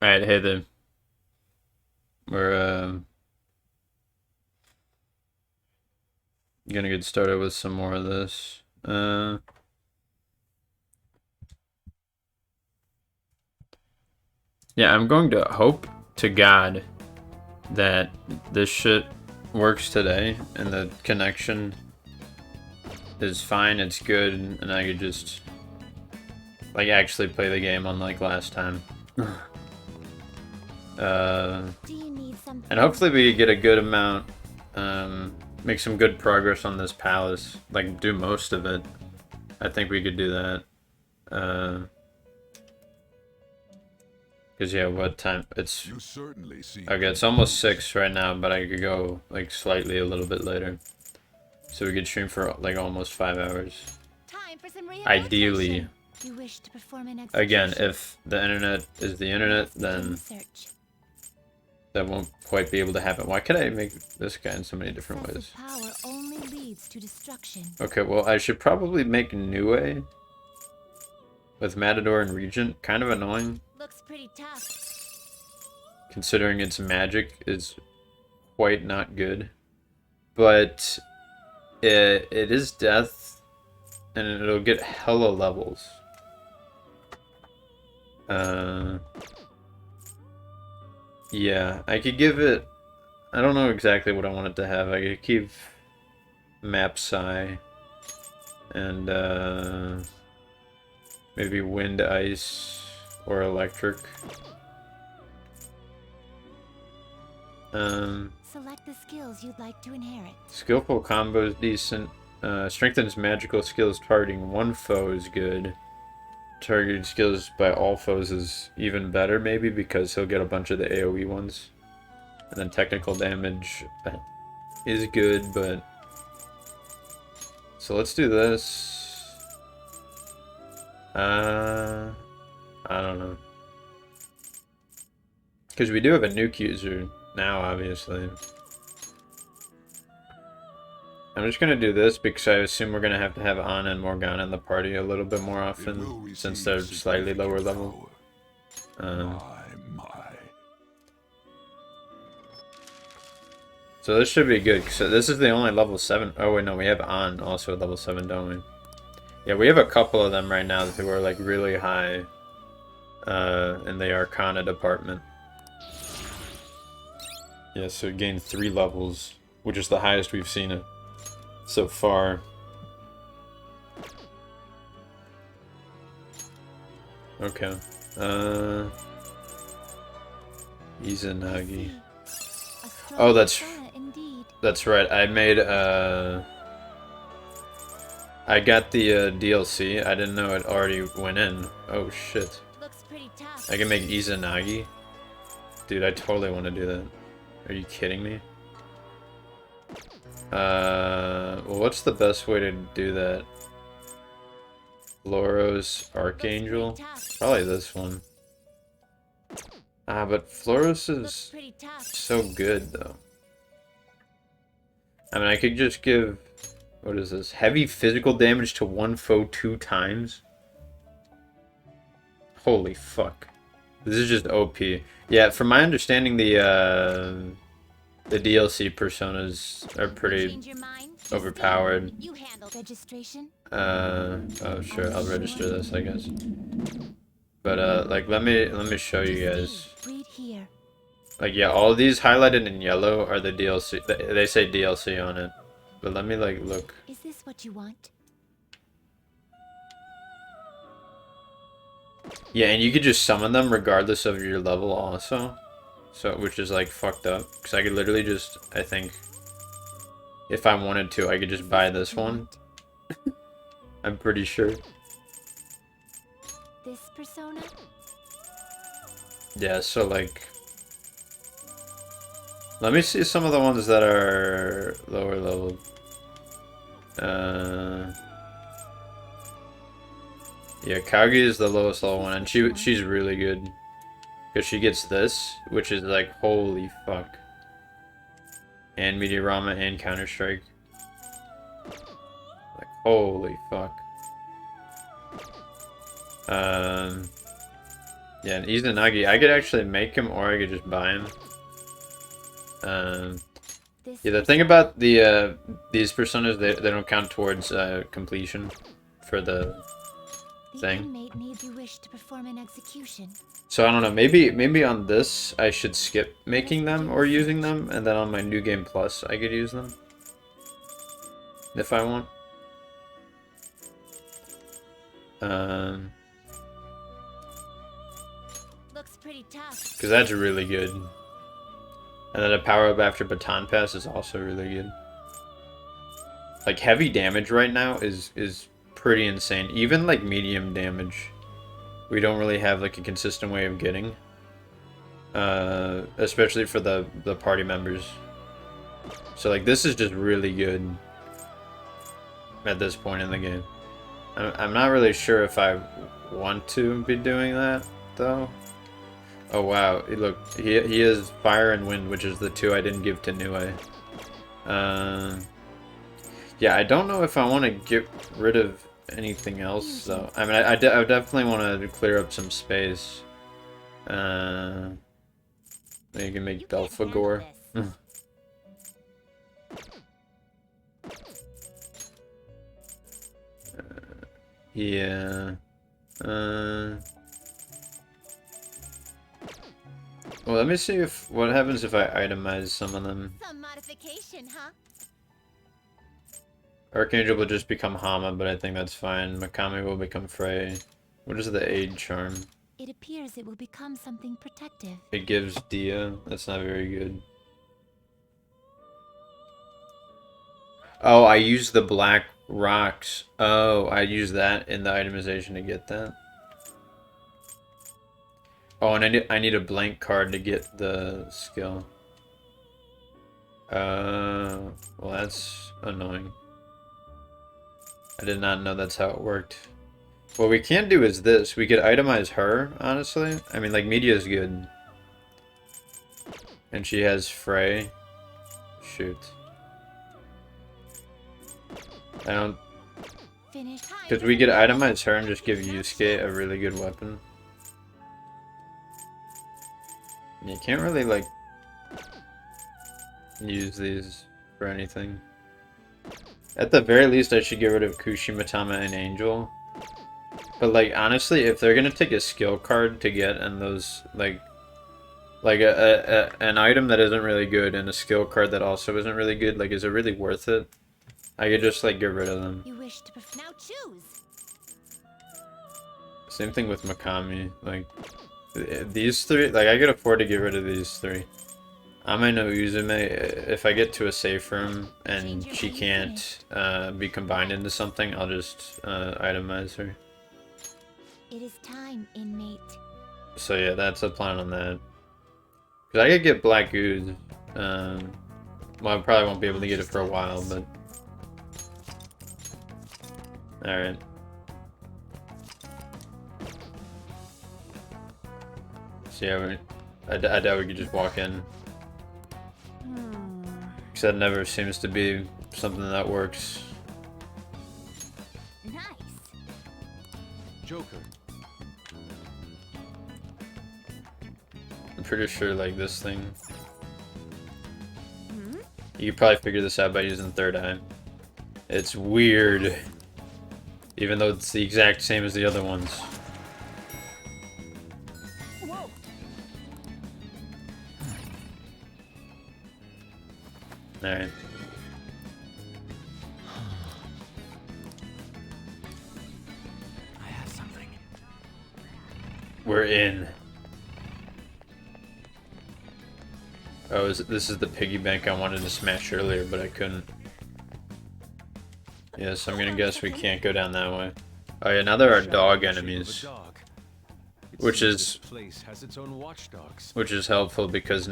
Alright, hey there. We're gonna get started with some more of this. Yeah, I'm going to hope to God that this shit works today and the connection is fine, it's good, and I could just like actually play the game unlike last time. And hopefully we get a good amount, make some good progress on this palace, like do most of it. I think we could do that. Because yeah, what time? It's okay. It's almost 6 right now, but I could go like slightly a little bit later, so we could stream for like almost 5 hours. Ideally, again, if the internet is the internet, then that won't quite be able to happen. Why can I make this guy in so many different ways? Okay, well I should probably make Nue with Matador and Regent. Kind of annoying. Looks pretty tough. Considering its magic is quite not good. But it is death, and it'll get hella levels. Yeah, I could give it... I don't know exactly what I want it to have. I could keep Map Psi and maybe Wind, Ice, or Electric. Select the skills you'd like to inherit. Skillful combo is decent. Strengthens magical skills targeting one foe is good. Targeted skills by all foes is even better, maybe, because he'll get a bunch of the AoE ones. And then technical damage is good, but... So let's do this. I don't know. Because we do have a nuke user now, obviously. I'm just gonna do this because I assume we're gonna have to have Ana and Morgana in the party a little bit more often, since they're slightly lower level. So this should be good. So this is the only level 7. Oh wait, no, we have An also at level 7, don't we? Yeah, we have a couple of them right now who are like really high in the Arcana department. Yeah, so it gained 3 levels, which is the highest we've seen it so far. Okay. Izanagi. Oh, that's right. I made I got the DLC. I didn't know it already went in. Oh shit. I can make Izanagi. Dude, I totally want to do that. Are you kidding me? Well, what's the best way to do that? Floros Archangel? Probably this one. Ah, but Floros is so good, though. I mean, I could just give... What is this? Heavy physical damage to one foe 2 times? Holy fuck. This is just OP. Yeah, from my understanding, the DLC personas are pretty overpowered. Oh sure, I'll register this, I guess. But like let me show you guys. Like yeah, all these highlighted in yellow are the DLC. They say DLC on it. But let me like look. Is this what you want? Yeah, and you could just summon them regardless of your level also. So, which is like fucked up. Because I could literally just, I think, if I wanted to, I could just buy this one. I'm pretty sure. This persona? Yeah, so like... Let me see some of the ones that are lower level. Yeah, Kagi is the lowest level one, and she's really good. Because she gets this, which is like, holy fuck. And Meteorama and Counter-Strike. Like, holy fuck. Yeah, and Izanagi, I could actually make him or I could just buy him. Yeah, the thing about the these personas, they don't count towards completion for the thing. Inmate needs you wish to perform an execution. So I don't know, maybe on this I should skip making them or using them, and then on my New Game Plus I could use them. If I want. Looks pretty tough. Because that's really good. And then a power-up after Baton Pass is also really good. Like, heavy damage right now is pretty insane. Even, like, medium damage, we don't really have, like, a consistent way of getting. Especially for the party members. So, like, this is just really good at this point in the game. I'm not really sure if I want to be doing that, though. Oh wow, look, he has Fire and Wind, which is the two I didn't give to Nue. Yeah, I don't know if I want to get rid of anything else, though. I mean, I definitely want to clear up some space. Maybe you can make Belphegor. Yeah. Well, let me see what happens if I itemize some of them. Some modification, huh? Archangel will just become Hama, but I think that's fine. Makami will become Frey. What is the Aid charm? It appears it will become something protective. It gives Dia. That's not very good. Oh, I use the black rocks. Oh, I use that in the itemization to get that. Oh, and I need a blank card to get the skill. Well, that's annoying. I did not know that's how it worked. What we can do is this. We could itemize her, honestly. I mean, like, Media's good. And she has Frey. Shoot. I don't... Because we could itemize her and just give Yusuke a really good weapon. You can't really, like, use these for anything. At the very least, I should get rid of Kushimatama and Angel. But, like, honestly, if they're gonna take a skill card to get and those, like an item that isn't really good and a skill card that also isn't really good, like, is it really worth it? I could just, like, get rid of them. You wish to now choose. Same thing with Makami, like... These three, like, I could afford to get rid of these three. Ame no Uzume, if I get to a safe room and she can't be combined into something, I'll just itemize her. It is time, inmate. So yeah, that's a plan on that. Because I could get Black Ooze. Well, I probably won't be able to get it for a while, but... Alright. So yeah, I doubt we could just walk in. Because that never seems to be something that works. Nice. Joker. I'm pretty sure, like, this thing. You could probably figure this out by using Third Eye. It's weird. Even though it's the exact same as the other ones. Whoa. Alright. I have something. We're in. Oh, this is the piggy bank I wanted to smash earlier, but I couldn't. Yes, I'm gonna guess we can't go down that way. Oh yeah, now there are dog enemies. Which is helpful because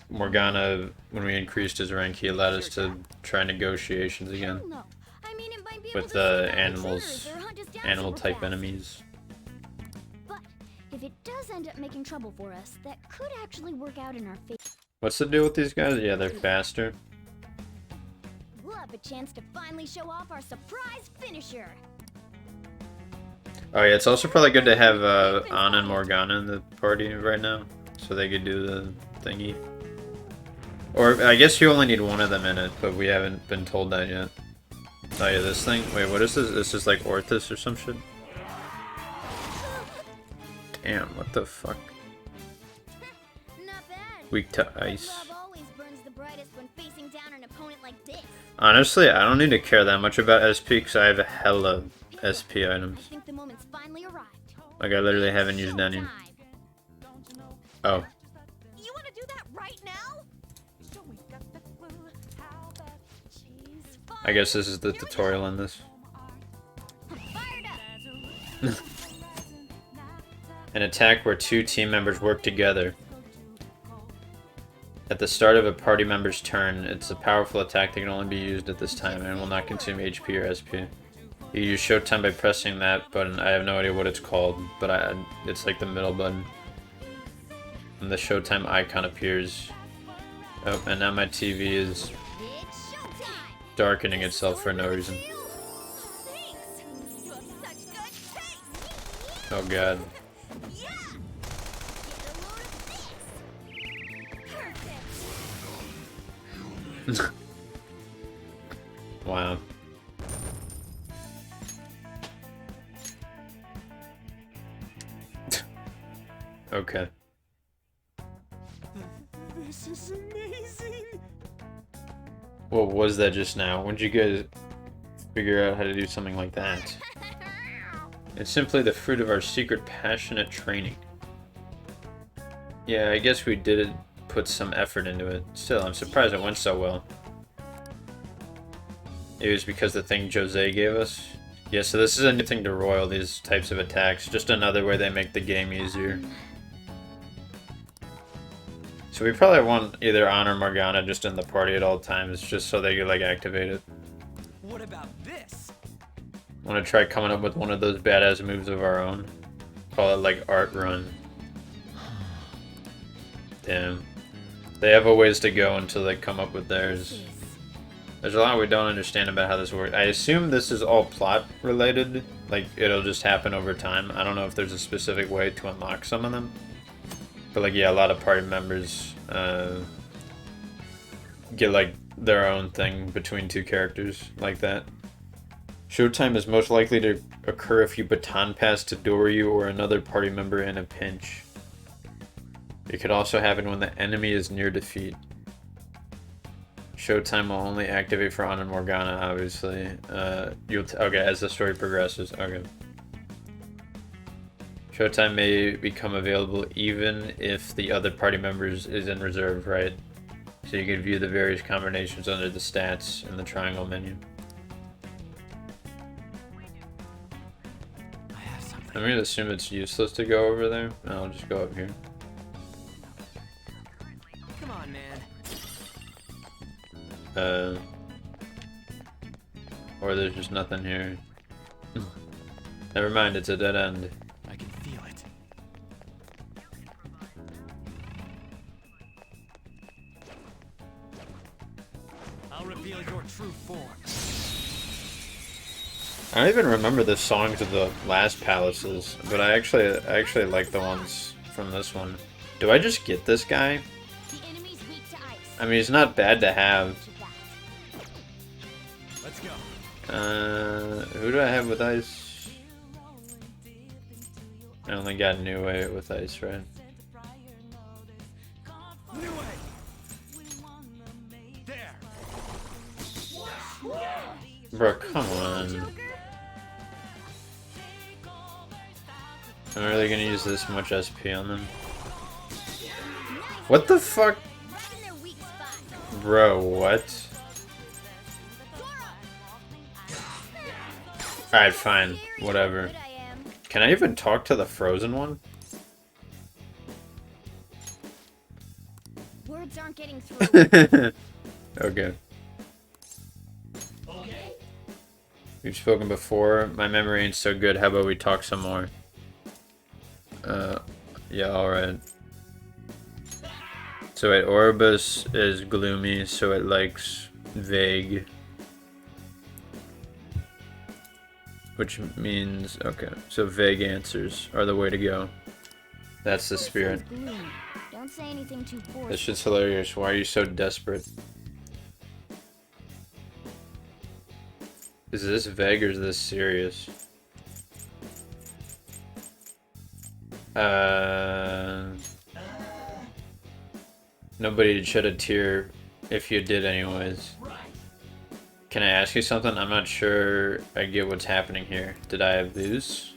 Morgana, when we increased his rank, he allowed us to try negotiations again with the animal type enemies. But if it does end up making trouble for us, that could actually work out in our favor. What's the deal with these guys? Yeah, they're faster. We'll have a chance to finally show off our surprise finisher. Oh yeah, it's also probably good to have Anna and Morgana in the party right now, so they could do the thingy. Or I guess you only need one of them in it, but we haven't been told that yet. Oh yeah, this thing? Wait, what is this? This is like Orthus or some shit? Damn, what the fuck? Not bad. Weak to ice. Love always burns the brightest when facing down an opponent like this. Honestly, I don't need to care that much about SP because I have a hella SP items. I think the moment's finally arrived. Like, I literally haven't used any. Oh. You want to do that right now? I guess this is the tutorial on this. Fired up. An attack where two team members work together. At the start of a party member's turn, it's a powerful attack that can only be used at this time and will not consume HP or SP. You use Showtime by pressing that button. I have no idea what it's called, but it's like the middle button. And the Showtime icon appears. Oh, and now my TV is It's showtime. darkening itself for no reason. Thanks. You have such good taste. Oh god. Yeah. Get a load of this. Perfect. Wow. Okay. This is amazing. What was that just now? When did you guys figure out how to do something like that? It's simply the fruit of our secret passionate training. Yeah, I guess we did put some effort into it. Still, I'm surprised it went so well. It was because the thing Jose gave us? Yeah, so this is a new thing to Royal, these types of attacks. Just another way they make the game easier. So we probably want either Anna or Morgana just in the party at all times, just so they could like activate it. What about this? Want to try coming up with one of those badass moves of our own? Call it like Art Run. Damn. They have a ways to go until they come up with theirs. There's a lot we don't understand about how this works. I assume this is all plot related, like it'll just happen over time. I don't know if there's a specific way to unlock some of them. But like, yeah, a lot of party members get like their own thing between two characters like that. Showtime is most likely to occur if you baton pass to Doryu or another party member in a pinch. It could also happen when the enemy is near defeat. Showtime will only activate for Anna and Morgana, obviously. Okay, as the story progresses. Okay. Showtime may become available even if the other party members is in reserve, right? So you can view the various combinations under the stats in the triangle menu. I have something. I'm gonna assume it's useless to go over there. I'll just go up here. Come on, man. Or there's just nothing here. Never mind, it's a dead end. I can feel it. I'll reveal your true form. I don't even remember the songs of the last palaces, but I actually like the ones from this one. Do I just get this guy? The enemy's weak to ice. I mean, he's not bad to have. Let's go. Who do I have with ice? I only got New Way with ice, right? New way. There. Bro, come on. I'm really gonna use this much SP on them. What the fuck? Right in their weak spot. Bro, what? Alright, fine. Whatever. Good I am. Can I even talk to the frozen one? Words aren't getting through. Okay. We've spoken before. My memory ain't so good. How about we talk some more? Yeah, alright. So wait, Orbus is gloomy, so it likes vague. which means, okay, so vague answers are the way to go. That's the spirit. Don't say anything too forceful. This shit's hilarious. Why are you so desperate? Is this vague or is this serious? Nobody'd shed a tear if you did anyways. Can I ask you something? I'm not sure I get what's happening here. Did I lose?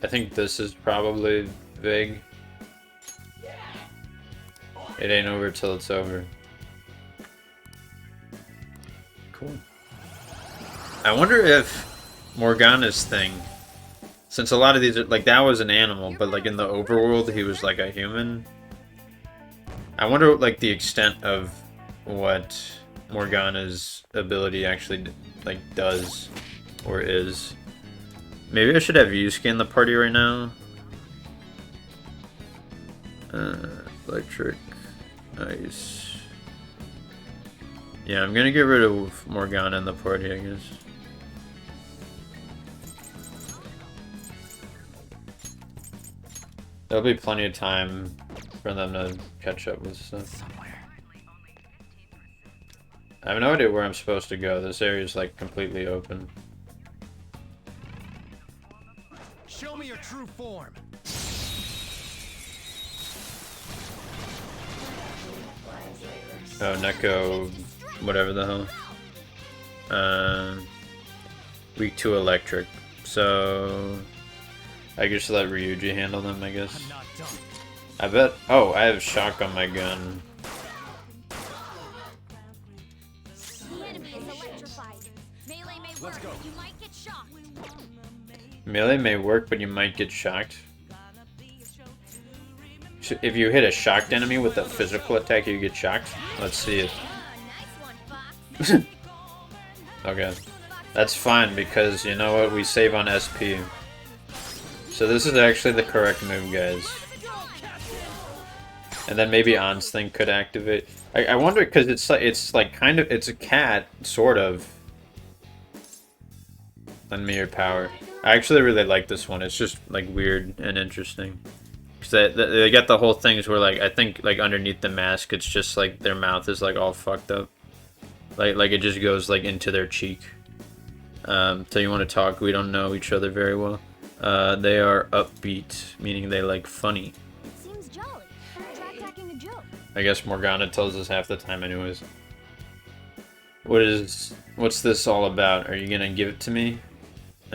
I think this is probably vague. It ain't over till it's over. Cool. I wonder if Morgana's thing, since a lot of these are, like, that was an animal, but like in the overworld he was like a human. I wonder like the extent of what Morgana's ability actually like does or is. Maybe I should have Yusuke in the party right now. Electric, ice. Yeah, I'm gonna get rid of Morgana in the party, I guess. There'll be plenty of time for them to catch up with stuff. I have no idea where I'm supposed to go. This area is like completely open. Show me your true form. Oh, Neko, whatever the hell. Weak to electric. So I just let Ryuji handle them, I guess. I'm not done. I bet. Oh, I have shock on my gun. The enemy is electrified. Melee may work, but you might get shocked. Melee may work, but you might get shocked. If you hit a shocked enemy with a physical attack, you get shocked. Let's see it. Nice one, Fox. Okay. That's fine, because you know what? We save on SP. So this is actually the correct move, guys. And then maybe An's thing could activate. I wonder, because it's like kind of, it's a cat, sort of. Unmirrored power. I actually really like this one. It's just like weird and interesting. Because they get the whole things where like, I think like underneath the mask, it's just like their mouth is like all fucked up. Like it just goes like into their cheek. So you want to talk, we don't know each other very well. They are upbeat, meaning they like funny. It seems jolly. Try cracking a joke. I guess Morgana tells us half the time anyways. What's this all about? Are you gonna give it to me?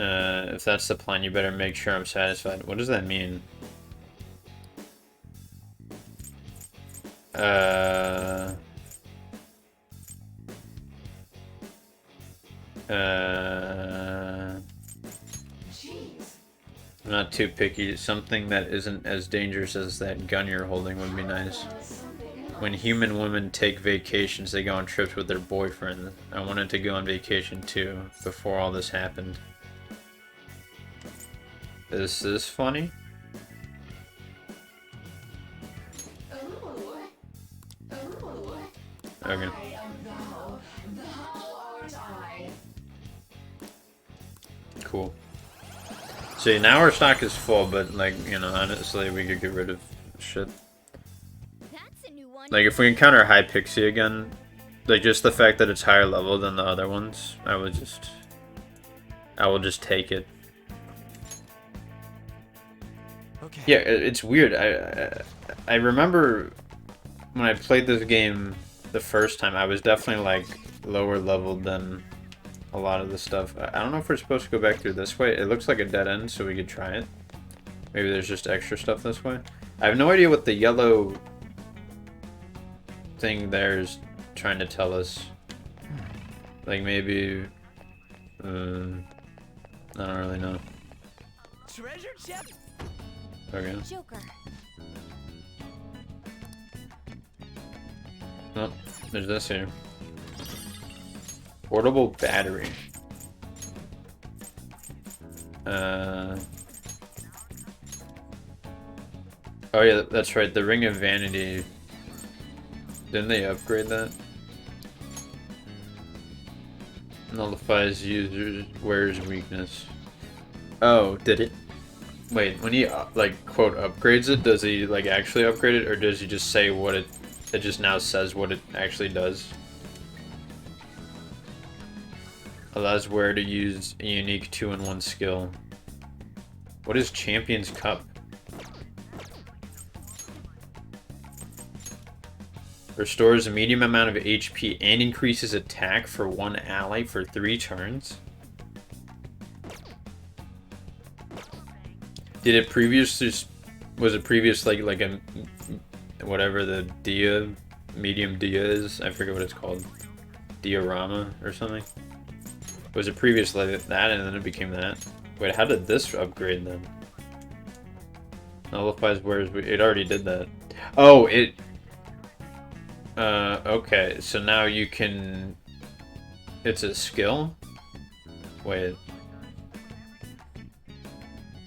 If that's the plan, you better make sure I'm satisfied. What does that mean? I'm not too picky. Something that isn't as dangerous as that gun you're holding would be nice. When human women take vacations, they go on trips with their boyfriend. I wanted to go on vacation too, before all this happened. Is this funny? Okay. Cool. See, now our stock is full, but like, you know, honestly, we could get rid of shit. That's a new one. Like, if we encounter High Pixie again, like, just the fact that it's higher level than the other ones, I will just take it. Okay. Yeah, it's weird. I remember when I played this game the first time, I was definitely, like, lower leveled than a lot of the stuff. I don't know if we're supposed to go back through this way. It looks like a dead end, so we could try it. Maybe there's just extra stuff this way. I have no idea what the yellow thing there is trying to tell us. Like, maybe... I don't really know. Treasure chest. Okay. Joker. Oh, there's this here. Portable battery. Oh yeah, that's right. The Ring of Vanity. Didn't they upgrade that? Nullifies user's wearer's weakness. Oh, did it? Wait, when he like quote upgrades it, does he like actually upgrade it, or does he just say what it? It just now says what it actually does. Allows wearer to use a unique 2-in-1 skill. What is Champion's Cup? Restores a medium amount of HP and increases attack for one ally for 3 turns. Did it previously, was it previous like a, whatever the Dia, medium Dia is? I forget what it's called. Diorama or something? Was it previous like that and then it became that? Wait, how did this upgrade then? Nullifies wearers, it already did that. Oh, it... okay, so now you can... It's a skill? Wait.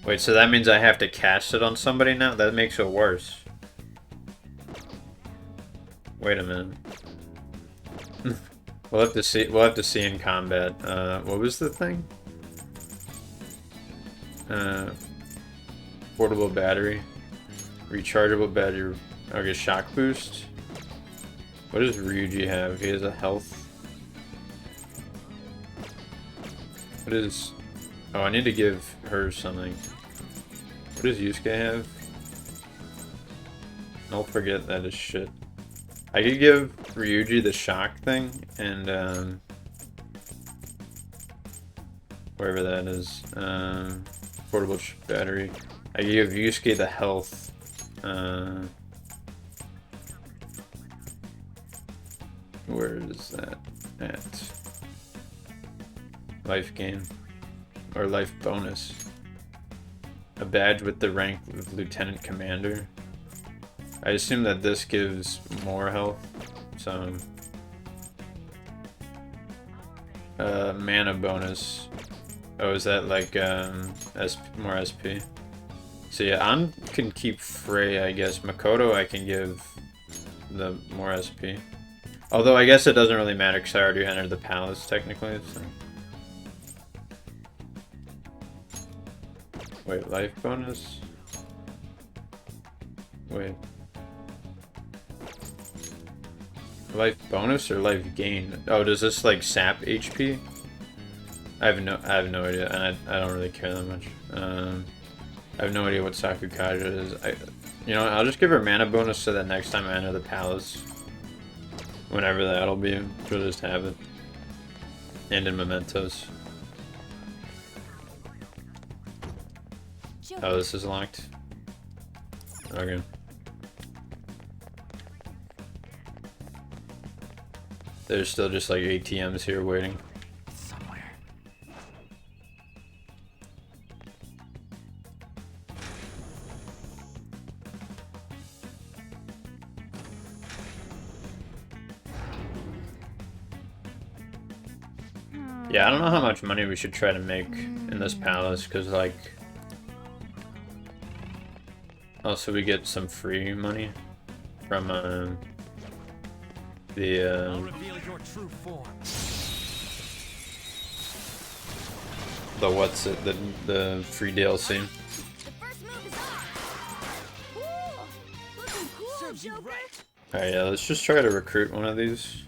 Wait, so that means I have to cast it on somebody now? That makes it worse. Wait a minute. We'll have to see in combat. What was the thing? Portable battery. Rechargeable battery. Okay, shock boost. What does Ryuji have? He has a health. What is... Oh, I need to give her something. What does Yusuke have? Don't forget that is shit. I could give Ryuji the shock thing, and, wherever that is, portable battery. I could give Yusuke the health, where is that at? Life gain, or life bonus. A badge with the rank of Lieutenant Commander. I assume that this gives more health, so... mana bonus. Oh, is that like, more SP? So yeah, I can keep Frey, I guess. Makoto I can give the more SP. Although I guess it doesn't really matter because I already entered the palace, technically, so... Wait, life bonus? Wait. Life bonus or life gain? Oh, does this like sap HP? I have no idea, and I don't really care that much. I have no idea what Sakukaja is. You know, I'll just give her mana bonus so that next time I enter the palace, whenever that'll be, she'll just have it. And in mementos. Oh, this is locked. Okay. There's still just like ATMs here waiting. Somewhere. Yeah, I don't know how much money we should try to make in this palace, because like... Also, we get some free money from I'll reveal your true form. the what's it, the free DLC. The first move is off. Cool. Looking cool, Joker. Alright, yeah, let's just try to recruit one of these.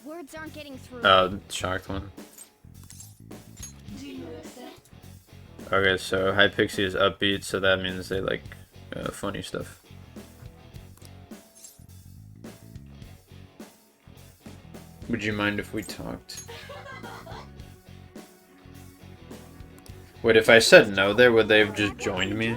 Words aren't getting through. Shocked one. Okay, so High Pixie is upbeat, so that means they like funny stuff. Would you mind if we talked? Wait, if I said no there, would they have just joined me?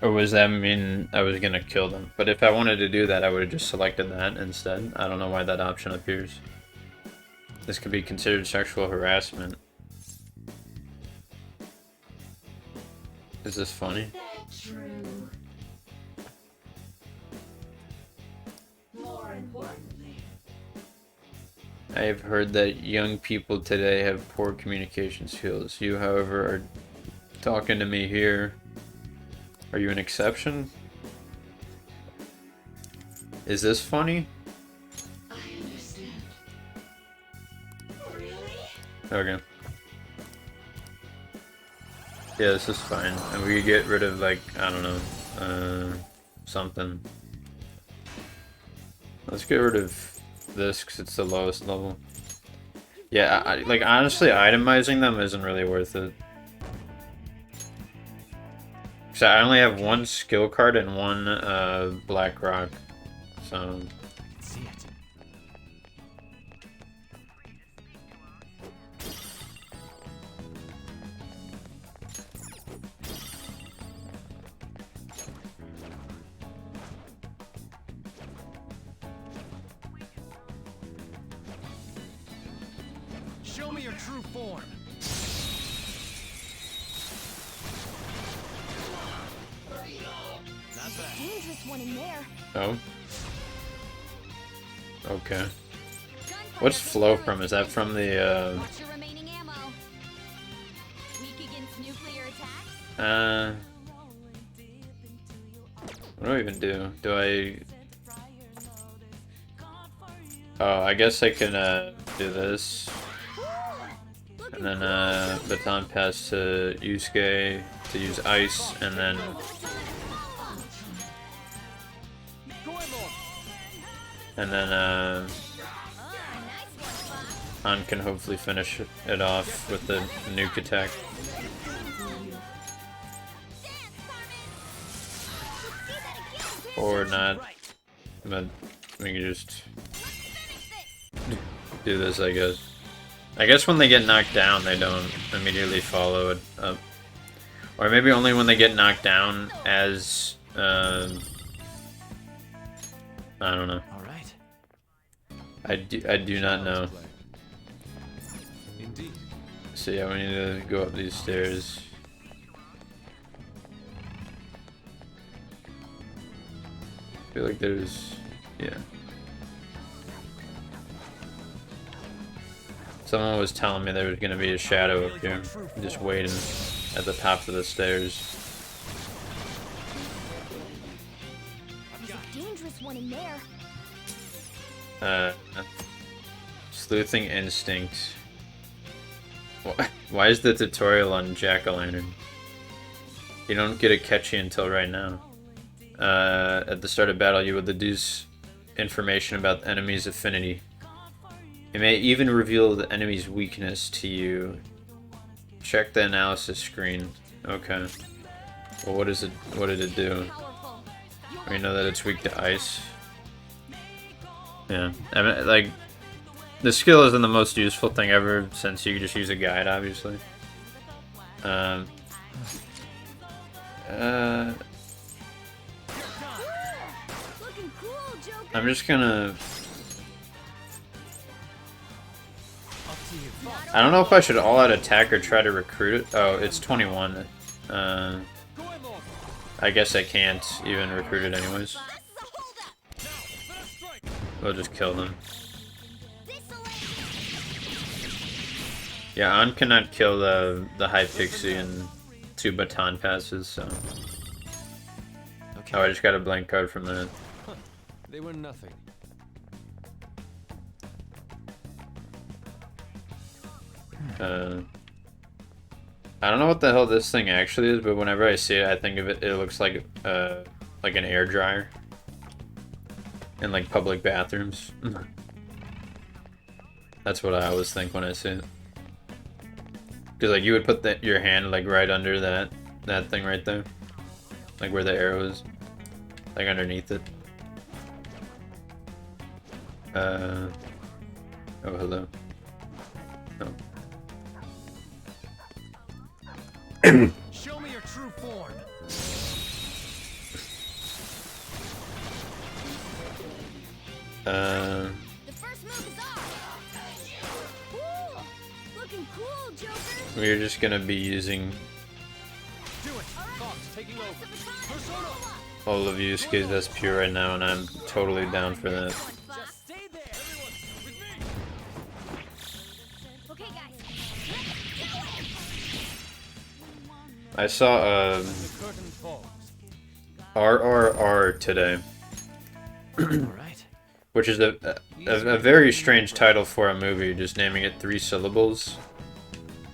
Or was that mean I was gonna kill them? But if I wanted to do that, I would have just selected that instead. I don't know why that option appears. This could be considered sexual harassment. Is this funny? True. More importantly, I have heard that young people today have poor communication skills. You, however, are talking to me here. Are you an exception? Is this funny? I understand. Okay. Yeah, this is fine. And we get rid of, like, I don't know, something. Let's get rid of this because it's the lowest level. Yeah, like, honestly, itemizing them isn't really worth it. So I only have one skill card and one black rock, so. See it. Show me your true form. Not bad. Dangerous one in there. Oh. Okay. What's flow from? Is that from the Watch your remaining ammo. Weak against nuclear attacks. What do I even do? Do I... Oh, I guess I can, do this. And then, baton pass to Yusuke to use ice, and then... And then, Han can hopefully finish it off with the nuke attack. Or not. But we can just do this, I guess. I guess when they get knocked down, they don't immediately follow it up. Or maybe only when they get knocked down as, I don't know. All right. I do not know. Indeed. So yeah, we need to go up these stairs. I feel like there's... yeah. Someone was telling me there was going to be a shadow up here, just waiting at the top of the stairs. There's a dangerous one in there. Sleuthing instinct. Why is the tutorial on Jack-o'-lantern? You don't get a catchy until right now. At the start of battle, you will deduce information about the enemy's affinity. It may even reveal the enemy's weakness to you. Check the analysis screen. Okay. Well, what is it? What did it do? We know that it's weak to ice. Yeah, I mean, like, the skill isn't the most useful thing ever, since you can just use a guide, obviously. I'm just gonna... I don't know if I should all-out attack or try to recruit it. Oh, it's 21. I guess I can't even recruit it anyways. We'll just kill them. Yeah, An cannot kill the high pixie in 2 baton passes, so... Okay. Oh, I just got a blank card from that. They were nothing. I don't know what the hell this thing actually is, but whenever I see it, I think of it, it looks like an air dryer. In, like, public bathrooms. That's what I always think when I see it. Because, like, you would put your hand, like, right under that thing right there. Like, where the arrow is. Like, underneath it. Oh, hello. Oh. Show me your true form. The first move is off. Ooh, looking cool, Joker. We're just gonna be using Do it. Fox taking over. Persona. all of Yusuke's SP right now, and I'm totally down for that. Just stay there. Everyone, with me. Okay, guys. I saw The curtain falls. RRR today, All right. which is a very strange title for a movie, just naming it 3 syllables.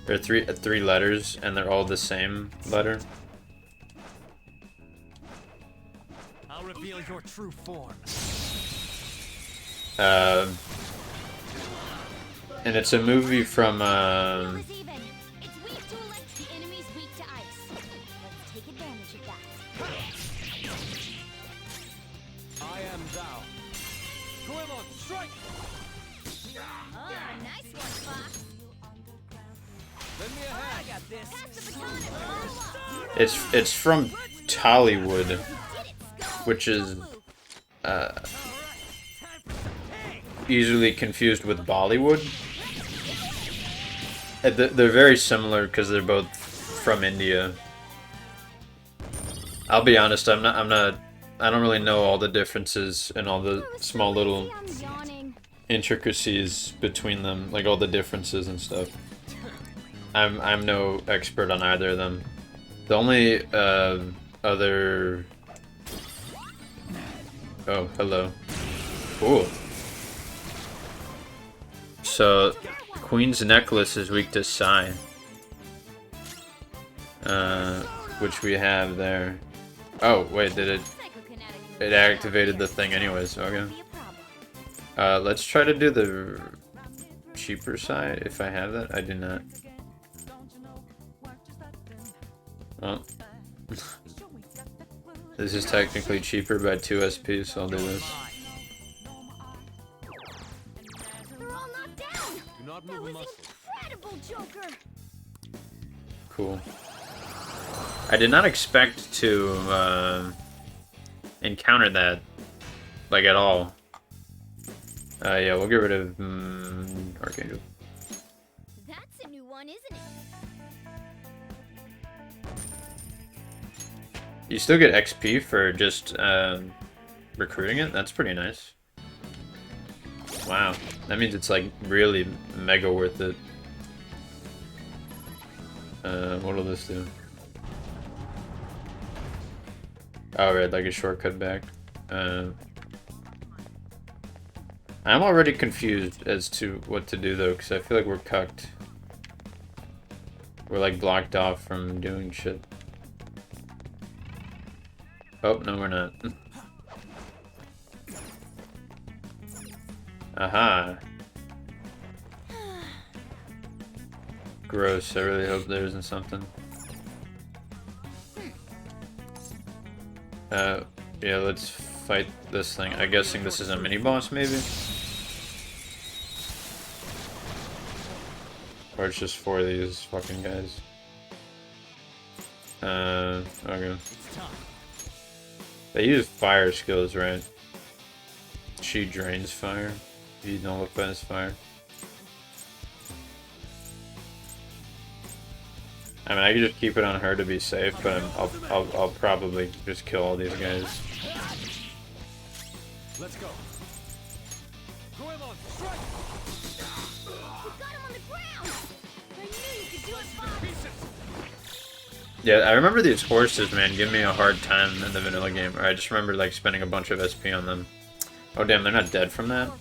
There are three letters, and they're all the same letter. I'll reveal your true form. And it's a movie from Roll is even. It's weak to elect. The enemy's weak to ice. Let's take advantage of that. I am thou. Goemon, strike! Oh, nice one, Fox. Lend me a hand. I got this. Pass the baton and follow up. it's from Tollywood, Did it, Skull. which is Time for some pain. easily confused with Bollywood. They're very similar because they're both from India. I'll be honest, I don't really know all the differences and all the small little I'm yawning. intricacies between them, like all the differences and stuff. I'm no expert on either of them. The only other... Oh, hello. Cool. So, Queen's Necklace is weak to Psi. Which we have there. Oh, wait, did it... It activated the thing anyways, okay. Let's try to do the cheaper side, if I have that. I do not. Well. This is technically cheaper by 2 SP, so I'll do this. They're all knocked down. Do not That move a was muscle. incredible, Joker. Cool. I did not expect to encounter that, like, at all. Yeah, we'll get rid of Archangel. That's a new one, isn't it? You still get XP for just recruiting it? That's pretty nice. Wow, that means it's like really mega worth it. What'll this do? Oh, right, like a shortcut back. I'm already confused as to what to do though, because I feel like we're cucked. We're like blocked off from doing shit. Oh, no we're not. Aha. Gross, I really hope there isn't something. Yeah, let's fight this thing. I'm guessing this is a mini-boss, maybe? Or it's just 4 of these fucking guys. Okay. They use fire skills, right? She drains fire. He nullifies fire. I mean, I could just keep it on her to be safe, but I'll probably just kill all these guys. Let's go. Goemon, strike! You got him on the ground. I knew you could do it, Fox. Pieces. Yeah, I remember these horses, man, give me a hard time in the vanilla game. Or I just remember like spending a bunch of SP on them. Oh damn, they're not dead from that?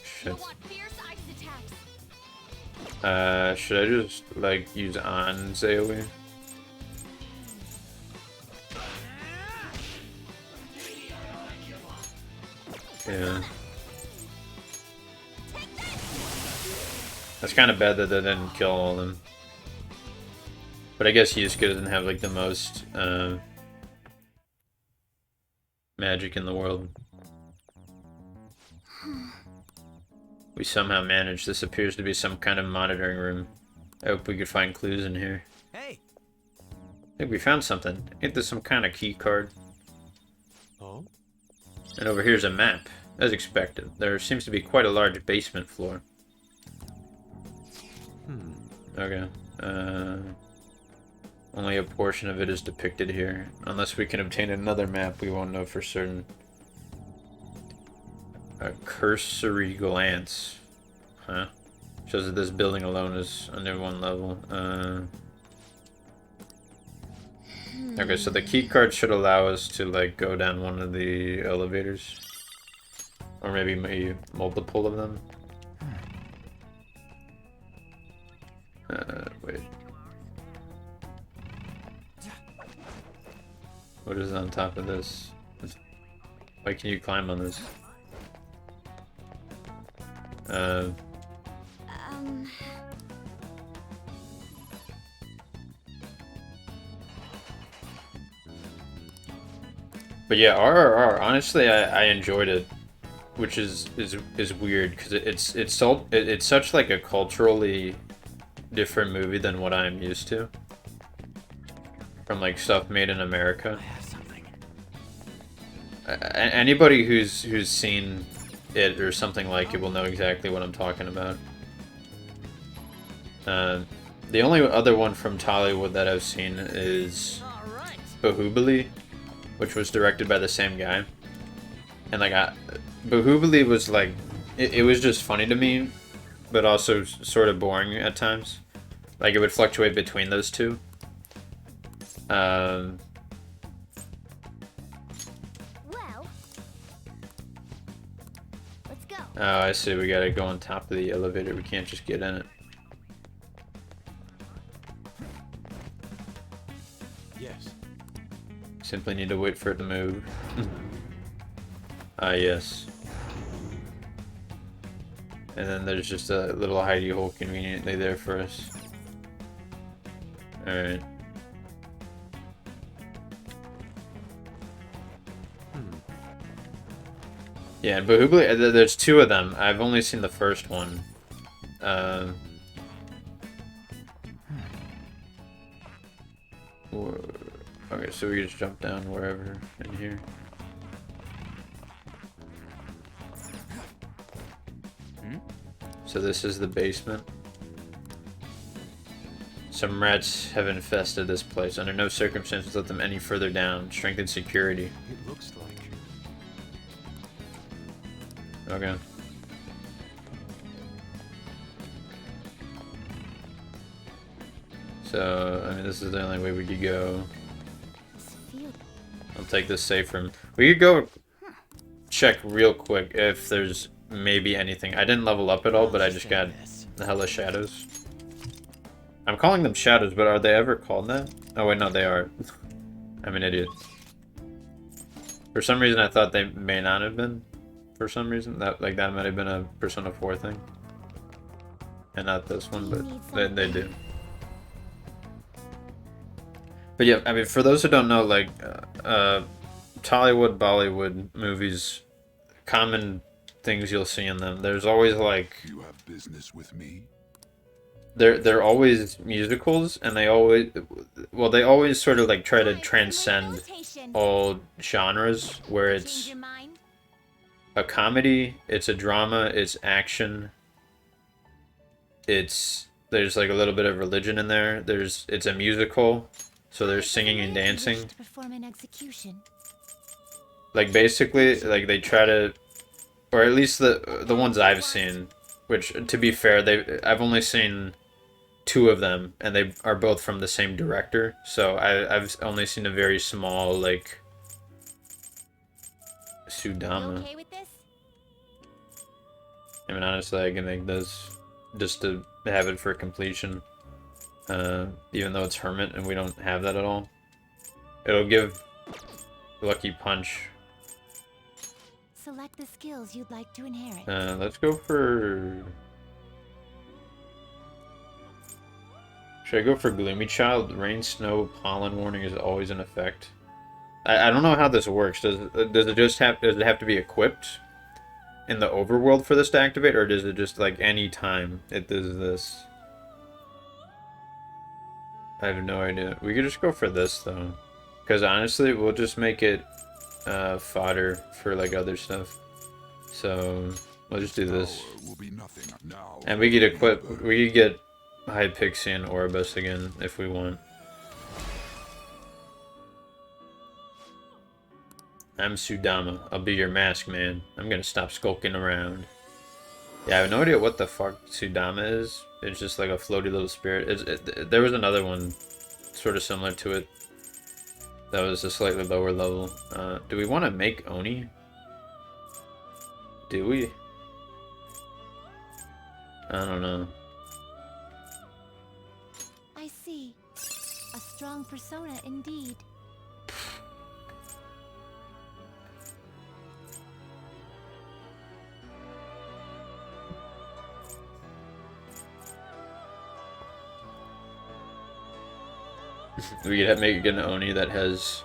Shit. You'll want fierce ice attacks. Should I just like use on Zaoe? Yeah. That's kind of bad that they didn't kill all of them. But I guess Yusuke doesn't have like the most magic in the world. We somehow managed. This appears to be some kind of monitoring room. I hope we could find clues in here. Hey. I think we found something. Ain't this some kind of key card? Oh? And over here's a map. As expected, there seems to be quite a large basement floor. Okay. Only a portion of it is depicted here. Unless we can obtain another map, we won't know for certain. A cursory glance. Huh? Shows that this building alone is under 1 level. Okay, so the key card should allow us to like go down one of the elevators. Or maybe multiple of them. Wait. top of this? Why can you climb on this? But yeah, RRR. Honestly, I enjoyed it, which is weird because it's such like a culturally different movie than what I'm used to from like stuff made in America. Anybody who's seen it or something like it will know exactly what I'm talking about. The only other one from Tollywood that I've seen is Bahubali, which was directed by the same guy. And like Bahubali was like, it was just funny to me, but also sort of boring at times. Like it would fluctuate between those two. Well, let's go. Oh, I see. We gotta go on top of the elevator. We can't just get in it. Yes. Simply need to wait for it to move. Ah, yes. And then there's just a little hidey hole conveniently there for us. Alright. Yeah, and Bahubali, there's two of them. I've only seen the first one. Okay, so we just jump down wherever in here. So this is the basement. Some rats have infested this place. Under no circumstances let them any further down. Strengthen security. It looks like. Okay. So, I mean, this is the only way we could go. I'll take this safe room. We could go check real quick if there's maybe anything. I didn't level up at all, but I just got the hella shadows. I'm calling them shadows, but are they ever called that? Oh wait, no, they are. I'm an idiot. For some reason, I thought they may not have been. For some reason, that might have been a Persona 4 thing, and not this one, but they do. But yeah, I mean, for those who don't know, like, Tollywood, Bollywood movies, common things you'll see in them. There's always like, You have business with me? they're always musicals, and they always sort of like try to transcend all genres, where it's a comedy, it's a drama, it's action, there's like a little bit of religion in there. It's a musical, so there's singing and dancing. Like basically, like they try to, or at least the ones I've seen, which to be fair, I've only seen 2 of them, and they are both from the same director. So I've only seen a very small like Sudama. Okay with this? I mean, honestly, I can make this just to have it for completion. Even though it's Hermit and we don't have that at all. It'll give Lucky Punch. Select the skills you'd like to inherit. Let's go for... Should I go for Gloomy Child? Rain, snow, pollen warning is always in effect. I don't know how this works. Does it have to be equipped in the overworld for this to activate, or does it just like any time it does this? I have no idea. We could just go for this though, because honestly, we'll just make it fodder for like other stuff. So we'll just do this, and we could get High Pixie and Orbus again if we want. I'm Sudama. I'll be your mask man. I'm gonna stop skulking around. Yeah, I have no idea what the fuck Sudama is. It's just like a floaty little spirit. There was another one sort of similar to it that was a slightly lower level. Do we want to make Oni? Do we? I don't know. I see. A strong persona indeed. We could make an Oni that has,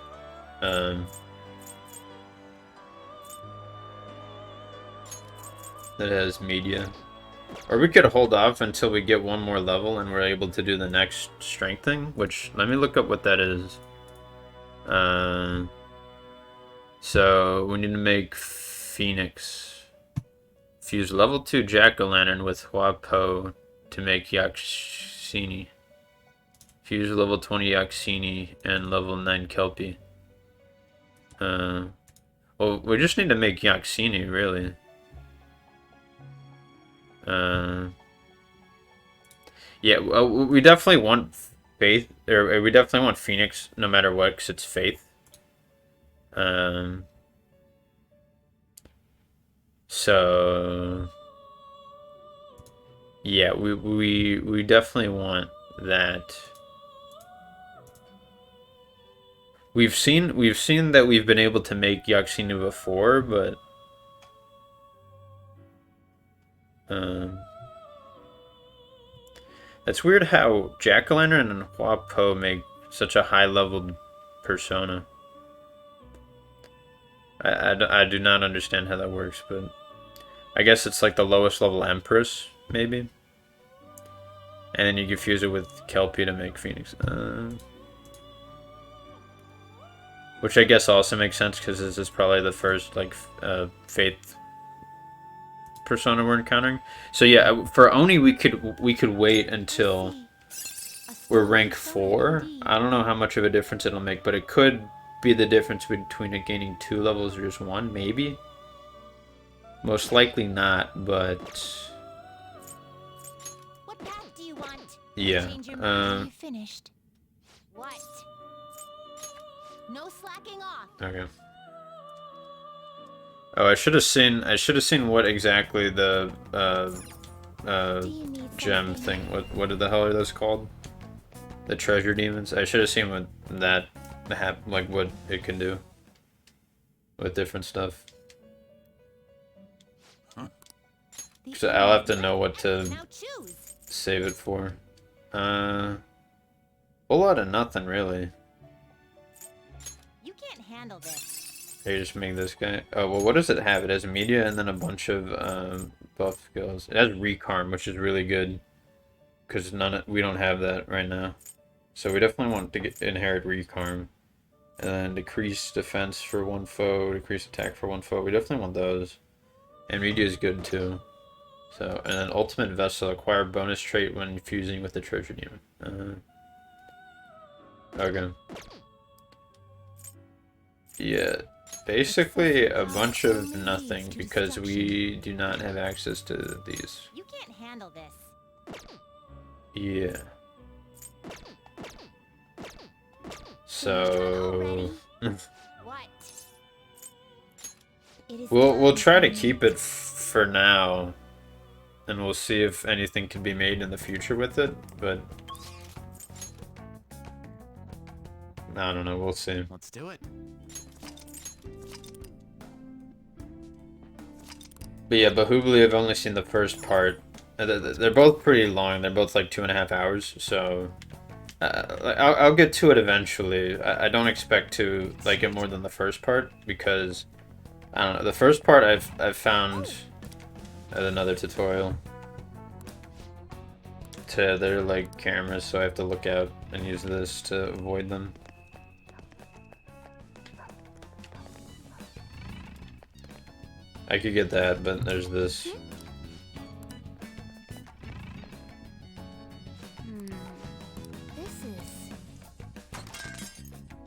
media. Or we could hold off until we get one more level and we're able to do the next strength thing, which, let me look up what that is. So, we need to make Phoenix. Fuse level 2 Jack-o'-lantern with Huapo to make Yaxini. Fuse level 20 Yaxini and level 9 Kelpie. Well, we just need to make Yaxini, really. Yeah, we definitely want Faith, or we definitely want Phoenix no matter what, because it's Faith. So yeah, we definitely want that. We've seen that we've been able to make Yaxinu before, but it's weird how Jack-o'-lantern and Huapo make such a high-leveled persona. I do not understand how that works, but I guess it's like the lowest level Empress, maybe. And then you can fuse it with Kelpie to make Phoenix. Which I guess also makes sense because this is probably the first like Faith persona we're encountering. So yeah, for Oni we could wait until we're rank 4. I don't know how much of a difference it'll make, but it could be the difference between it gaining 2 levels or just 1, maybe. Most likely not, but What path do you want? yeah. Change your mind when you finished. What? No slacking off. Okay. Oh, I should have seen what exactly the gem thing. What the hell are those called? The treasure demons. I should have seen what that like what it can do with different stuff. So I'll have to know what to save it for. A whole lot of nothing really. You can't handle this. Here, just make this guy. Oh well, what does it have? It has media and then a bunch of buff skills. It has recarm, which is really good because we don't have that right now. So we definitely want to inherit recarm. And then decrease defense for one foe, decrease attack for one foe. We definitely want those. And media is good too. So, and then ultimate vessel, acquire bonus trait when fusing with the treasure demon. Okay. Yeah, basically a bunch of nothing because we do not have access to these. You can't handle this. Yeah. So What? we'll try to keep it for now, and we'll see if anything can be made in the future with it. But I don't know. We'll see. Let's do it. But yeah, Bahubali, I've only seen the first part. They're both pretty long. They're both like 2.5 hours. So I'll get to it eventually. I don't expect to like it more than the first part because I don't know. The first part I've found at another tutorial. They're like cameras, so I have to look out and use this to avoid them. I could get that, but there's this. This is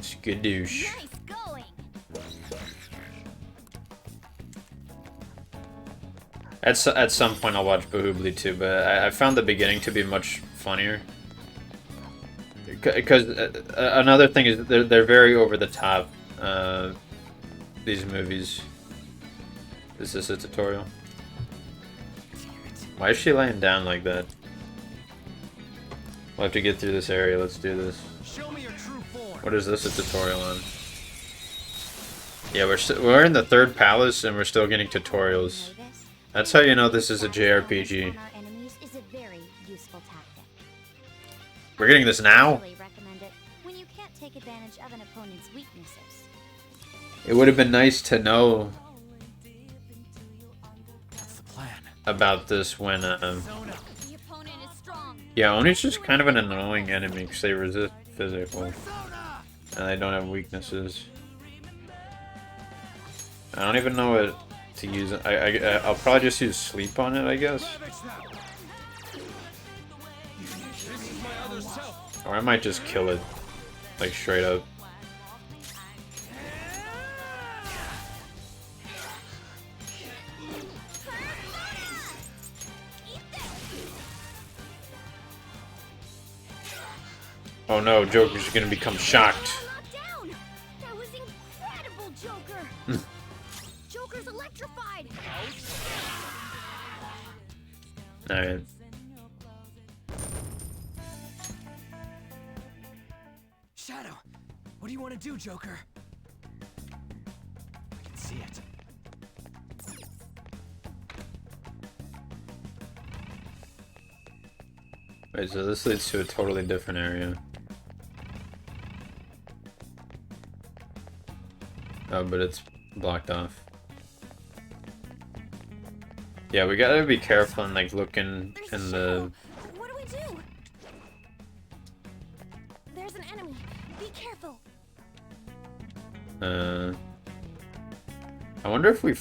Skadoosh. Nice going. At some point I'll watch Bahubali too, but I found the beginning to be much funnier. Because another thing is they're very over the top. These movies. Is this a tutorial? Why is she laying down like that? We'll have to get through this area. Let's do this. Show me your true form. What is this a tutorial on? Yeah, we're in the 3rd palace and we're still getting tutorials. That's how you know this is a JRPG. On our enemies is a very useful tactic. We're getting this now? I really recommend it. When an opponent's weaknesses. It would have been nice to know That's the plan. about this when, The opponent is strong. yeah, Oni's just kind of an annoying enemy because they resist physical. And they don't have weaknesses. I don't even know what to use. I'll probably just use sleep on it, I guess. Or I might just kill it, like straight up. Oh no, Joker's gonna become shocked. Down. That was incredible, Joker. Joker's electrified. Alright. Shadow, what do you want to do, Joker? I can see it. Wait, so this leads to a totally different area. Oh, but it's blocked off. Yeah, we gotta be careful and like looking in the... What do we do? There's an enemy. Be careful. I wonder if we...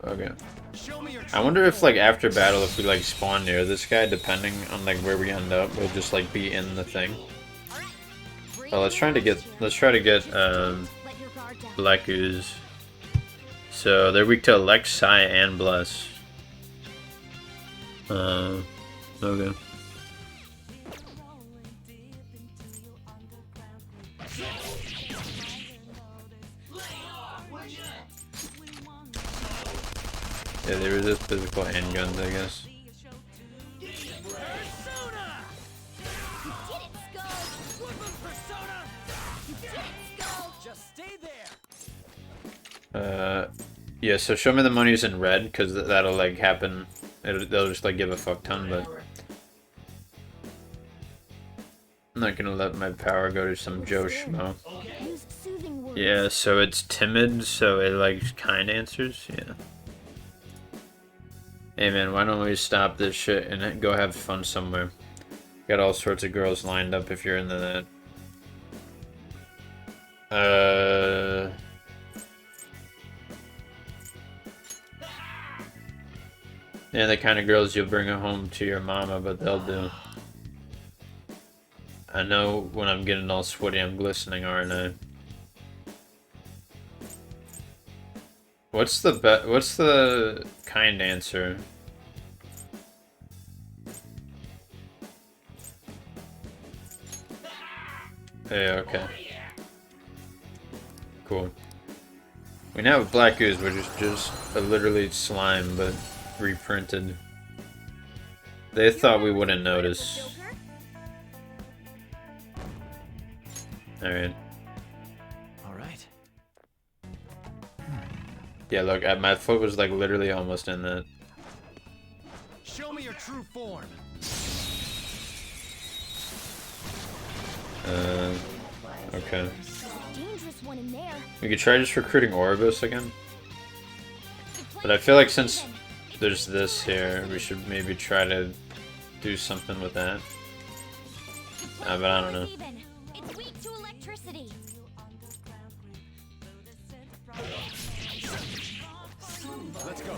Okay. Show me your I wonder if like after battle, if we like spawn near this guy, depending on like where we end up, we'll just like be in the thing. Well, let's try to get Black Ooze. So they're weak to Elect, Psi, and Bless. Okay. Yeah, they resist physical handguns, I guess. Yeah, so show me the monies in red, because that'll like happen. They'll just like give a fuck ton, but I'm not gonna let my power go to some Joe Schmo. Use soothing words. Yeah, so it's timid, so it like kind answers, yeah. Hey man, why don't we stop this shit and go have fun somewhere? Got all sorts of girls lined up if you're into that. Yeah, the kind of girls you'll bring home to your mama, but they'll do. I know when I'm getting all sweaty, I'm glistening, aren't I? What's the kind answer? Yeah, okay. Cool. We now have Black Ooze, which is just a literally slime, but reprinted. They thought we wouldn't notice. Alright. Alright. Yeah, look, my foot was like literally almost in that. Show me your true form. Okay. Dangerous one in there. We could try just recruiting Oribus again. But I feel like since there's this here, we should maybe try to do something with that. But I don't know. It's weak to electricity. Let's go.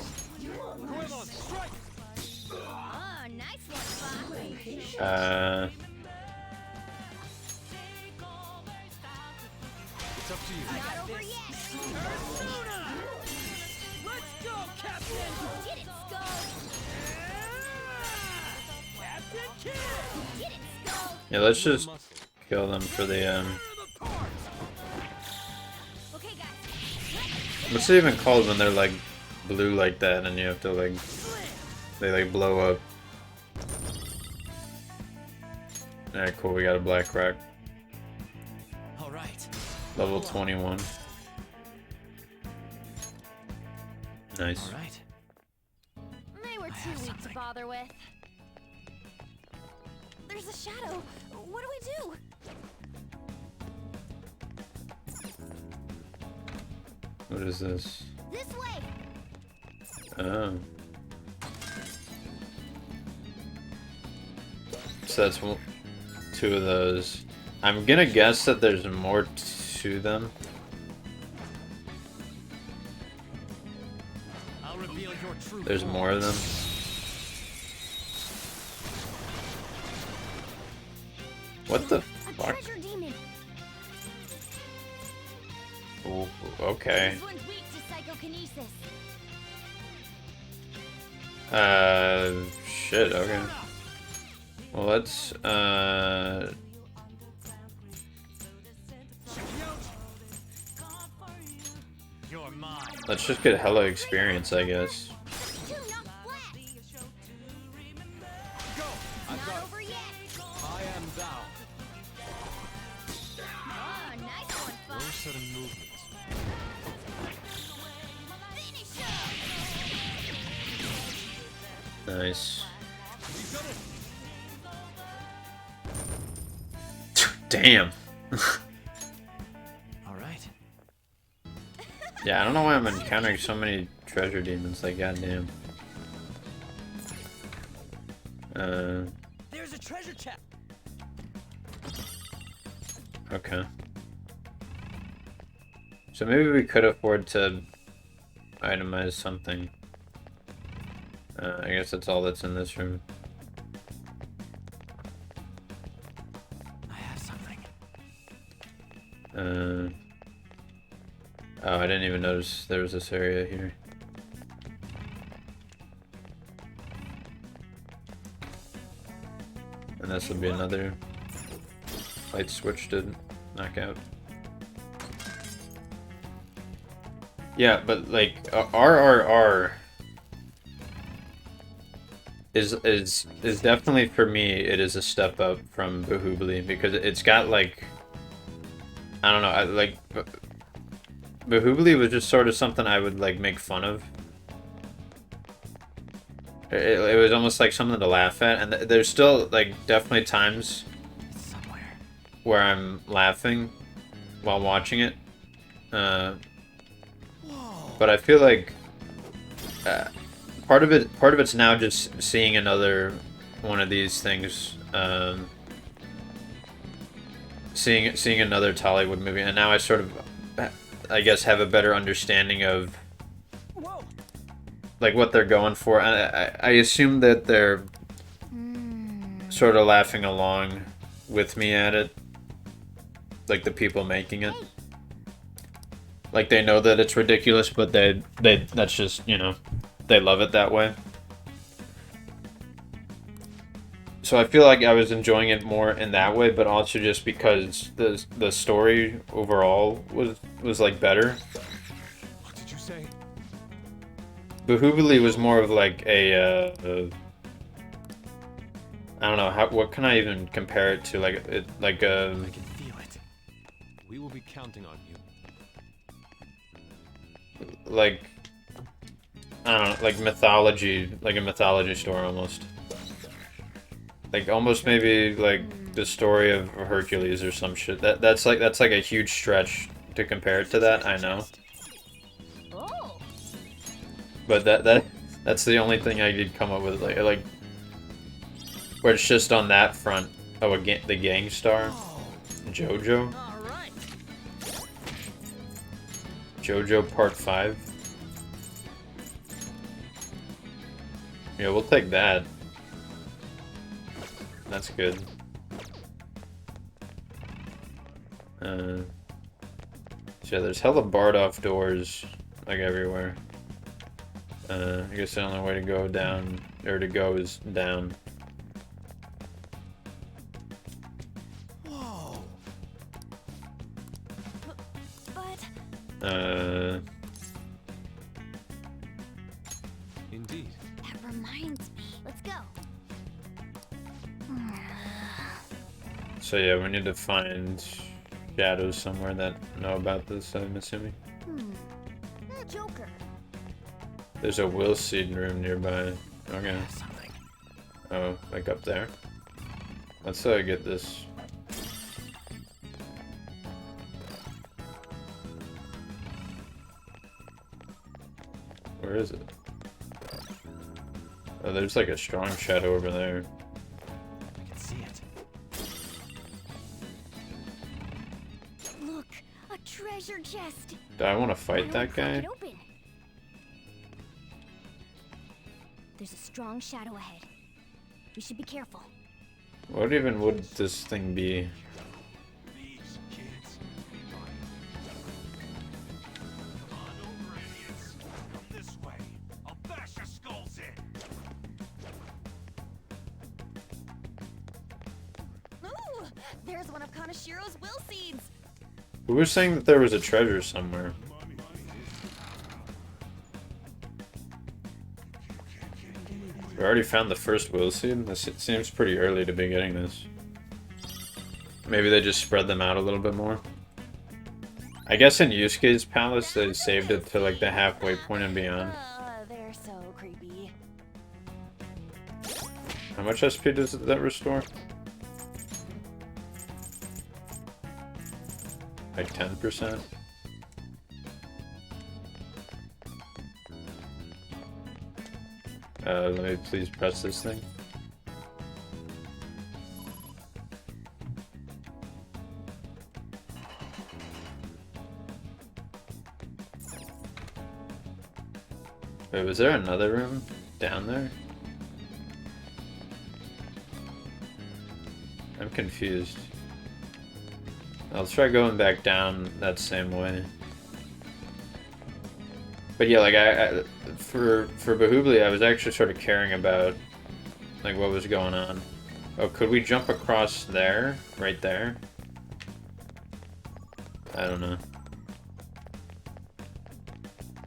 Gorillon, strike! Oh, nice one, Fox. It's up to you. Not over yet. Persona! Let's go, Captain! You did it, Skull. Captain Kidd! You did it, Skull. Yeah, let's just kill them for the Okay, guys. what's it even called when they're like blue like that and you have to like they like blow up? Alright, cool, we got a Black Rock. Alright. Level 21. Nice. Alright. They were too weak to bother with. There's a shadow. What do we do? What is this? This way. Oh. So that's two of those. I'm gonna guess that there's more to them. I'll reveal your true There's form. more of them. What the A fuck? treasure demon. Ooh, okay. This one's weak to psychokinesis. Shit, okay. Well, let's, You're mine. let's just get hella experience, I guess. Two knocked flat. Go. I've Not got. over yet. I am thou. Oh, nice one, No Fox. sudden movements. Finish him. Nice. We've done it. Damn. All right. Yeah, I don't know why I'm encountering so many treasure demons, like, goddamn. There's a treasure chest. Okay. So maybe we could afford to itemize something. I guess that's all that's in this room. I have something. Oh, I didn't even notice there was this area here. And this will be another light switch to knock out. Yeah, but like RRR is definitely, for me, it is a step up from Bahubali, because it's got like, I don't know, Bahubali was just sort of something I would like make fun of. It was almost like something to laugh at, and there's still like definitely times It's somewhere. where I'm laughing while watching it. But I feel like part of it's now just seeing another one of these things, seeing another Tollywood movie, and now I sort of, I guess, have a better understanding of Whoa. like what they're going for. I assume that they're sort of laughing along with me at it, like the people making it. Like they know that it's ridiculous, but they that's just, you know, they love it that way. So I feel like I was enjoying it more in that way, but also just because the story overall was like better. What did you say? Bahubali was more of like a I don't know, what can I even compare it to? Like I can feel it. We will be counting on you. like, I don't know, like mythology, like a mythology story almost. Like almost maybe like the story of Hercules or some shit. That's like a huge stretch to compare it to that, I know. Oh. But that's the only thing I could come up with, like where it's just on that front. Oh, the gang star, JoJo. All right. JoJo Part 5. Yeah, we'll take that. That's good. So yeah, there's hella barred off doors, like everywhere. I guess the only way to go down, or to go, is down. Whoa. But Indeed. that reminds me. Let's go. So yeah, we need to find shadows somewhere that know about this, I'm assuming. Joker. There's a will seed room nearby. Okay. I have something. Oh, like up there? Let's get this. Where is it? Oh, there's like a strong shadow over there. I can see it. Look, a treasure chest. Do I want to Why fight don't we that crack guy? it open? There's a strong shadow ahead. We should be careful. What even would this thing be? These kids. Come on over, idiots. Come this way. I'll bash your skulls in. Ooh, there's one of Kanashiro's will seeds. Who was saying that there was a treasure somewhere? We already found the first will seed. This it seems pretty early to be getting this. Maybe they just spread them out a little bit more. I guess in Yusuke's palace they saved it to like the halfway point and beyond. They're so creepy. How much SP does that restore? Like 10%? Let me please press this thing. Wait, was there another room down there? I'm confused. I'll try going back down that same way. But yeah, like for Bahubli, I was actually sort of caring about like what was going on. Oh, could we jump across there? Right there? I don't know.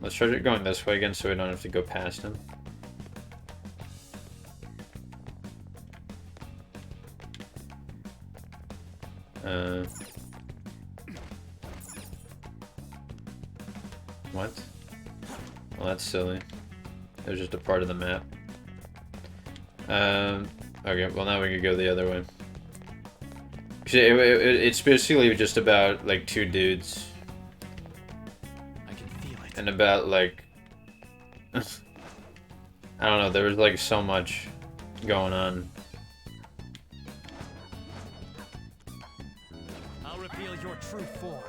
Let's try going this way again so we don't have to go past him. What? Well, that's silly. There's just a part of the map. Okay, well now we can go the other way. It's basically just about, like, two dudes. I can feel it. And about, like... I don't know, there was, like, so much going on. I'll reveal your true form.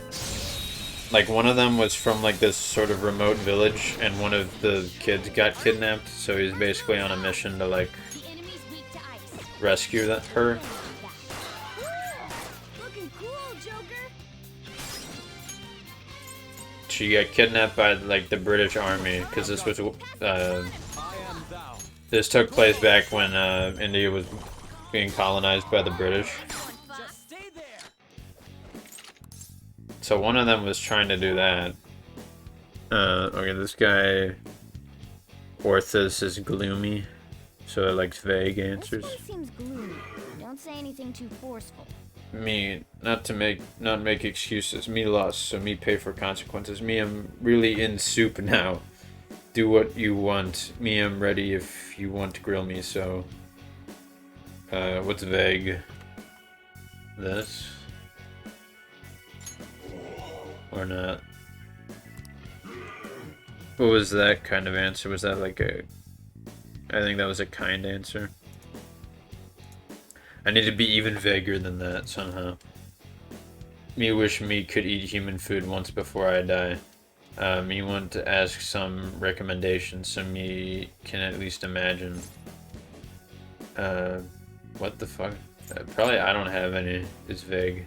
Like, one of them was from, like, this sort of remote village, and one of the kids got kidnapped, so he's basically on a mission to, like, The enemy's weak to ice. rescue her. Looking cool, Joker. She got kidnapped by, like, the British army, because this was, I am thou. this took place back when, India was being colonized by the British. Just stay there. So one of them was trying to do that. Okay, this guy, Orthus, is gloomy, so it likes vague This answers. guy seems gloomy. Don't say anything too forceful. Me, not make excuses. Me lost, so me pay for consequences. Me, I'm really in soup now. Do what you want. Me, I'm ready if you want to grill me, so... what's vague? This? Or not? What was that kind of answer? Was that like a... I think that was a kind answer. I need to be even vaguer than that somehow. Me wish me could eat human food once before I die. Me want to ask some recommendations so me can at least imagine. What the fuck? Probably I don't have any. It's vague.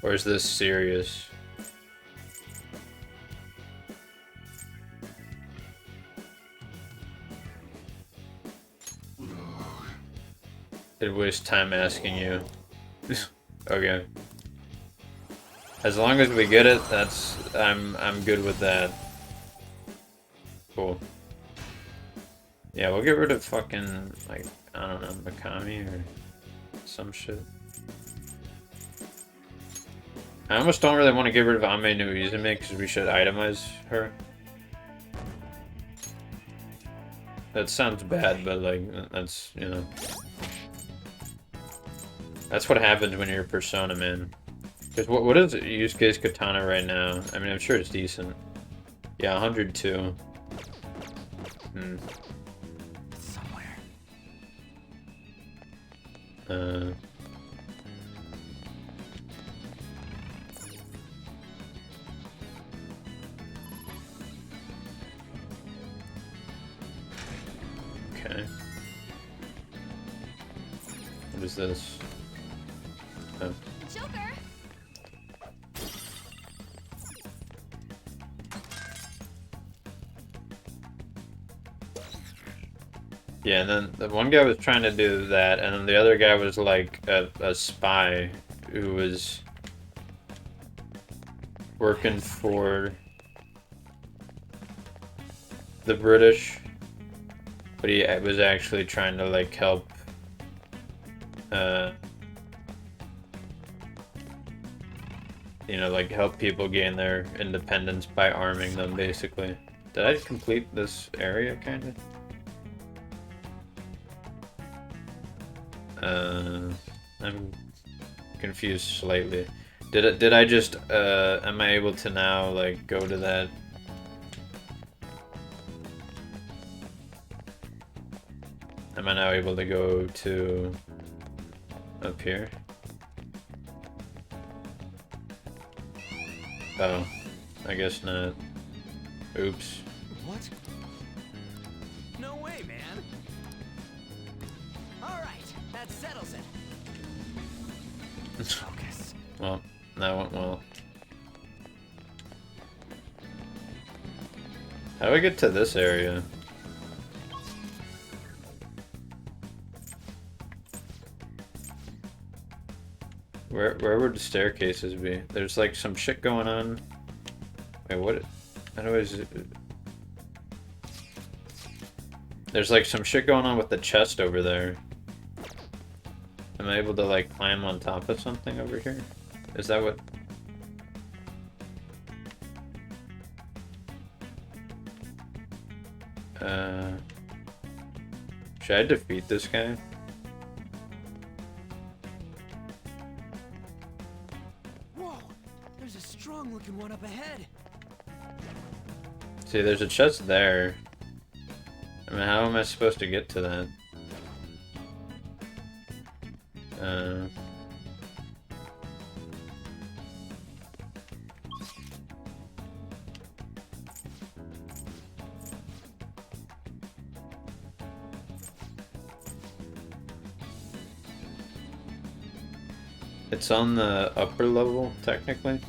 Or is this serious? I'd waste time asking you. Okay. As long as we get it, I'm good with that. Cool. Yeah, we'll get rid of fucking, like, I don't know, Mikami or some shit. I almost don't really want to get rid of Ame no Izume because we should itemize her. That sounds bad, but like, that's, you know. That's what happens when you're a Persona, man. Because what is Yusuke's katana right now? I mean, I'm sure it's decent. Yeah, 102. Hmm. Somewhere. Okay. What is this? Oh. Joker. Yeah, and then the one guy was trying to do that, and then the other guy was like a spy who was working for the British, but he was actually trying to like help you know, like help people gain their independence by arming them, basically. Did I complete this area, kinda? I'm confused slightly. Did I just am I able to now like go to that? Am I now able to go to up here? Oh, I guess not. Oops. What? No way, man. All right, that settles it. Focus. Well, that went well. How do I get to this area? Where would the staircases be? There's like some shit going on. Wait, what? How do I... There's like some shit going on with the chest over there. Am I able to like climb on top of something over here? Is that what... Should I defeat this guy? Whoa, there's a strong looking one up ahead. See, there's a chest there. I mean, how am I supposed to get to that? It's on the upper level, technically.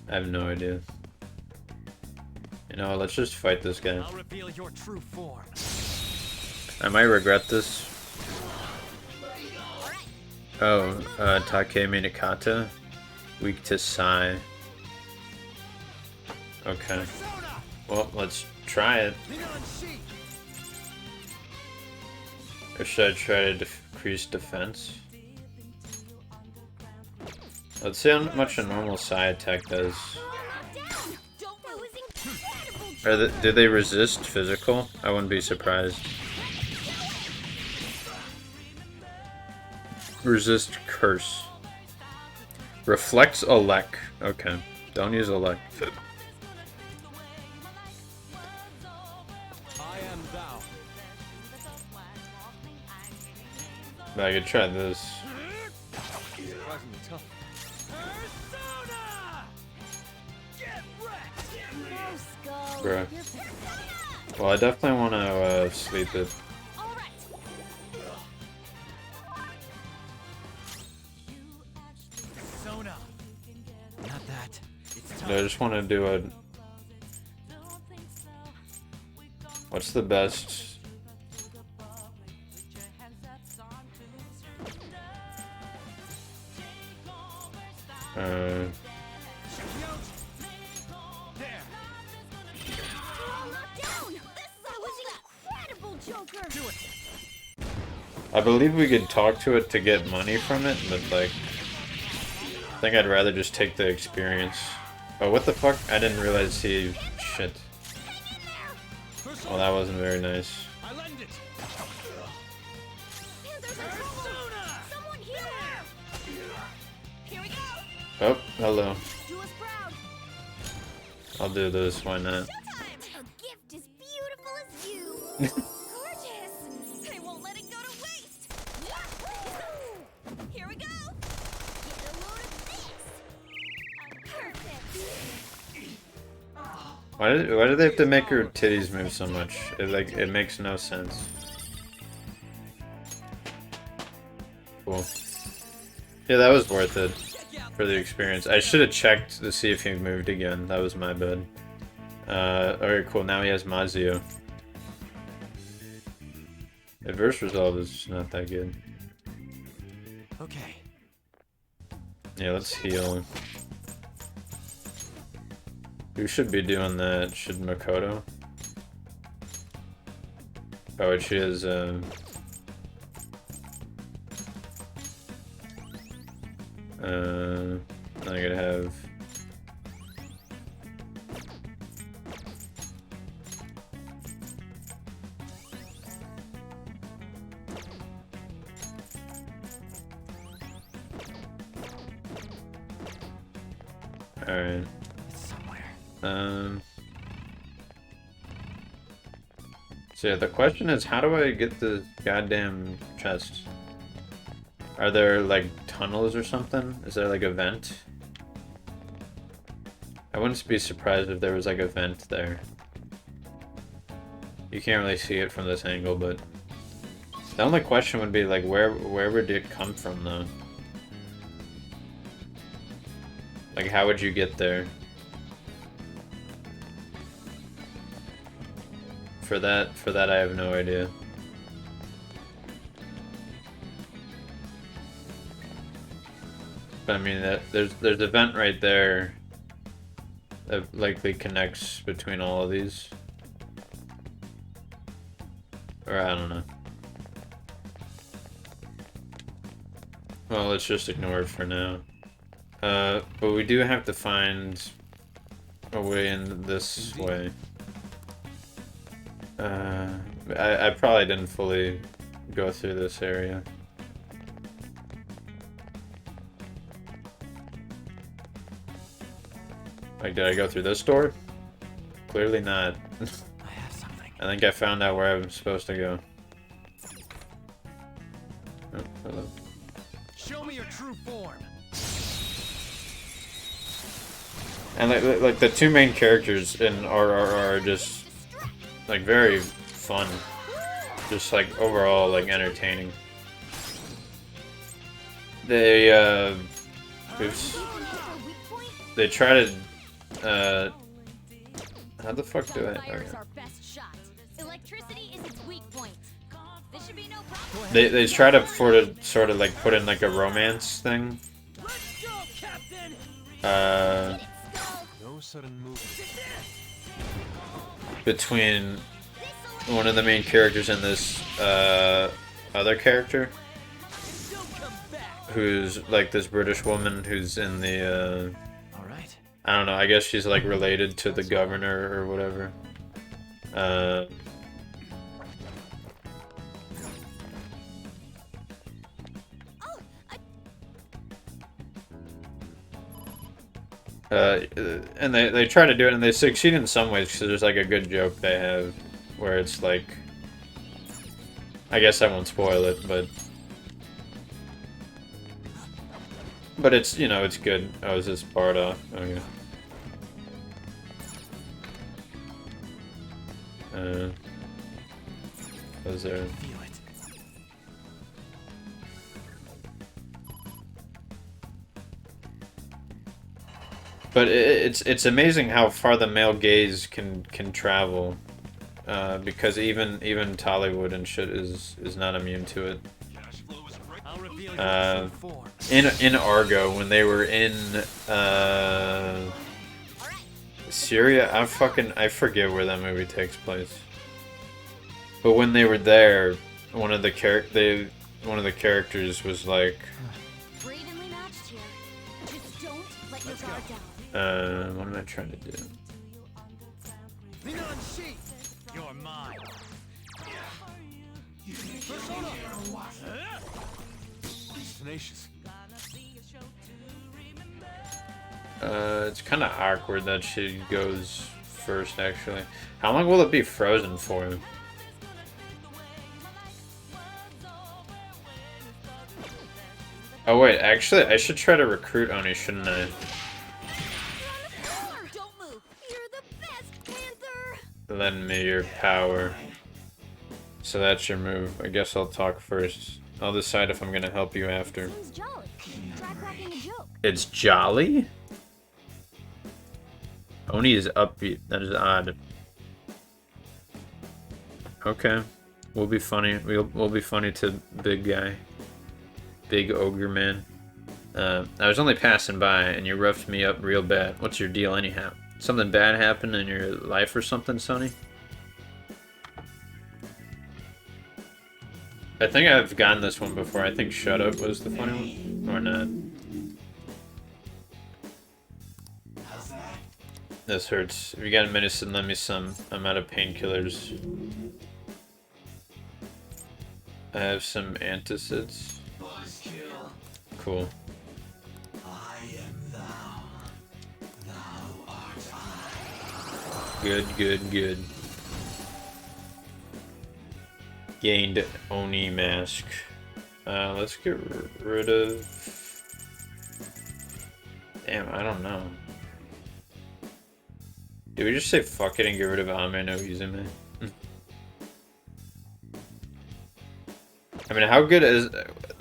I have no idea. You know, let's just fight this guy. I'll reveal your true form. I might regret this. Oh, Takemi Nakata. Weak to Sai. Okay. Well, let's try it. Or should I try to decrease defense? Let's see how much a normal Sai attack does. Do they resist physical? I wouldn't be surprised. Resist curse. Reflects elect. Okay. Don't use elect. I am thou. But I could try this. Surprisingly tough. Bruh. Well, I definitely want to sleep it. Not that. It's I just want to do a... What's the best... I believe we could talk to it to get money from it, but like... think I'd rather just take the experience. Oh, what the fuck? I didn't realize he... Shit. Well, that wasn't very nice. I lend it. Someone here! Here we go! Oh, hello. Do us proud! I'll do this, why not? Showtime! A gift as beautiful as you! Gorgeous! I won't let it go to waste! Here we go! Get a load of this! Perfect! Why do they have to make her titties move so much? It makes no sense. Cool. Yeah, that was worth it for the experience. I should have checked to see if he moved again. That was my bad. Alright, cool. Now he has Mazio. Adverse resolve is not that good. Okay. Yeah, let's heal. Who should be doing that? Should Makoto? Oh, she is, I could have... Alright. So yeah, the question is, how do I get the goddamn chest? Are there, like, tunnels or something? Is there, like, a vent? I wouldn't be surprised if there was, like, a vent there. You can't really see it from this angle, but... The only question would be, like, where would it come from, though? Like, how would you get there? For that, I have no idea. But I mean, there's a vent right there that likely connects between all of these. Or I don't know. Well, let's just ignore it for now. But we do have to find a way in this way. I probably didn't fully go through this area. Like, did I go through this door? Clearly not. I have something. I think I found out where I'm supposed to go. Oh, hello. Show me your true form. And like the two main characters in RRR are just like very fun, just like overall like entertaining. They oops. They try to how the fuck do I? Fire is Okay. our best shot. Electricity is its weak point. This should be no problem. They try to sort of like put in like a romance thing. Let's go, Captain. No sudden movement. Between one of the main characters and this other character, who's like this British woman who's in the All right. I don't know, I guess she's like related to the governor or whatever. And they try to do it, and they succeed in some ways, because there's like a good joke they have where it's like, I guess I won't spoil it, but it's, you know, it's good. Oh, is this barred off? Okay. Was there? Feel it. But it's amazing how far the male gaze can arvel, because even Tollywood and shit is not immune to it. Cash flow is break. I'll reveal your true form. In Argo, when they were in Syria, I forget where that movie takes place. But when they were there, one of the characters was like, Bravenly matched here. Just What am I trying to do? You're mine. Tenacious. It's kind of awkward that she goes first, actually. How long will it be frozen for? Oh wait, actually, I should try to recruit Oni, shouldn't I? Don't move. You're the best, Panther. Lend me your power. So that's your move. I guess I'll talk first. I'll decide if I'm gonna help you after. Seems jolly. Try cracking a joke. It's jolly? Oni is upbeat. That is odd. Okay. We'll be funny. We'll be funny to big guy. Big ogre man. I was only passing by and you roughed me up real bad. What's your deal anyhow? Something bad happened in your life or something, Sonny? I think I've gotten this one before. I think Shut Up was the funny one. Or not. This hurts. If you got a minute, lend me some. I'm out of painkillers. I have some antacids. Cool. Good. Gained Oni mask. Let's get rid of... Damn, I don't know. Did we just say fuck it and get rid of Ame no Izume? I mean, how good is...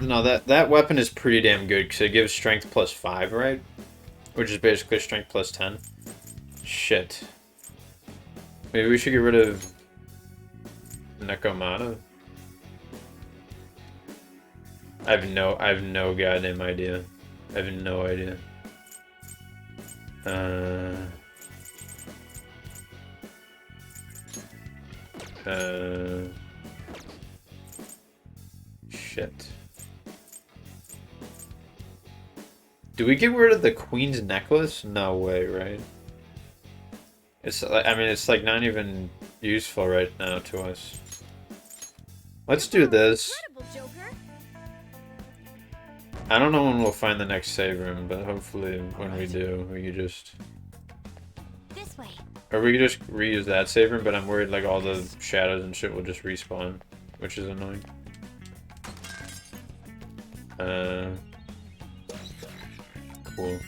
No, that weapon is pretty damn good, because it gives strength plus 5, right? Which is basically strength plus 10. Shit. Maybe we should get rid of... Nekomata? I have no goddamn idea. I have no idea. Shit. Do we get rid of the Queen's necklace? No way, right? It's, I mean, it's like not even useful right now to us. Let's do this. I don't know when we'll find the next save room, but hopefully when we do, we can just... This way. Or we can just reuse that save room, but I'm worried like all the shadows and shit will just respawn, which is annoying. Cool.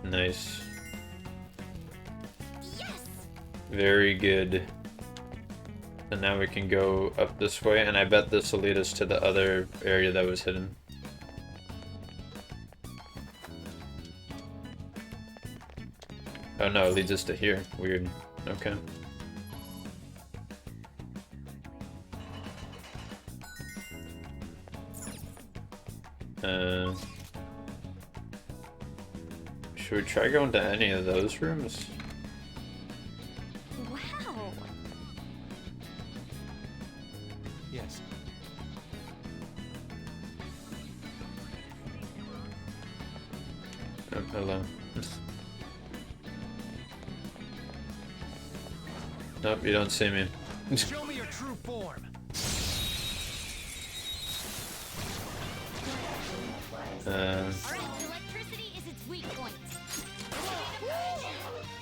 Nice. Yes. Very good. And now we can go up this way, and I bet this will lead us to the other area that was hidden. Oh no, it leads us to here. Weird. Okay. Should we try going to any of those rooms? Wow. Yes. Oh, hello. Nope, you don't see me. Show me your true form. Electricity is its weak point.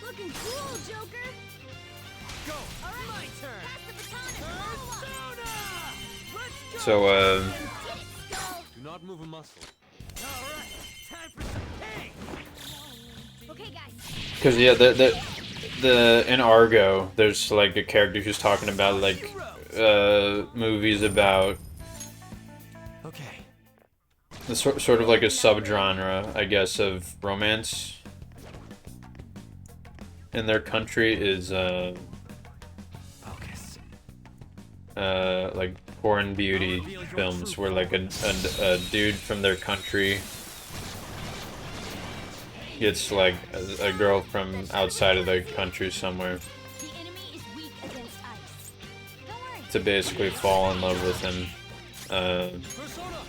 Looking cool, Joker. Go. All right. My turn. Pass the baton. Let's go. So, Do not move a muscle. All right. Time for some cake. Okay, guys. because yeah, the in Argo, there's like a character who's talking about like movies about Okay. the sort of like a subgenre, I guess, of romance in their country is Focus. like porn beauty films where like a dude from their country gets like a girl from outside of the country somewhere The enemy is weak against ice. Don't worry. to basically fall in love with him. Persona.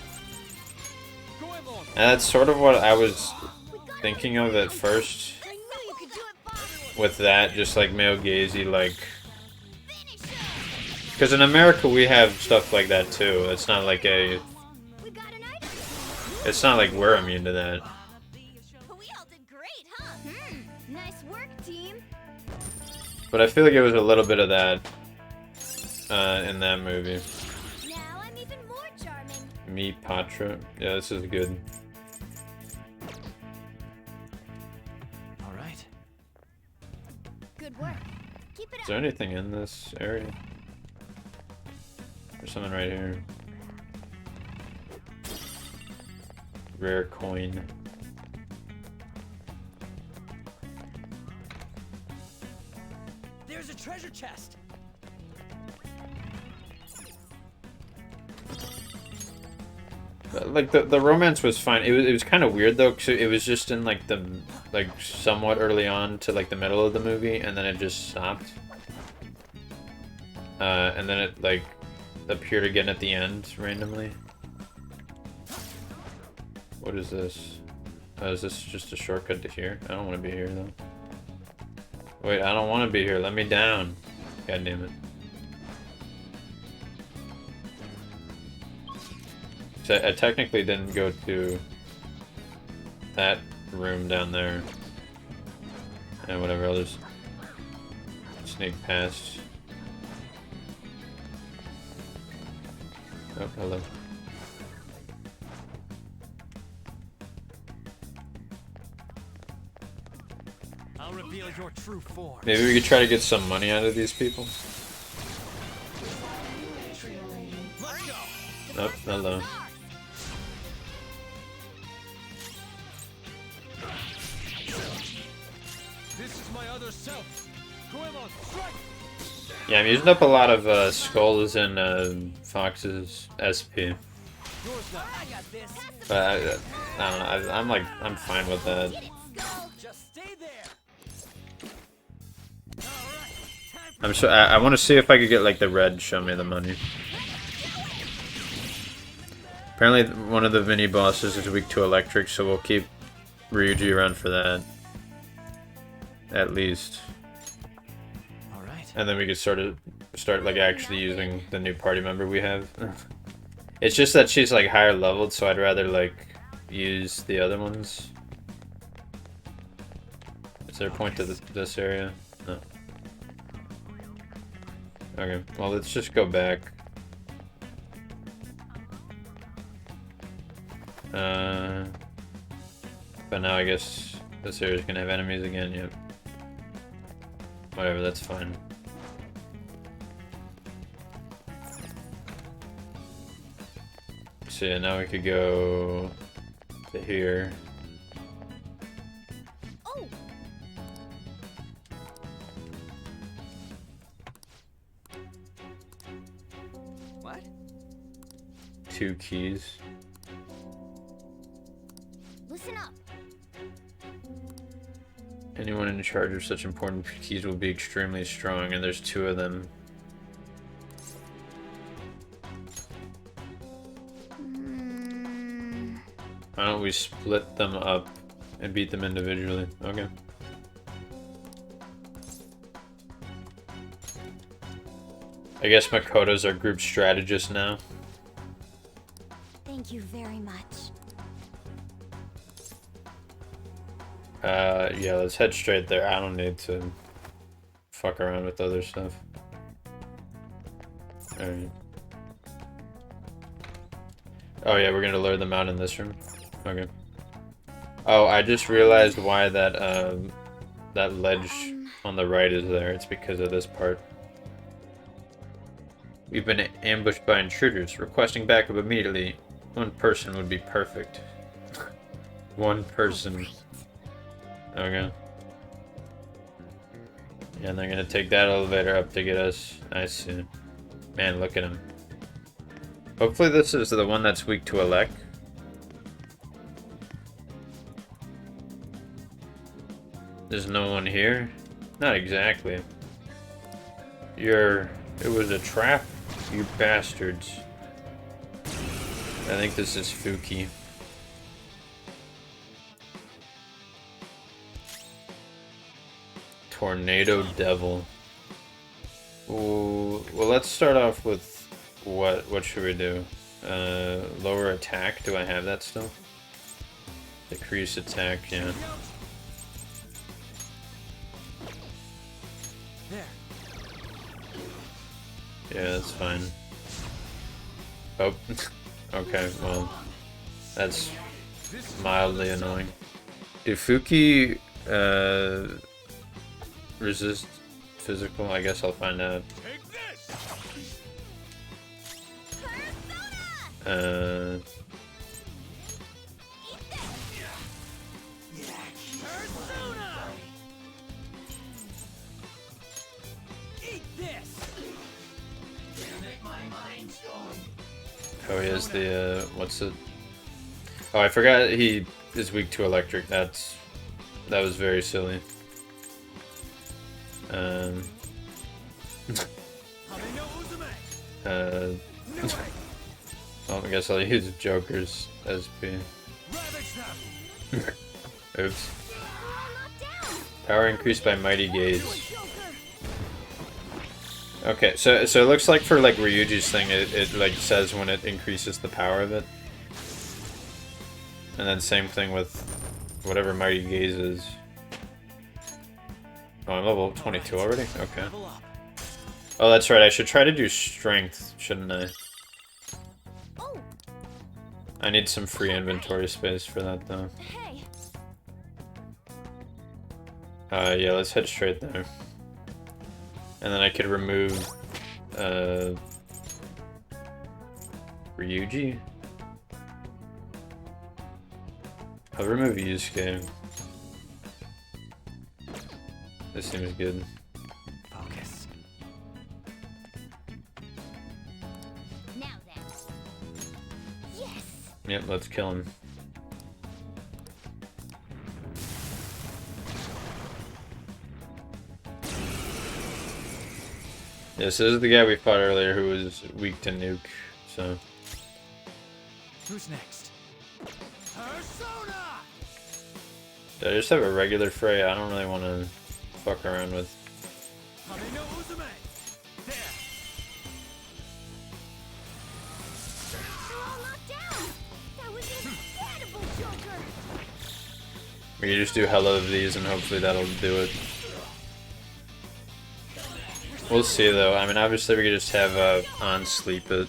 Go along. And that's sort of what I was We got thinking of at first. I knew you could do it, Fox. With that, just like male gazy, like. Because in America we have stuff like that too. It's not like a. We got an item. It's not like we're immune to that. We all did great, huh? Nice work, team. But I feel like it was a little bit of that in that movie. Now I'm even more charming. Meet Patra. Yeah, this is good. All right. Good work. Keep it Is up. there anything in this area? There's something right here. Rare coin. There's a treasure chest. Like the romance was fine. It was kind of weird though, cause it was just in like the somewhat early on to like the middle of the movie, and then it just stopped. And then it like appeared again at the end randomly. What is this? Oh, is this just a shortcut to here? I don't want to be here though. Wait, I don't want to be here. Let me down. God damn it. So I technically didn't go to that room down there. And whatever, I'll just sneak past. Oh, hello. I'll reveal your true form. Maybe we could try to get some money out of these people. Let's go. Oh, hello. This is my other self. Goemon, strike! Yeah, I'm using up a lot of skulls and Fox's SP. Yours now. I got this. But I don't know. I'm fine with that. Just stay there. I want to see if I could get like the red show me the money. Apparently one of the mini bosses is weak to electric, so we'll keep Ryuji around for that. At least. All right. And then we could start like actually using the new party member we have. It's just that she's like higher leveled, so I'd rather like use the other ones. Is there a point to this area? No. Okay, well let's just go back. But now I guess this area's gonna have enemies again, yep. Whatever, that's fine. So yeah, now we could go to here. Oh, What? 2 keys. listen up. Anyone in charge of such important keys will be extremely strong, and there's 2 of them. Why don't we split them up and beat them individually? Okay. I guess Makoto's our group strategist now. Thank you very much. Yeah, let's head straight there. I don't need to fuck around with other stuff. Alright. Oh yeah, we're gonna lure them out in this room? Okay. Oh, I just realized why that, that ledge on the right is there. It's because of this part. We've been ambushed by intruders. Requesting backup immediately. 1 person would be perfect. 1 person. Okay. Yeah, and they're gonna take that elevator up to get us. I see. Man, look at him. Hopefully this is the one that's weak to elect. There's no one here? Not exactly. It was a trap, you bastards. I think this is Fuki. Tornado Devil. Ooh, well, let's start off with what should we do? Lower attack. Do I have that still? Decrease attack. Yeah. Yeah, that's fine. Oh, okay. Well, that's mildly annoying. Do Fuki resist physical? I guess I'll find out. Oh, he has the what's it? Oh, I forgot he is weak to electric. That was very silly. Well, I guess I'll use Joker's SP. Oops. Power increased by Mighty Gaze. Okay, so it looks like for like Ryuji's thing, it like says when it increases the power of it. And then same thing with whatever Mighty Gaze is. Oh, I'm level 22 already? Okay. Oh, that's right, I should try to do strength, shouldn't I? I need some free inventory space for that, though. Yeah, let's head straight there. And then I could remove, Ryuji? I'll remove Yusuke. This seems good. Focus. Now then. Yes. Yep, let's kill him. Yes, this is the guy we fought earlier who was weak to nuke, so. Who's next? Persona! Did I just have a regular Frey? I don't really want to fuck around with. We can just do hella of these and hopefully that'll do it. We'll see though. I mean, obviously we could just have on sleep it.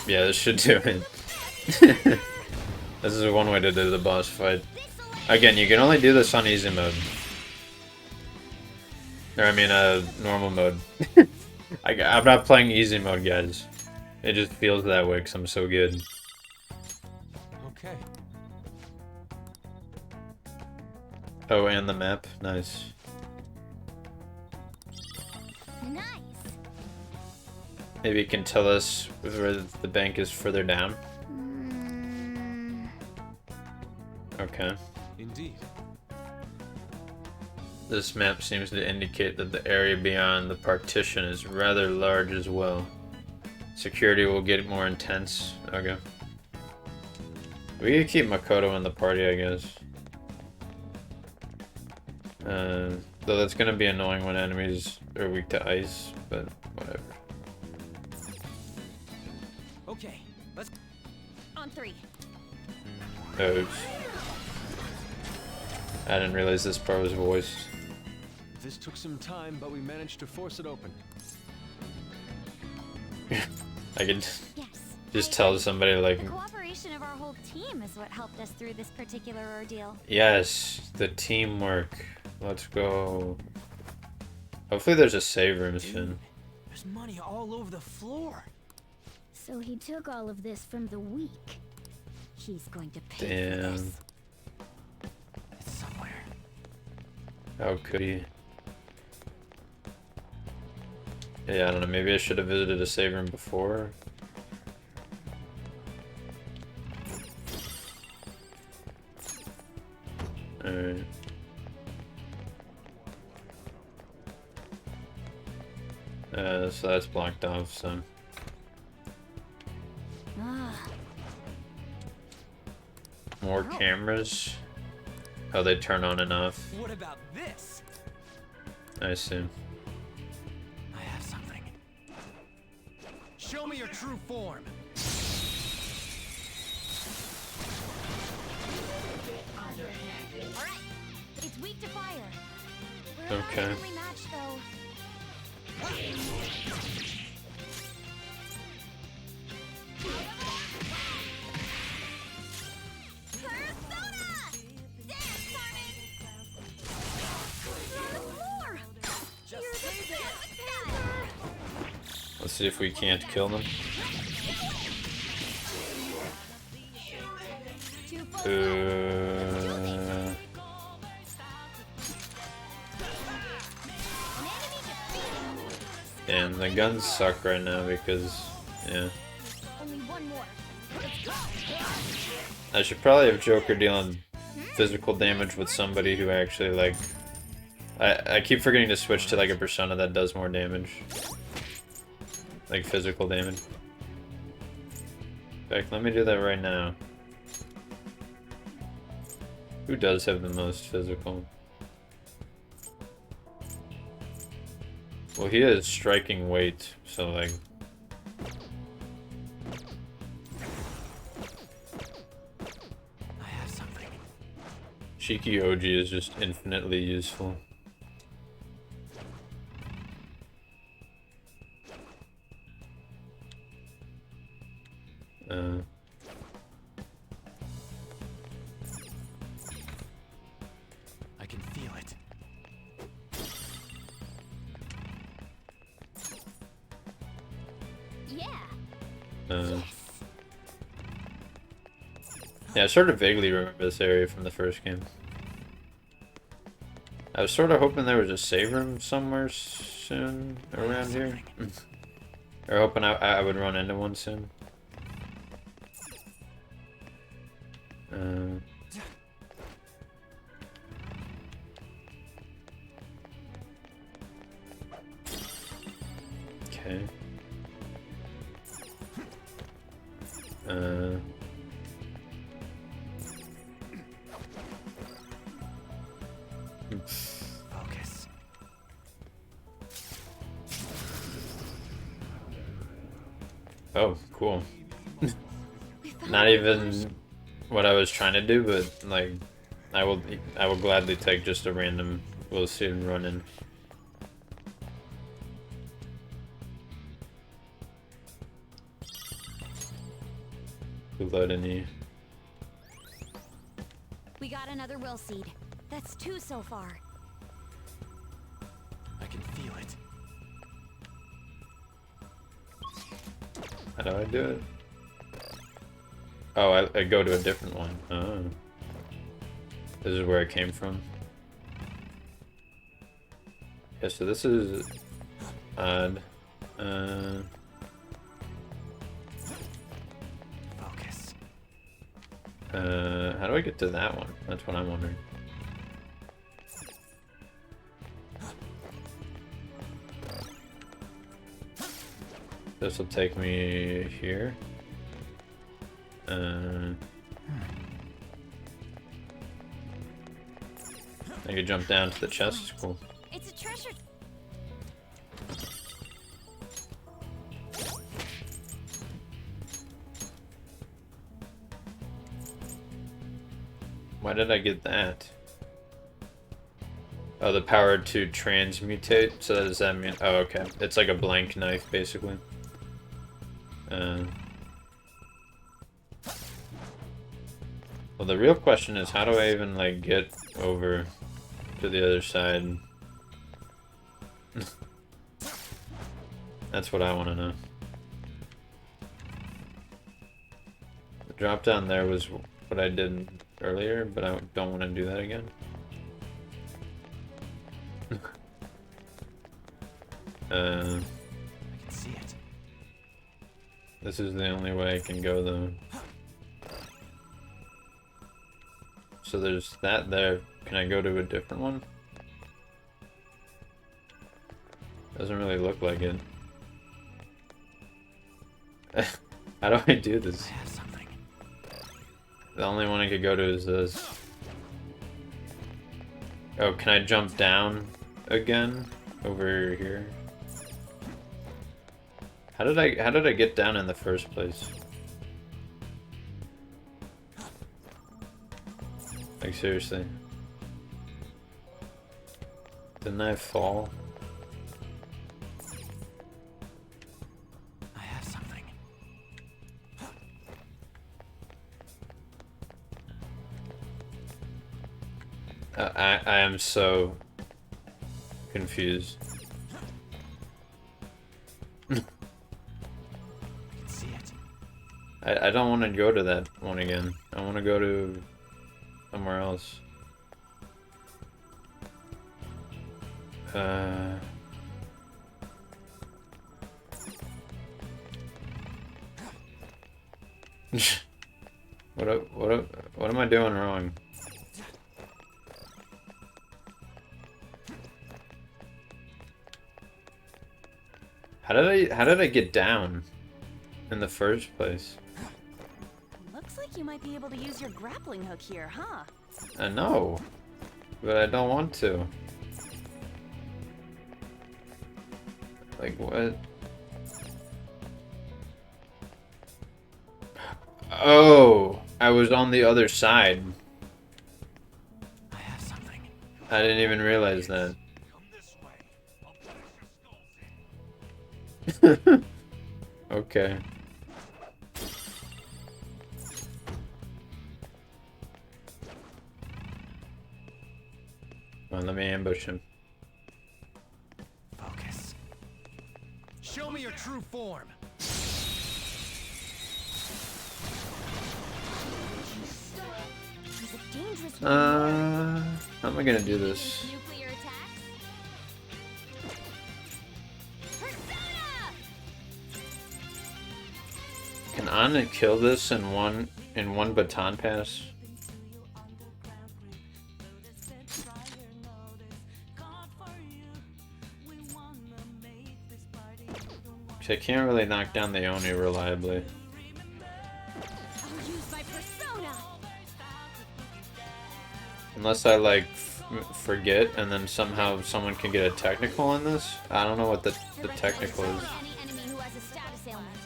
Yeah, this should do it. This is one way to do the boss fight. Again, you can only do this on easy mode. Or I mean, normal mode. I'm not playing easy mode, guys. It just feels that way because I'm so good. Okay. Oh, and the map. Nice. Nice. Maybe you can tell us where the bank is further down. Okay. Indeed. This map seems to indicate that the area beyond the partition is rather large as well. Security will get more intense. Okay. We can keep Makoto in the party, I guess. Though that's gonna be annoying when enemies are weak to ice, but whatever. Okay, let's On 3. Oops. I didn't realize this part was voiced. This took some time, but we managed to force it open. I could Yes. just tell somebody like, The cooperation of our whole team is what helped us through this particular ordeal. yes, the teamwork. Let's go. Hopefully there's a save room soon. There's money all over the floor. So he took all of this from the weak. He's going to pay for Damn. this. It's somewhere. How could he? Yeah, I don't know. Maybe I should have visited a save room before. Alright. So that's blocked off, so. More cameras. Oh, they turn on and off. What about this? I see. I have something. Show me your true form. Alright, it's weak to fire. We're Okay. not evenly matched, though. Persona! Dance, Carmen! You're on the floor! You're the best, Panther! Let's see if we can't kill them. Two full And the guns suck right now because, yeah. Only one more. I should probably have Joker dealing physical damage with somebody who actually, like... I keep forgetting to switch to, like, a persona that does more damage. Like, physical damage. In fact, let me do that right now. Who does have the most physical? Well, he has striking weight, so, like... I have something. Cheeky OG is just infinitely useful. I can feel it. Yeah. Yeah, I sort of vaguely remember this area from the first game. I was sort of hoping there was a save room somewhere soon around here. Or hoping I would run into one soon. Okay. Focus. Oh, cool. Not even what I was trying to do, but like, I will gladly take just a random we'll soon run in. Load any. We got another will seed. That's 2 so far. I can feel it. How do I do it? Oh, I go to a different one. Oh. This is where it came from. Yeah, so this is odd. Focus. How do I get to that one? That's what I'm wondering. This will take me here. I could jump down to the chest. Cool. It's a treasure. Why did I get that? Oh, the power to transmutate. So does that mean? Oh, okay. It's like a blank knife, basically. Well, the real question is, how do I even like get over to the other side? That's what I want to know. The drop down there was what I did earlier, but I don't want to do that again. I can see it. This is the only way I can go though. So there's that there. Can I go to a different one? Doesn't really look like it. How do I do this? The only one I could go to is this. Oh, can I jump down again? Over here? How did I get down in the first place? Like, seriously. Didn't I fall? I have something. I am so confused. I can see it. I don't want to go to that one again. I want to go to somewhere else. What am I doing wrong? How did I get down in the first place? Looks like you might be able to use your grappling hook here, huh? I know, but I don't want to. Like, what? Oh, I was on the other side. I have something. I didn't even realize that. Come this way. I'll bash your skulls in. Okay. Come on, let me ambush him. Focus. Show me your true form. He's a dangerous How am I gonna do this? Nuclear attacks? Persona! Can Anna kill this in one baton pass? I can't really knock down the Oni reliably. I'll use my persona! Unless I like forget and then somehow someone can get a technical on this. I don't know what the technical is. Any enemy who has a status ailment.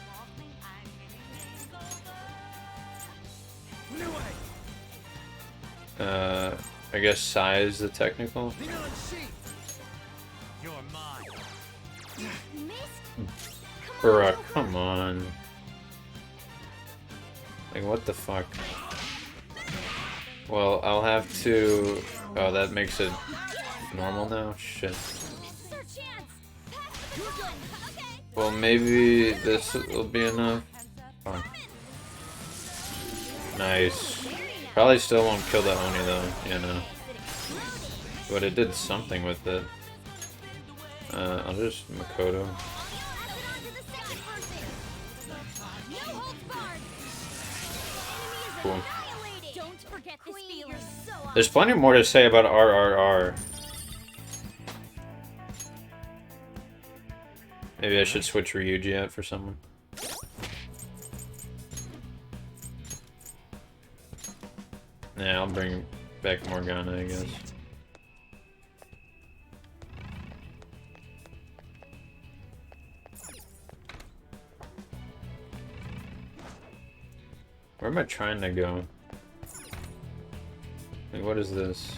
New way. I guess Sai is the technical. Neon sheet. You're mine. Missed? Bruh, come on. Like, what the fuck? Well, I'll have to... Oh, that makes it normal now? Shit. This is our chance! Pass the baton! Okay! Well, maybe this will be enough. Oh. Nice. Probably still won't kill the Oni though, you know. But it did something with it. I'll just Makoto. Cool. Don't forget this feeling. There's plenty more to say about RRR. Maybe I should switch Ryuji out for someone. Yeah, I'll bring back Morgana, I guess. Where am I trying to go? Like, what is this?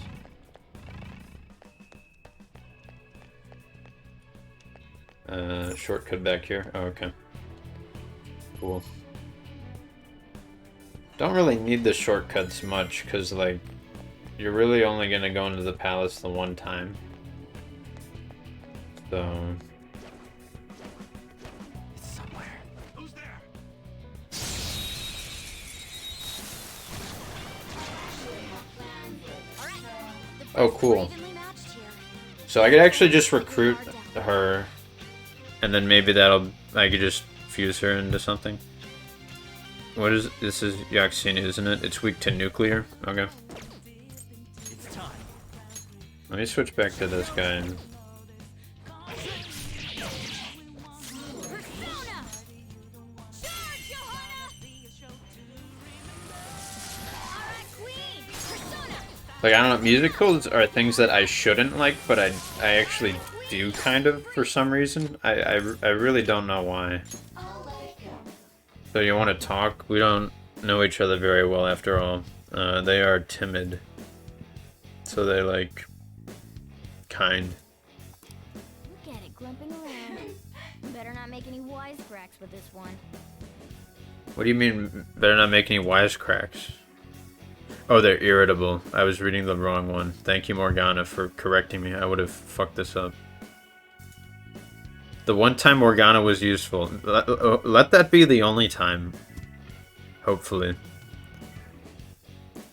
Shortcut back here? Oh, okay. Cool. Don't really need the shortcuts much, because, like, you're really only gonna go into the palace the one time. So... It's somewhere. Who's there? Oh, cool. Evenly matched here. So I could actually just recruit her, and then maybe I could just fuse her into something. What is, this is Yaxini, isn't it? It's weak to nuclear? Okay. It's time. Let me switch back to this guy and... Like, I don't know, musicals are things that I shouldn't like, but I actually do kind of for some reason. I really don't know why. So you want to talk? We don't know each other very well after all. They are timid. So they like kind. Look at it grumping around. Better not make any wisecracks with this one. What do you mean, better not make any wisecracks? Oh, they're irritable. I was reading the wrong one. Thank you, Morgana, for correcting me. I would have fucked this up. The one time Morgana was useful. Let that be the only time. Hopefully.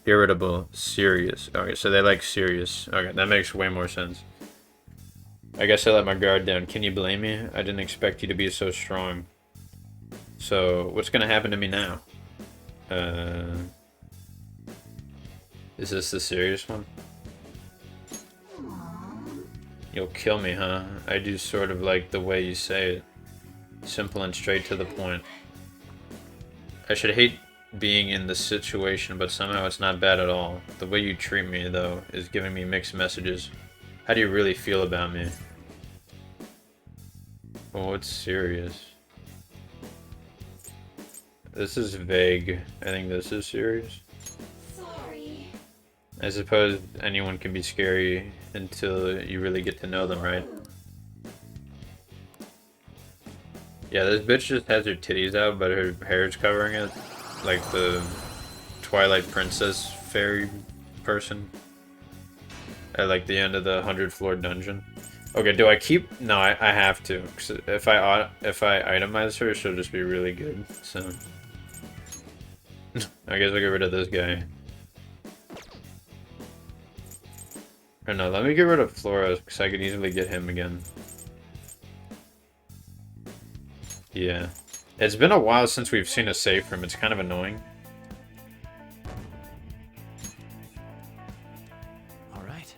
Irritable. Serious. Okay, so they like serious. Okay, that makes way more sense. I guess I let my guard down. Can you blame me? I didn't expect you to be so strong. So, what's gonna happen to me now? Is this the serious one? You'll kill me, huh? I do sort of like the way you say it. Simple and straight to the point. I should hate being in this situation, but somehow it's not bad at all. The way you treat me, though, is giving me mixed messages. How do you really feel about me? Oh, it's serious. This is vague. I think this is serious. Sorry. I suppose anyone can be scary until you really get to know them, right? Yeah, this bitch just has her titties out, but her hair's covering it. Like the Twilight Princess fairy person. At like the end of the 100th floor dungeon. Okay, do I keep... No, I have to. 'Cause if I itemize her, she'll just be really good, so... I guess I'll get rid of this guy. Or no, let me get rid of Flora, because I could easily get him again. Yeah. It's been a while since we've seen a safe room. It's kind of annoying. All right.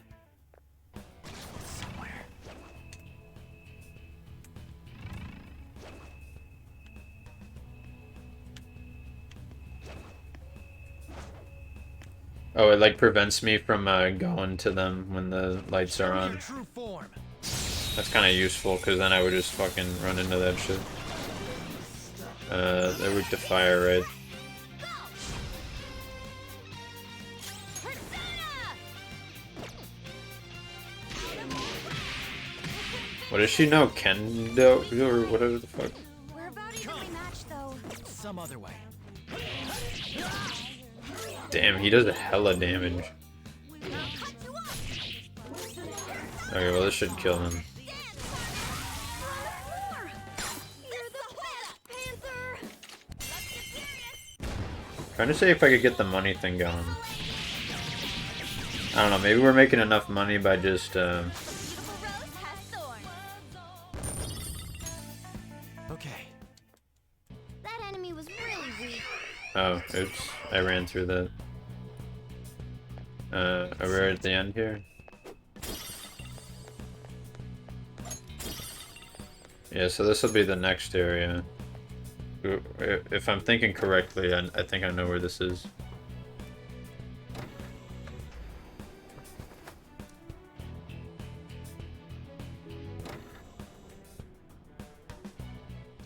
Somewhere. Oh, it like prevents me from going to them when the lights are on. True form. That's kind of useful, because then I would just fucking run into that shit. They're weak to fire, right? What does she know? Kendo? Or whatever the fuck? We're about evenly matched, though. Some other way. Damn, he does a hella damage. Okay, well this should kill him. Trying to see if I could get the money thing going. I don't know, maybe we're making enough money by just, Okay. That enemy was really weak. Oh, oops. I ran through that. Are we at the end here? Yeah, so this will be the next area. If I'm thinking correctly, I think I know where this is.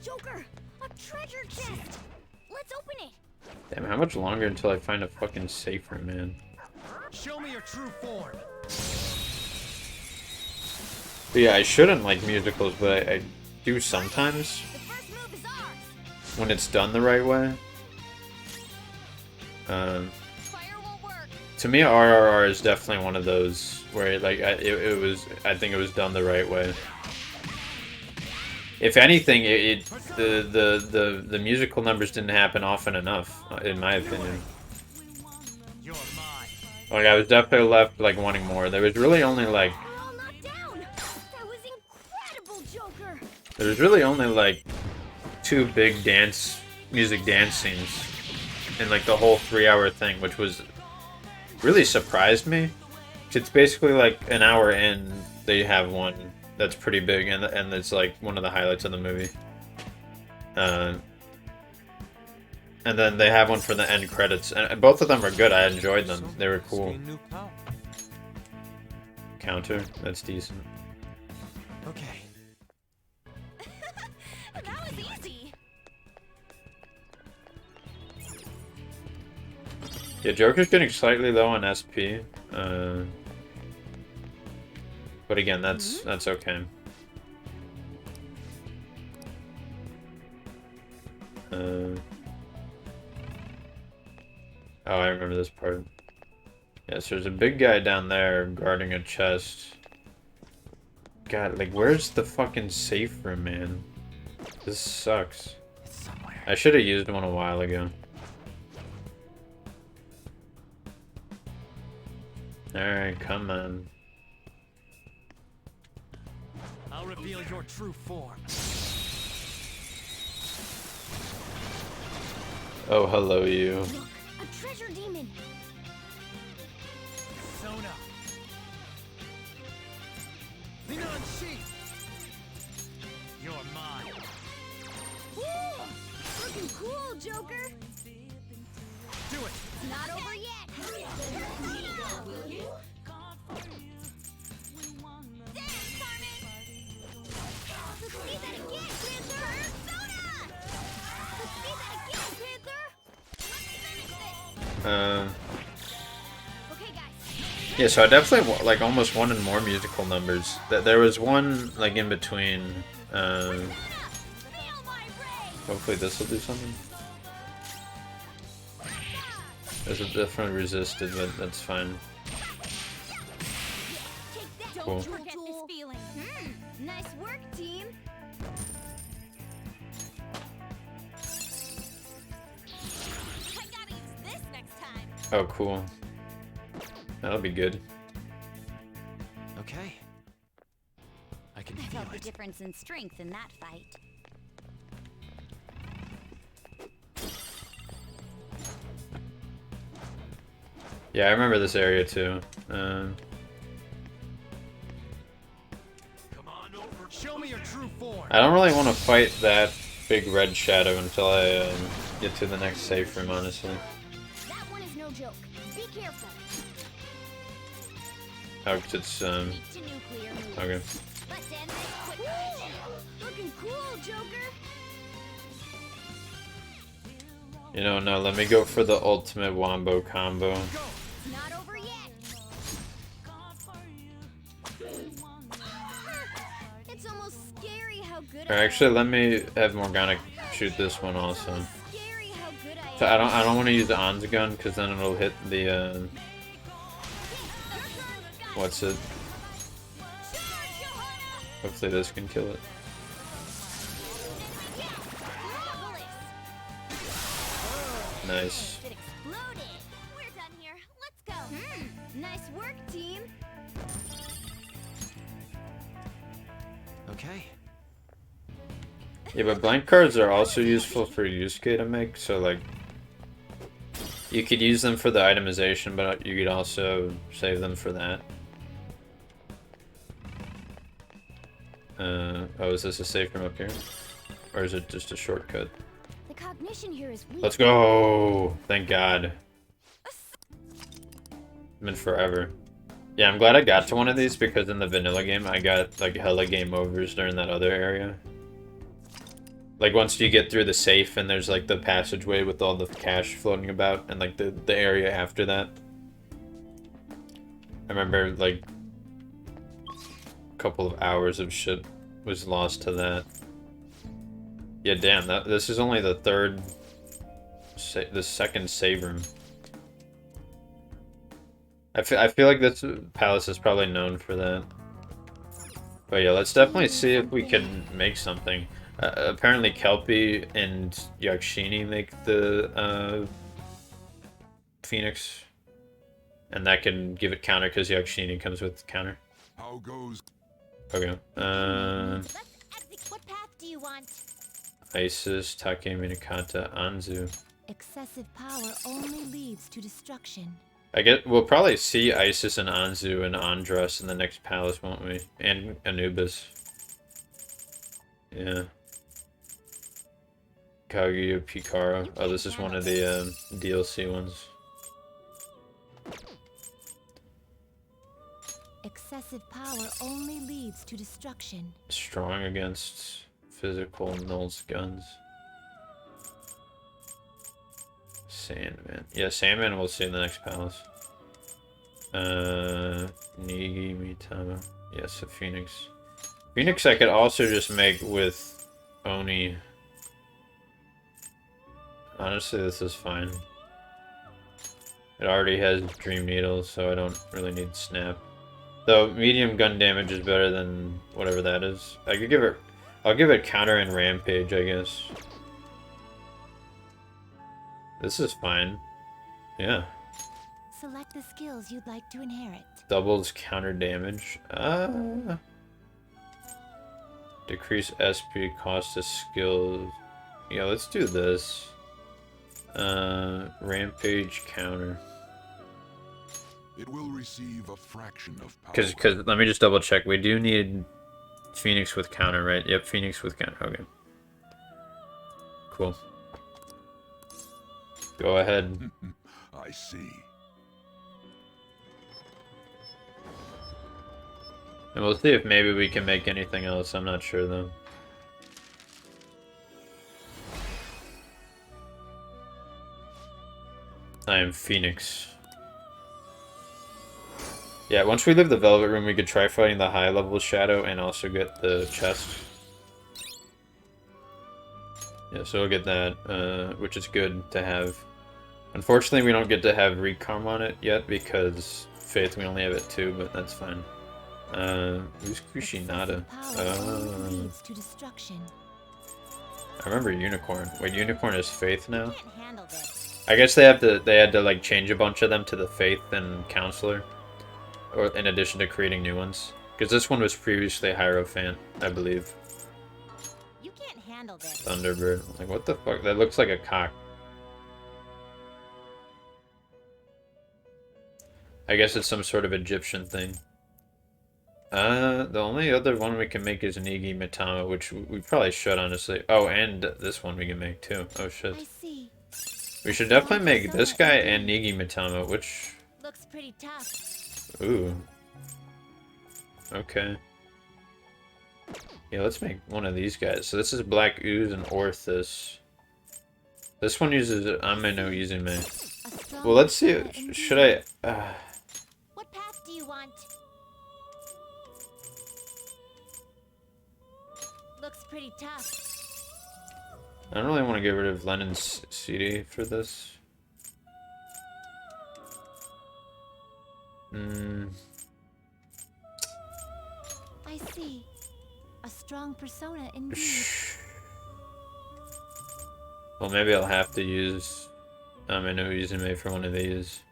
Joker, a treasure chest. Let's open it. Damn, how much longer until I find a fucking safe room, man? Show me your true form. But yeah, I shouldn't like musicals, but I do sometimes. The first move is ours. When it's done the right way. Fire will work. To me, RRR is definitely one of those where, like, I think it was done the right way. If anything, the musical numbers didn't happen often enough, in my opinion. You're mine. Like, I was definitely left, like, wanting more. There was really only, like, We're all knocked down. That was incredible, Joker. there was really only, like, 2 big music dance scenes in, like, the whole 3-hour thing, which was, really surprised me. It's basically, like, an hour in, they have one that's pretty big, and it's, like, one of the highlights of the movie. And then they have one for the end credits, and both of them are good. I enjoyed them. They were cool. New power. counter. That's decent. Okay. That was easy. Yeah, Joker's getting slightly low on SP. But again, that's okay. Oh, I remember this part. Yeah, so there's a big guy down there guarding a chest. God, like, where's the fucking safe room, man? This sucks. It's somewhere. I should have used one a while ago. Alright, come on. I'll reveal your true form. Oh, hello, you. Look, a treasure demon. Sona. Lean on sheet. You're mine. Ooh, looking cool, Joker. Do it. It's not over yet. Dance, Carmen. Let's see that again, Panther. Persona. Let's see that again, Panther. Let's finish this. Okay, guys. Yeah, so I definitely like almost wanted more musical numbers. There was one like in between. Feel my ray. Hopefully this will do something. There's a different resisted, but that's fine. Take that. Cool. Don't forget this feeling. Nice work, team. I gotta use this next time. Oh, cool. That'll be good. Okay. I can I feel felt the it. difference in strength in that fight. Yeah, I remember this area too. Come on over. Show me your true form. I don't really want to fight that big red shadow until I get to the next safe room, honestly. That one is no joke. Be careful. Oh, 'cause it's Weak to nuclear moves. okay. Let's end this quick. Looking cool, Joker. You know, no, let me go for the ultimate wombo combo. It's not over yet. It's almost scary how good Or actually, let me have Morgana shoot this one also. Scary how good I am. So I don't want to use the An's gun because then it'll hit the what's it? Hopefully this can kill it. Nice. It exploded. We're done here. Let's go. Nice work, team. Okay. Yeah, but blank cards are also useful for Yusuke to make, so like you could use them for the itemization, but you could also save them for that. Oh, is this a safe room up here? Or is it just a shortcut? The cognition here is weak. Let's go! Thank God. Been forever. Yeah, I'm glad I got to one of these because in the vanilla game I got like hella game overs during that other area. Like once you get through the safe and there's like the passageway with all the cash floating about and like the area after that. I remember like a couple of hours of shit was lost to that. Yeah, damn, this is only the the second save room. I feel like this palace is probably known for that. But yeah, let's definitely see if we can make something. Apparently Kelpie and Yakshini make the Phoenix. And that can give it counter because Yakshini comes with counter. How goes? Okay. Let's execute. What path do you want? Isis, Take, Minakata, Anzu. Excessive power only leads to destruction. I get we'll probably see Isis and Anzu and Andros in the next palace, won't we? And Anubis. Yeah. Kaguya Pikara. Oh, this is one of the DLC ones. excessive power only leads to destruction. Strong against physical Null's guns. Sandman. Yeah, Sandman we'll see in the next palace. Nigi Mitama. Yes, a Phoenix. Phoenix I could also just make with Oni. Honestly, this is fine. It already has Dream Needles, so I don't really need Snap. Though medium gun damage is better than whatever that is. I could give it... I'll give it Counter and Rampage, I guess. This is fine. Yeah. Select the skills you'd like to inherit. Doubles counter damage. Decrease SP cost of skills. Yeah, let's do this. Rampage counter. It will receive a fraction of power. Because let me just double check. We do need Phoenix with counter, right? Yep, Phoenix with counter. Okay. Cool. Go ahead. I see. And we'll see if maybe we can make anything else. I'm not sure though. I am Phoenix. Yeah, once we leave the Velvet Room, we could try fighting the high level Shadow and also get the chest. Yeah, so we'll get that, which is good to have. Unfortunately, we don't get to have Recom on it yet because Faith, we only have it 2, but that's fine. Who's Kushinada? I remember Unicorn. Wait, Unicorn is Faith now? I guess they had to like change a bunch of them to the Faith and Counselor. Or in addition to creating new ones. Because this one was previously Hierophant, I believe. You can't handle this. Thunderbird. Like, what the fuck? That looks like a cock. I guess it's some sort of Egyptian thing. The only other one we can make is Nigi Mitama, which we probably should, honestly. Oh, and this one we can make, too. Oh, shit. I see. We should definitely make this guy and Nigi Mitama, which... Looks pretty tough. Ooh. Okay. Yeah, let's make one of these guys. So this is Black Ooze and Orthus. This one uses Ame no Izume. Well, let's see. Should I... What path do you want? Looks pretty tough. I don't really want to get rid of Lennon's CD for this. I see. A strong persona indeed. Well, maybe I'll have to use Ame no Izume for one of these.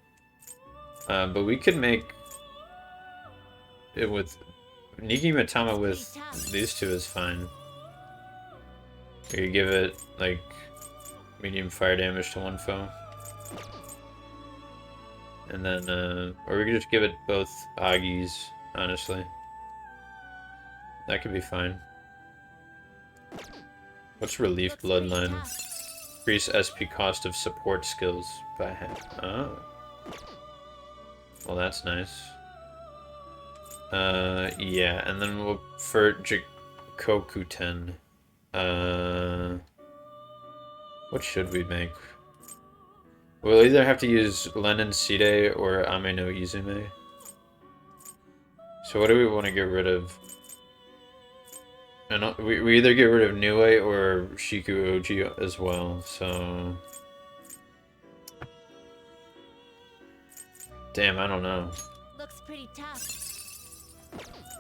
But we could make it with Nigi Mitama with these two is fine. We could give it like medium fire damage to one foe. And then or we could just give it both Agis, honestly. That could be fine. What's Relief Bloodline? Increase SP cost of support skills by half. Oh. Well, that's nice. Yeah, and then we'll for Jikokuten. What should we make? We'll either have to use Lennon Side or Ame no Izume. So what do we want to get rid of? And we either get rid of Nue or Shiku Oji as well, so... Damn, I don't know. Looks pretty tough.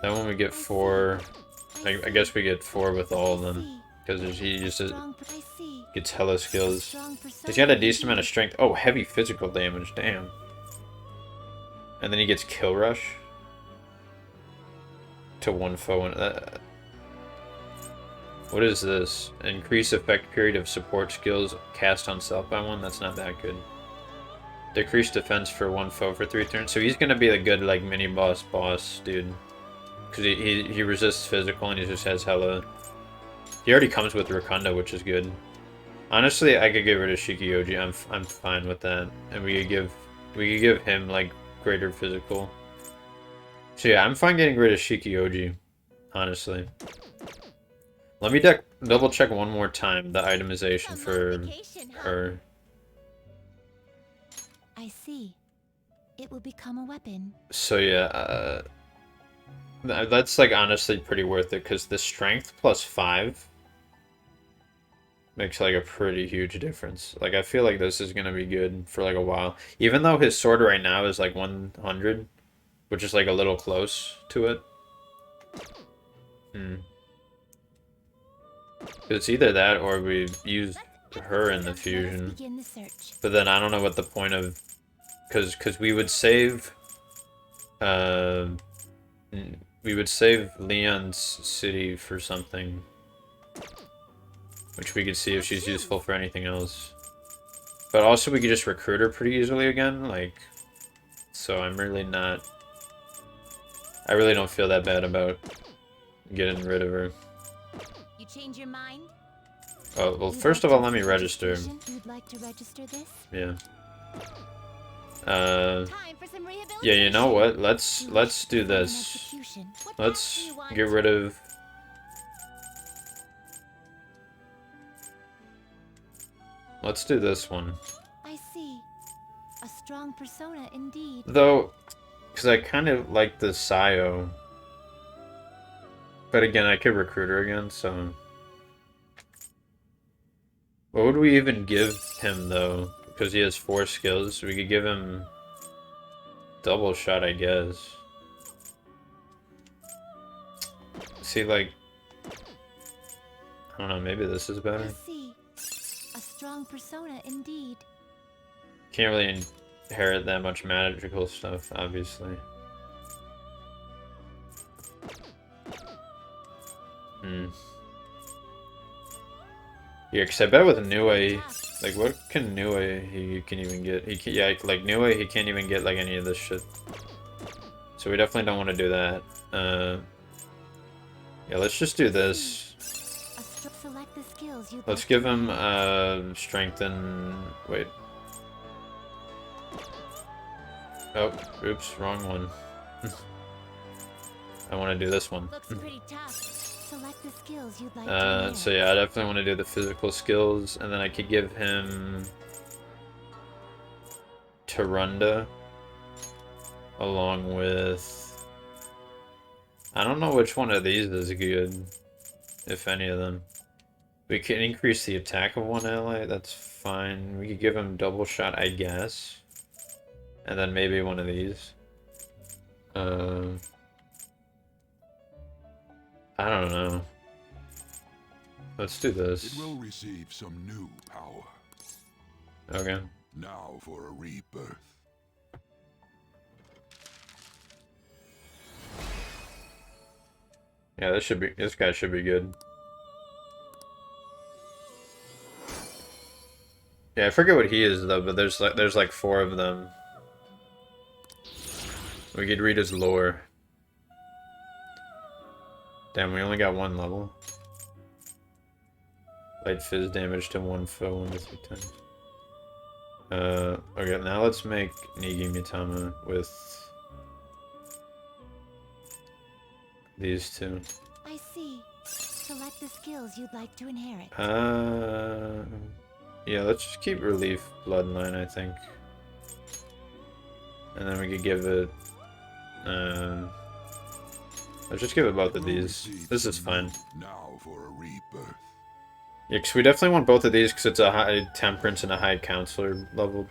That one we get 4... I guess we get 4 with all of them. Because he just gets hella skills. He's got a decent amount of strength. Oh, heavy physical damage, damn. And then he gets Kill Rush. To one foe. What is this? Increase effect period of support skills cast on self by 1? That's not that good. Decrease defense for one foe for 3 turns. So he's gonna be a good like mini boss dude. Because he resists physical and he just has hella... He already comes with Rakunda, which is good. Honestly, I could get rid of Shikioji. I'm fine with that. And we could give him like greater physical. So yeah, I'm fine getting rid of Shikioji, honestly. Let me double check one more time the itemization for her. I see. It will become a weapon. So yeah, that's like honestly pretty worth it because the strength plus 5 makes like a pretty huge difference. Like I feel like this is gonna be good for like a while. Even though his sword right now is like 100, which is like a little close to it. It's either that or we use her in the fusion. But then I don't know what the point of, because we would save Leon's city for something, which we could see if she's useful for anything else. But also we could just recruit her pretty easily again, like, so I really don't feel that bad about getting rid of her. You change your mind? Oh, well, first of all, let me register. You'd like to register this? Yeah. Time for some Yeah, you know what? Let's do this. Let's get rid of... Let's do this one. I see. A strong persona indeed. Though, because I kind of like the Sayo. But again, I could recruit her again, so... What would we even give him, though? Because he has 4 skills. We could give him... double shot, I guess. See, like... I don't know, maybe this is better? I see. A strong persona indeed. Can't really inherit that much magical stuff, obviously. Yeah, because I bet with Nue, like, what can Nue he can even get? Yeah, like, Nue, he can't even get, like, any of this shit. So we definitely don't want to do that. Yeah, let's just do this. Let's give him, strength and... Wait. Oh, oops, wrong one. I want to do this one. Looks pretty tough. Select the skills you'd like to so yeah, I definitely want to do the physical skills, and then I could give him Tarunda along with... I don't know which one of these is good, if any of them. We can increase the attack of one ally, that's fine. We could give him double shot, I guess. And then maybe one of these. I don't know. Let's do this. It will receive some new power. Okay. Now for a rebirth. Yeah, this guy should be good. Yeah, I forget what he is though, but there's like 4 of them. We could read his lore. Damn, we only got 1 level. Light fizz damage to 1 foe 1 to 3 times. Okay, now let's make Nigi Mitama with these 2. I see. Select the skills you'd like to inherit. Yeah, let's just keep Relief Bloodline, I think. And then we could give it, let's just give it both of these. This is fine. Now for a rebirth. Yeah, because we definitely want both of these because it's a high Temperance and a high Counselor level.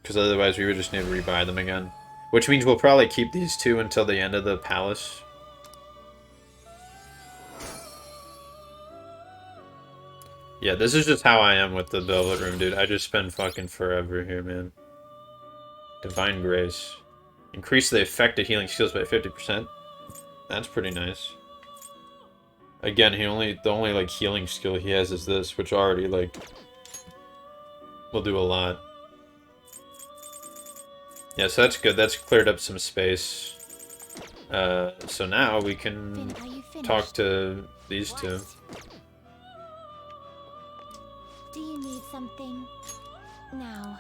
Because otherwise we would just need to rebuy them again. Which means we'll probably keep these 2 until the end of the palace. Yeah, this is just how I am with the Velvet Room, dude. I just spend fucking forever here, man. Divine Grace. Increase the effect of healing skills by 50%. That's pretty nice. Again, the only like healing skill he has is this, which already like will do a lot. Yeah, so that's good. That's cleared up some space. So now we can talk to these 2. Do you need something? Now,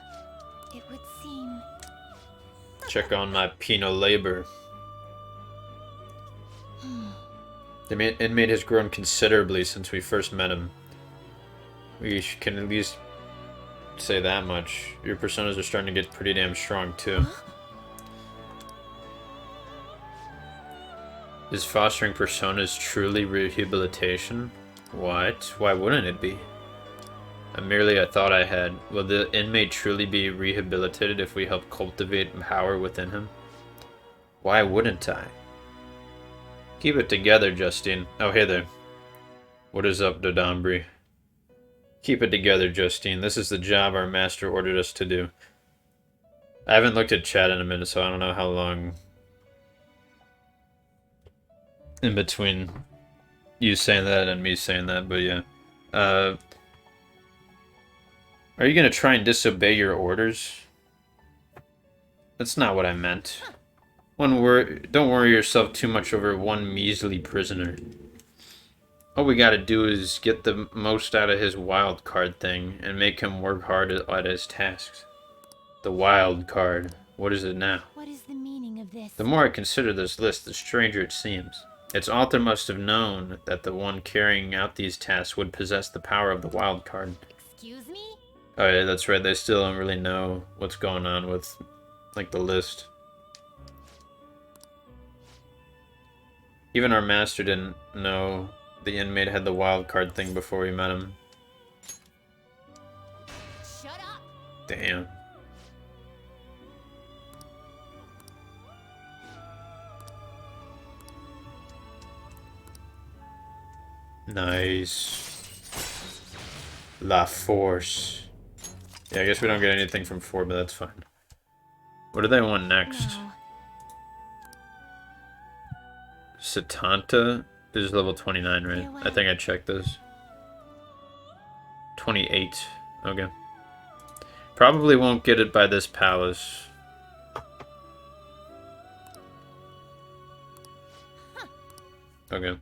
it would seem... Check on my penal labor. The inmate has grown considerably since we first met him. We can at least say that much. Your personas are starting to get pretty damn strong, too. Is fostering personas truly rehabilitation? What? Why wouldn't it be? Merely a thought I had. Will the inmate truly be rehabilitated if we help cultivate power within him? Why wouldn't I? Keep it together, Justine. Oh, hey there. What is up, Dodambri? Keep it together, Justine. This is the job our master ordered us to do. I haven't looked at chat in a minute, so I don't know how long in between you saying that and me saying that, but yeah. Are you gonna try and disobey your orders? That's not what I meant. Don't worry yourself too much over one measly prisoner. All we gotta do is get the most out of his wild card thing and make him work hard at his tasks. The wild card. What is it now? What is the meaning of this? The more I consider this list, the stranger it seems. Its author must have known that the one carrying out these tasks would possess the power of the wild card. Excuse me? Oh yeah, that's right. They still don't really know what's going on with, like, the list. Even our master didn't know the inmate had the wild card thing before we met him. Shut up! Damn. Nice. La Force. Yeah, I guess we don't get anything from 4, but that's fine. What do they want next? No. Satanta is level 29, right? I think I checked this. 28. Okay. Probably won't get it by this palace. Okay.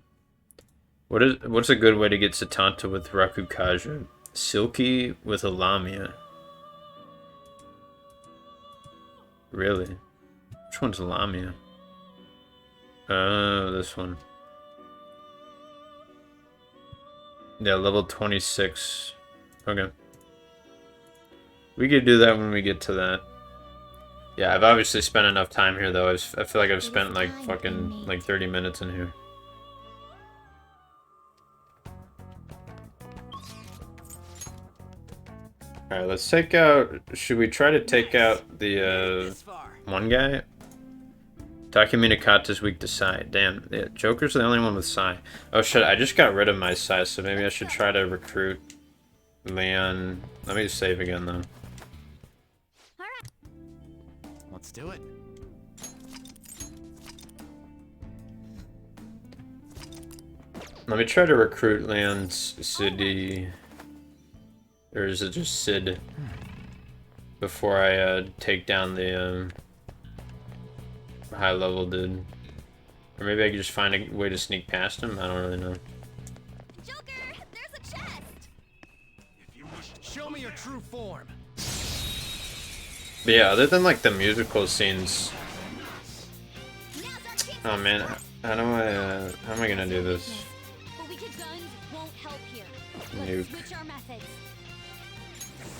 What's a good way to get Satanta with Rakukaja? Silky with a Lamia. Really? Which one's Lamia? Oh, this one. Yeah, level 26. Okay. We could do that when we get to that. Yeah, I've obviously spent enough time here, though. I feel like I've spent, like, fucking, like, 30 minutes in here. Alright, let's take out... Should we try to take out the, one guy? Takeminakata's weak to Sai. Damn, yeah, Joker's the only one with Sai. Oh shit, I just got rid of my Sai, so maybe I should try to recruit Leon. Let me save again, though. Let's do it. Let me try to recruit Leon's City. Or is it just Sid? Before I take down the high level dude. Or maybe I could just find a way to sneak past him? I don't really know. Joker, there's a chest! If you wish to show me your true form. But yeah, other than like the musical scenes. Oh man, how am I gonna do this? But we could guns won't help here. Nuke. Let's switch our methods.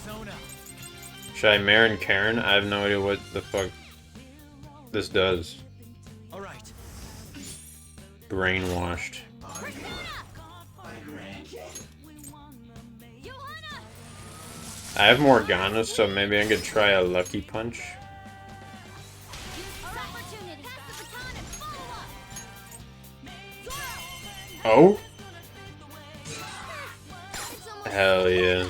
Sona. Should I Marin Karen? I have no idea what the fuck this does. All right. Brainwashed. I have Morgana, so maybe I could try a Lucky Punch. Oh? Hell yeah.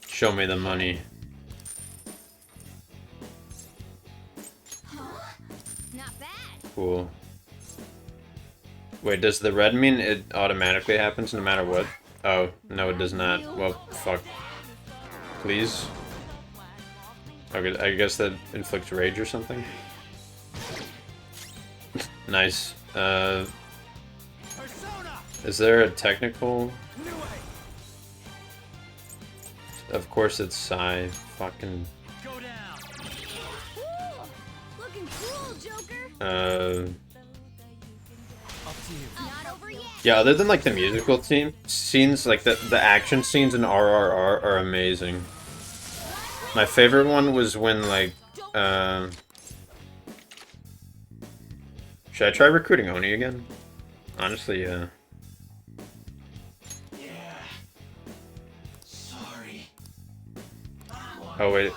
Show me the money. Not bad. Cool. Wait, does the red mean it automatically happens no matter what? Oh, no it does not. Well, fuck. Please? Okay, I guess that inflicts rage or something? Nice. Is there a technical? Of course it's Sai. Fucking... Up to you. Not over yet. Yeah, other than like the musical scenes, like the action scenes in RRR are amazing. My favorite one was when like, should I try recruiting Oni again? Honestly, yeah. Sorry. Oh wait.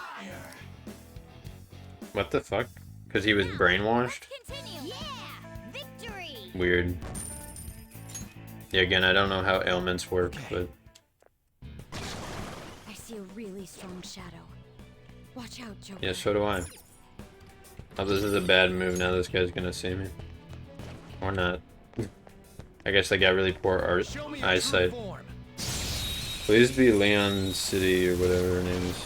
What the fuck? Because he was brainwashed? Continue. Yeah. Victory. Weird. Yeah, again, I don't know how ailments work, but... I see a really strong shadow. Watch out, Joker. Yeah, so do I. Oh, this is a bad move. Now this guy's gonna see me. Or not. I guess I got really poor Show me your eyesight. true form. Please be Leon City or whatever her name is.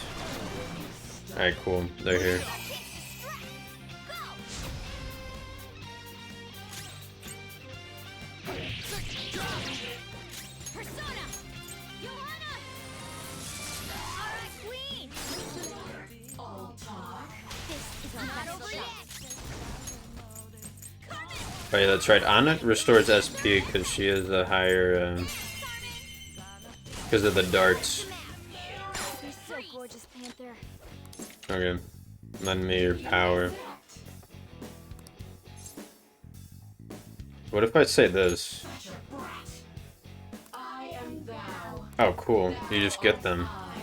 Alright, cool. They're here. Persona. Johanna. Alright, Queen. All talk. This is not over yet. Oh yeah, that's right. Anna restores SP because she has a higher, because of the darts. You're so gorgeous, Panther. Okay. Lend me your power. What if I say this? Such a brat. I am thou. Oh, cool. You just get them. I.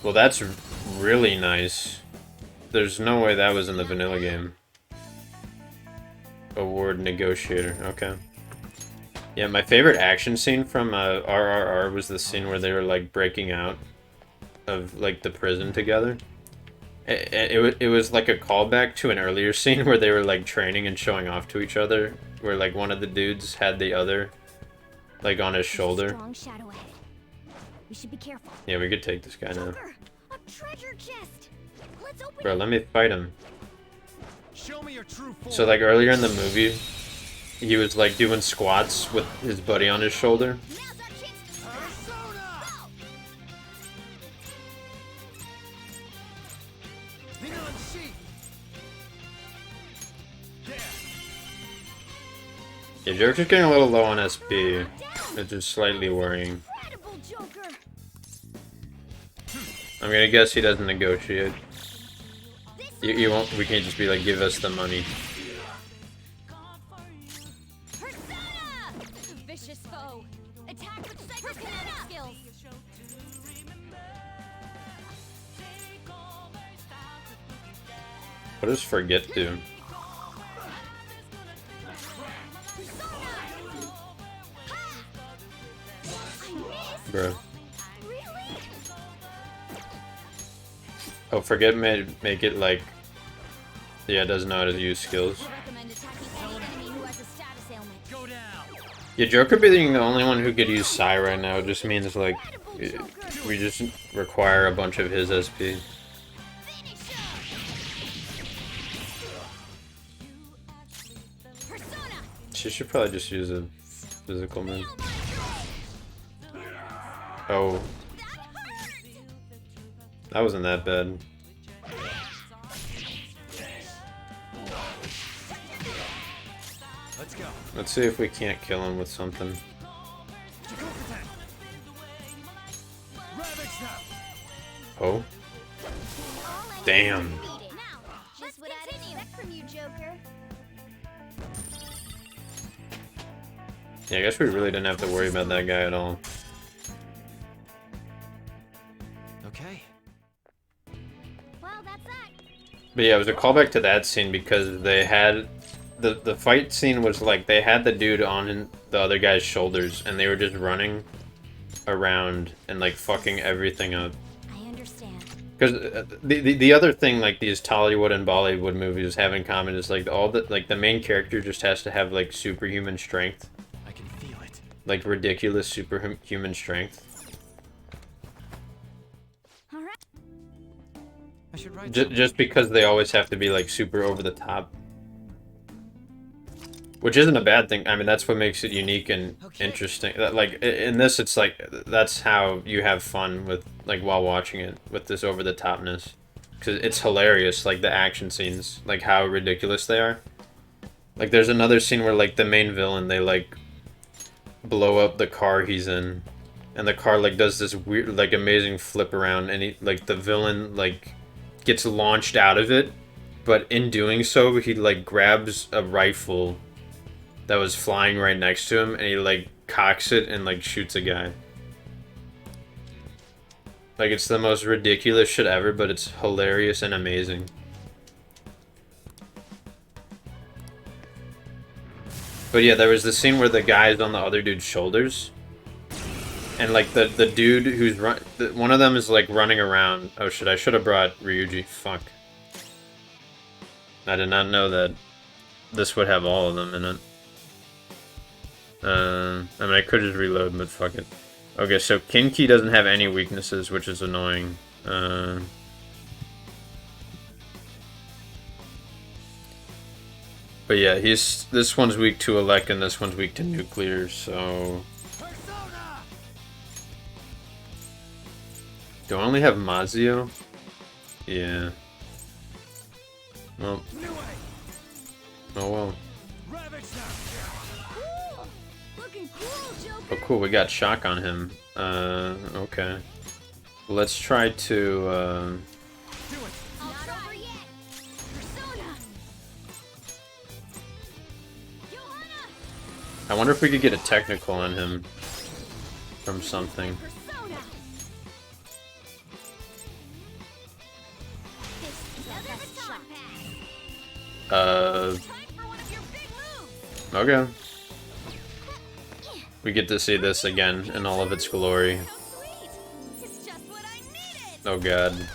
Well, that's really nice. There's no way that was in the vanilla game. Award negotiator. Okay. Yeah, my favorite action scene from RRR was the scene where they were like breaking out of like the prison together. It was like a callback to an earlier scene where they were like training and showing off to each other, where like one of the dudes had the other like on his shoulder. Strong shadow ahead. We should be careful. Yeah, we could take this guy now. Joker, a treasure chest. Let's open Bro, it. let me fight him. Show me your true form. So like earlier in the movie, he was like doing squats with his buddy on his shoulder. Now's our chance to Persona. Neon sheet. There. Yeah, Joker's getting a little low on SP, which is slightly worrying. Incredible, Joker. I'm gonna guess he doesn't negotiate. You won't. We can't just be like, give us the money. Persona! Vicious foe. Attack with psychokinetic skills. What does forget do? Bro. Really? Oh, forget make it like. Yeah, it doesn't know how to use skills. Recommend attacking any enemy who has a status ailment. Go down. Yeah, Joker being the only one who could use Psy right now just means like we just require a bunch of his SP. Persona! She should probably just use a physical move. Oh, that wasn't that bad. Let's go. Let's see if we can't kill him with something. Jacob, ravage them. Oh, damn. Now, just what I'd expect from you, Joker. Yeah, I guess we really didn't have to worry about that guy at all. Okay. Well, that's that. But yeah, it was a callback to that scene because they had the fight scene was like they had the dude on the other guy's shoulders and they were just running around and like fucking everything up. I understand. Because the other thing like these Tollywood and Bollywood movies have in common is like the main character just has to have like superhuman strength, I can feel it. like ridiculous superhuman strength. All right. I should write. Just because they always have to be like super over the top. Which isn't a bad thing. I mean, that's what makes it unique and interesting. Like in this, it's like that's how you have fun with like while watching it with this over the topness. because it's hilarious, like the action scenes, like how ridiculous they are. Like there's another scene where like the main villain, they like blow up the car he's in, and the car like does this weird like amazing flip around, and he like the villain like gets launched out of it, but in doing so he like grabs a rifle that was flying right next to him, and he like cocks it and like shoots a guy. Like it's the most ridiculous shit ever, but it's hilarious and amazing. But yeah, there was the scene where the guy's on the other dude's shoulders, and like the dude who's one of them is like running around. Oh shit! I should have brought Ryuji. Fuck. I did not know that this would have all of them in it. I mean, I could just reload, but fuck it. Okay, so Kinki doesn't have any weaknesses, which is annoying. But yeah, this one's weak to elect and this one's weak to nuclear, so... Do I only have Mazio? Yeah. Well. Oh well. Oh cool, we got shock on him. Okay. Let's try to, I wonder if we could get a technical on him from something. Okay. We get to see this again in all of its glory. Oh god.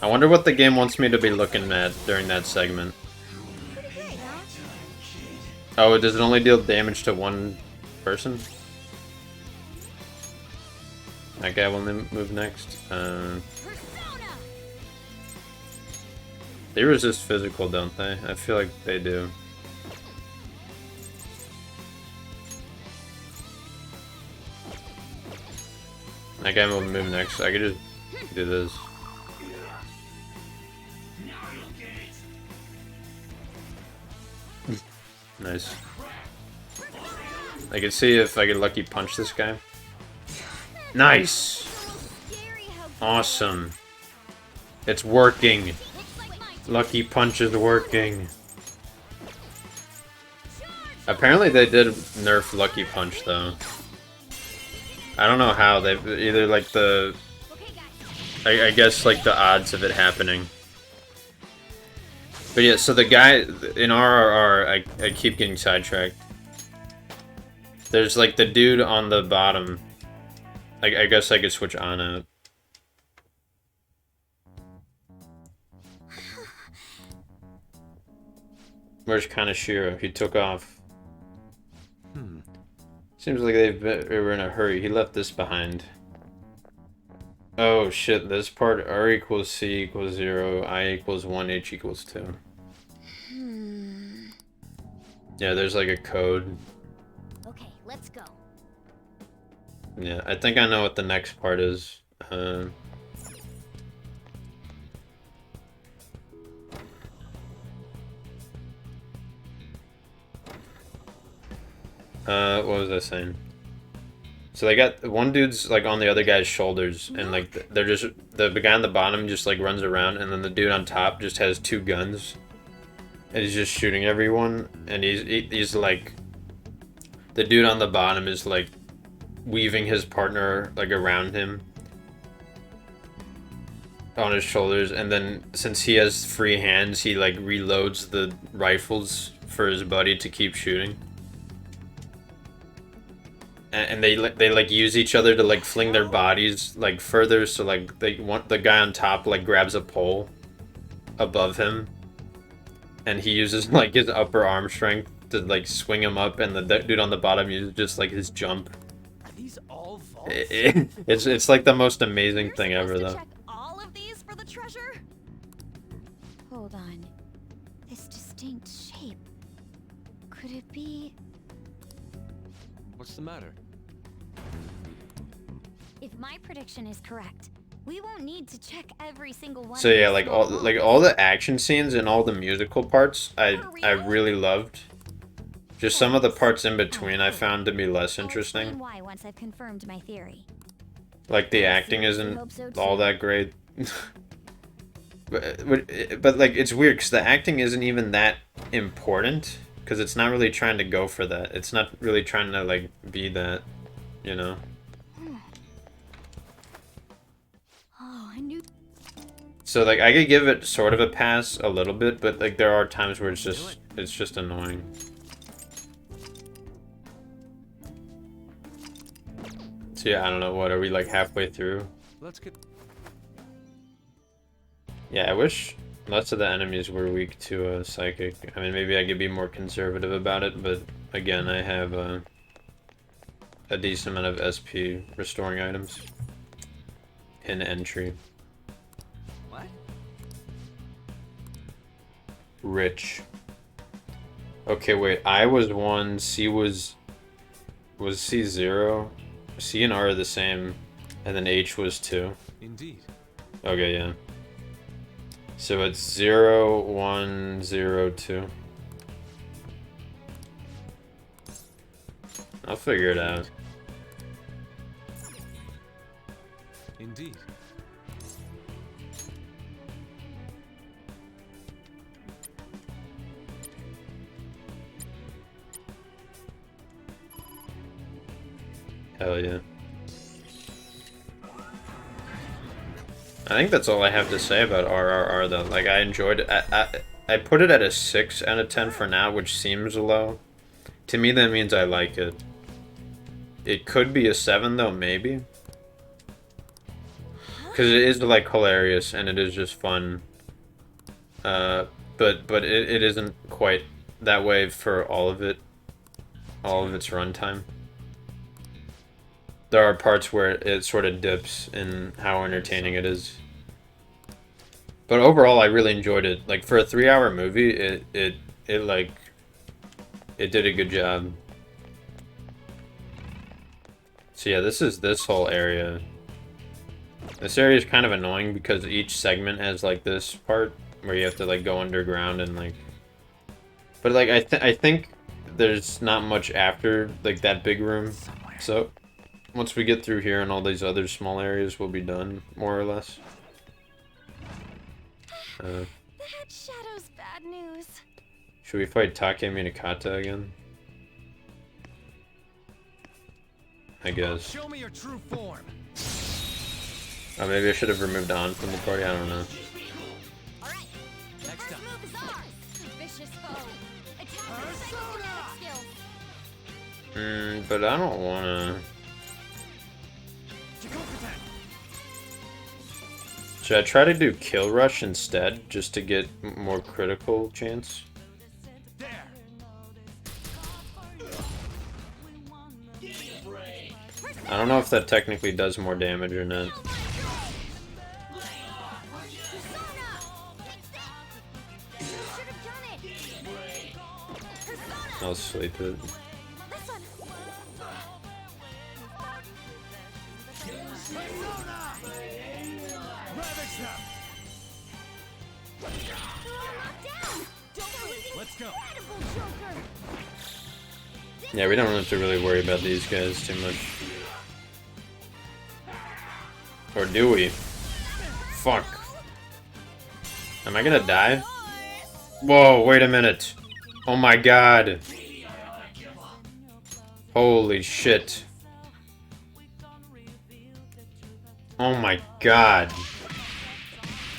I wonder what the game wants me to be looking at during that segment. Oh, does it only deal damage to one person? That guy will move next. They resist physical, don't they? I feel like they do. That guy will move next. I could just do this. Nice. I can see if I could lucky punch this guy. Nice! Awesome. It's working. Lucky punch is working. Apparently they did nerf Lucky Punch though. I don't know how. They've either like the... I guess like the odds of it happening. But yeah, so the guy in RRR, I keep getting sidetracked. There's like the dude on the bottom. I guess I could switch on out. Where's Kaneshiro? He took off. Seems like they were in a hurry. He left this behind. Oh shit, this part R equals C equals 0, I equals 1, H equals 2. Yeah, there's like a code. Okay, let's go. Yeah, I think I know what the next part is. What was I saying? So they got one dude's like on the other guy's shoulders, and like they're just the guy on the bottom just like runs around, and then the dude on top just has 2 guns, and he's just shooting everyone. And he's like, the dude on the bottom is like weaving his partner like around him on his shoulders, and then since he has free hands, he like reloads the rifles for his buddy to keep shooting. And they like use each other to like fling their bodies like further, so like they want the guy on top like grabs a pole above him, and he uses like his upper arm strength to like swing him up, and the dude on the bottom uses just like his jump. Are these all vaults? It's like the most amazing thing ever though. Check all of these for the treasure? Hold on. This distinct shape. Could it be... What's the matter? If If my prediction is correct, we won't need to check every single one. So yeah, like all the action scenes and all the musical parts, I really loved. Just some of the parts in between I found to be less interesting. Why once I've confirmed my theory. Like the acting isn't all that great. but like it's weird because the acting isn't even that important because it's not really trying to go for that. It's not really trying to like be that, you know. Oh, I knew. So like I could give it sort of a pass a little bit, but like there are times where it's just annoying. So yeah, I don't know, what are we like halfway through? Let's get. Yeah, I wish less of the enemies were weak to psychic. I mean, maybe I could be more conservative about it, but again, I have a decent amount of SP restoring items in entry. What? Rich. Okay, wait. I was 1. C was C 0. C and R are the same, and then H was 2. Indeed. Okay, yeah. So it's 0, 1, 0, 2. I'll figure it out. Indeed. Hell yeah. I think that's all I have to say about RRR though. Like, I enjoyed it. I put it at a 6 out of 10 for now, which seems low. To me, that means I like it. It could be a 7 though, maybe. Because it is like hilarious and it is just fun. But it isn't quite that way for all of it. All of its runtime. There are parts where it sort of dips in how entertaining it is. But overall, I really enjoyed it. Like, for a 3-hour movie, it did a good job. So yeah, this is this whole area. This area is kind of annoying because each segment has like this part where you have to like go underground and like. But like I think there's not much after like that big room, so once we get through here and all these other small areas, we'll be done more or less. That shadow's bad news. Should we fight Takemi Nakata again? I guess. Show me your true form. Oh, maybe I should have removed On from the party. I don't know. All right. Next First up. move is ours. Vicious foe. Attack with psychokinetic skills. But I don't wanna. Should I try to do Kill Rush instead, just to get more critical chance? There. I don't know if that technically does more damage or not. I'll sleep it. Let's go. Yeah, we don't have to really worry about these guys too much. Or do we? Fuck. Am I gonna die? Whoa, wait a minute. Oh my god. Holy shit. Oh my god.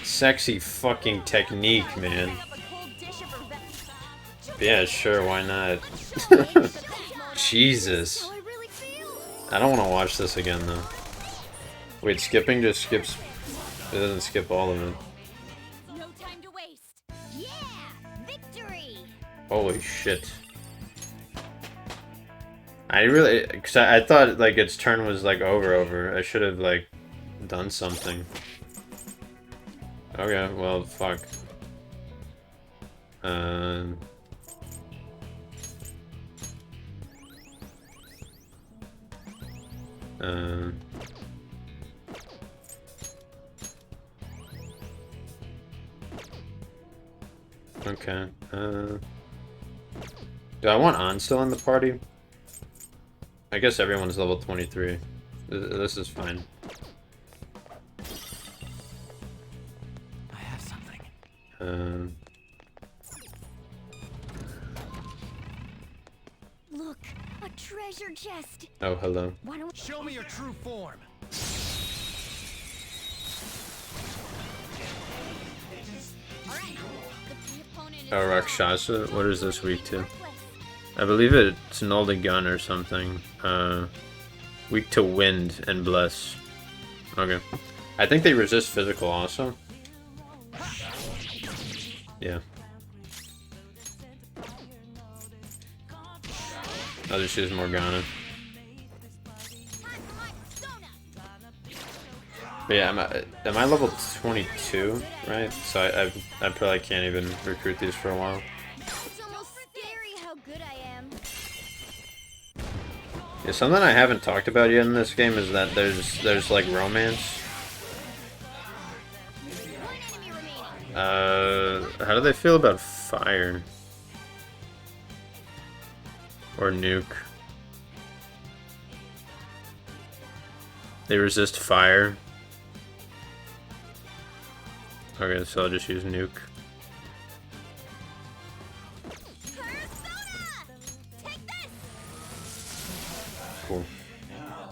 Sexy fucking technique, man. Yeah, sure, why not? Jesus. I don't want to watch this again, though. Wait, skipping just skips... It doesn't skip all of it. No time to waste. Yeah! Victory! Holy shit. I really... Cause I thought, like, its turn was, like, over. I should have, like, done something. Okay, well, fuck. Okay. Do I want On still in the party? I guess everyone's level 23. This is fine. I have something. Look, a treasure chest. Oh, hello. Why don't Show me your true form. Oh, Rakshasa? What is this weak to? I believe it's Nolde Gun or something. Weak to wind and bless. Okay. I think they resist physical also. Yeah. I'll just use Morgana. But yeah, am I level 22, right? So I probably can't even recruit these for a while. It's almost scary how good I am. Yeah, something I haven't talked about yet in this game is that there's like romance. One enemy remaining. How do they feel about fire? Or nuke? They resist fire. Okay, so I'll just use nuke. Persona! Take this! Cool.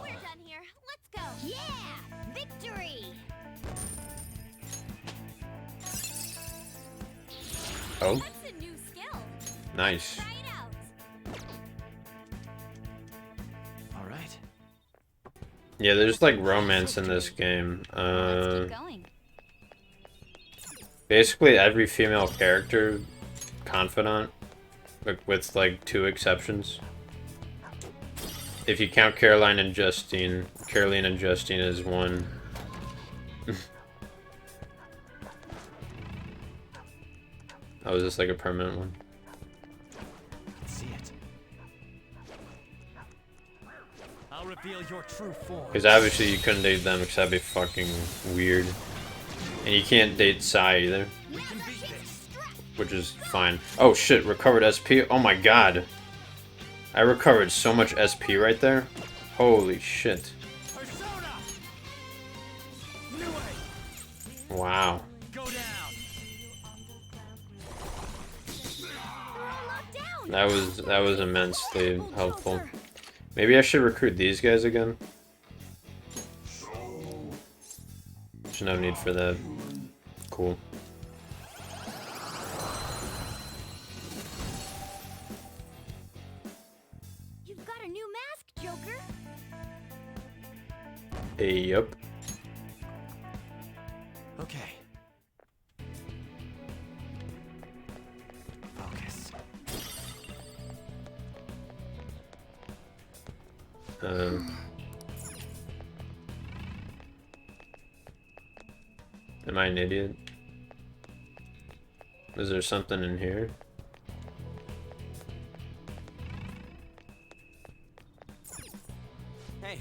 We're done here. Let's go. Yeah! Victory! Oh, That's a new skill. nice. Try it out. All right. Yeah, there's like romance in this game. Let's keep going. Basically every female character, confidant, with like 2 exceptions. If you count Caroline and Justine is one. Oh, is this like a permanent one? Let's see it. I'll reveal your true form. Because obviously you couldn't date them because that'd be fucking weird. And you can't date Sai either. We can beat this. Which is fine. Oh shit, recovered SP. Oh my god. I recovered so much SP right there. Holy shit. Persona. New way. Wow. Go down. We're all locked down. That was immensely helpful. Maybe I should recruit these guys again. There's no need for that. Cool. You've got a new mask, Joker. Yup. Okay. Focus. Am I an idiot? Is there something in here? Hey.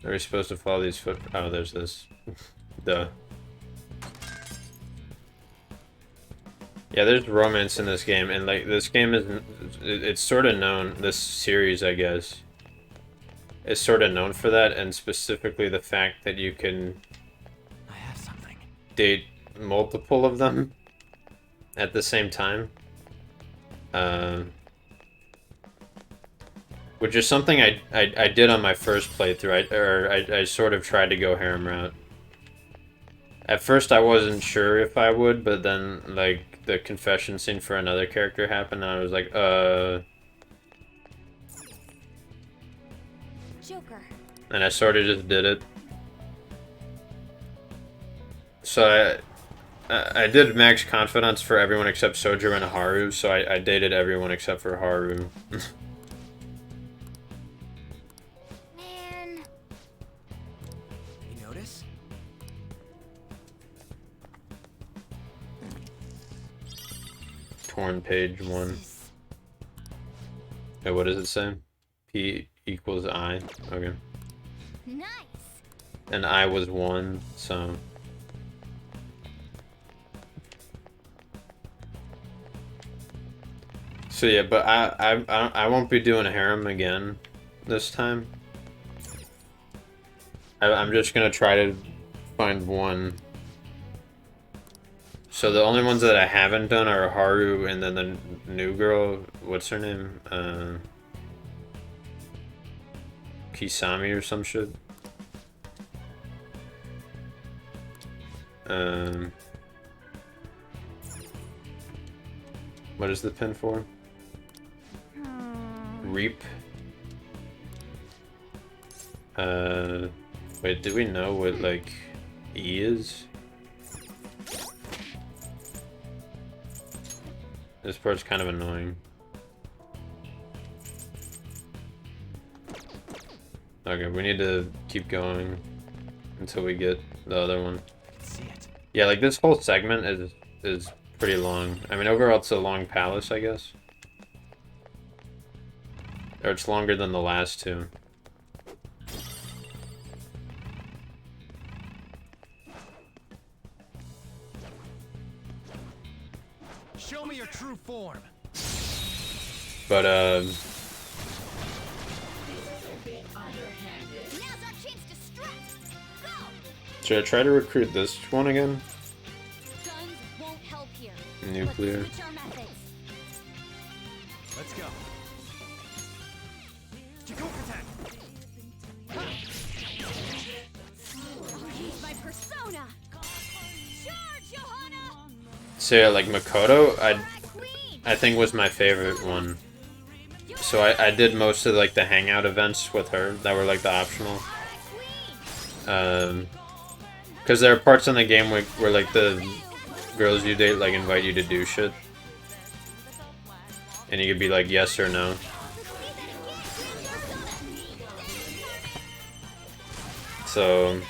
Are we supposed to follow these foot? Oh, there's this. Duh. Yeah, there's romance in this game, and like this game is, it's sort of known. This series, I guess, is sort of known for that, and specifically the fact that you can I have something. date multiple of them at the same time. Which is something I did on my first playthrough. I sort of tried to go harem route. At first I wasn't sure if I would, but then like the confession scene for another character happened and I was like, Joker. and I sort of just did it. So I did max confidence for everyone except Sojo and Haru, so I dated everyone except for Haru. Man. You notice? Torn page 1. Hey, what does it say? P equals I. Okay. Nice. And I was 1, so... So yeah, but I won't be doing harem again this time. I'm just gonna try to find one. So the only ones that I haven't done are Haru and then the new girl. What's her name? Kisami or some shit. What is the pin for? Reap. Wait, do we know what, like, E is? This part's kind of annoying. Okay, we need to keep going until we get the other one. Yeah, like, this whole segment is pretty long. I mean, overall it's a long palace, I guess. Or it's longer than the last two. Show me your true form. But, Now's our chance to strike. Go. should I try to recruit this one again? Guns won't help here. Nuclear. Let's switch our methods. Let's go. Jigokatan. I'll use my persona. Charge, Johanna. So yeah, like Makoto, Queen. I think was my favorite one. So I did most of like the hangout events with her that were like the optional. Because there are parts in the game where like the girls you date like invite you to do shit, and you could be like yes or no. So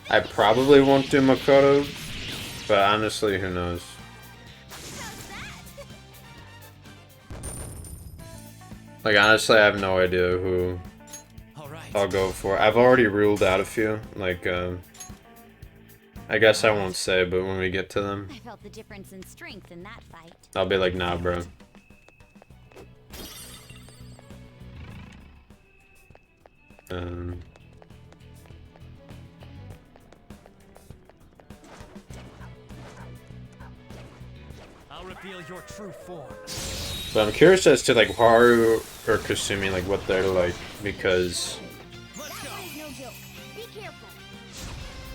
I probably won't do Makoto, but honestly, who knows? Like, honestly, I have no idea who I'll go for. I've already ruled out a few. Like, I guess I won't say, but when we get to them, I felt the difference in strength in that fight. I'll be like, nah, bro. I'll reveal your true form. But I'm curious as to, like, Haru or Kasumi, like, what they're like, because Let's go. No joke. Be careful.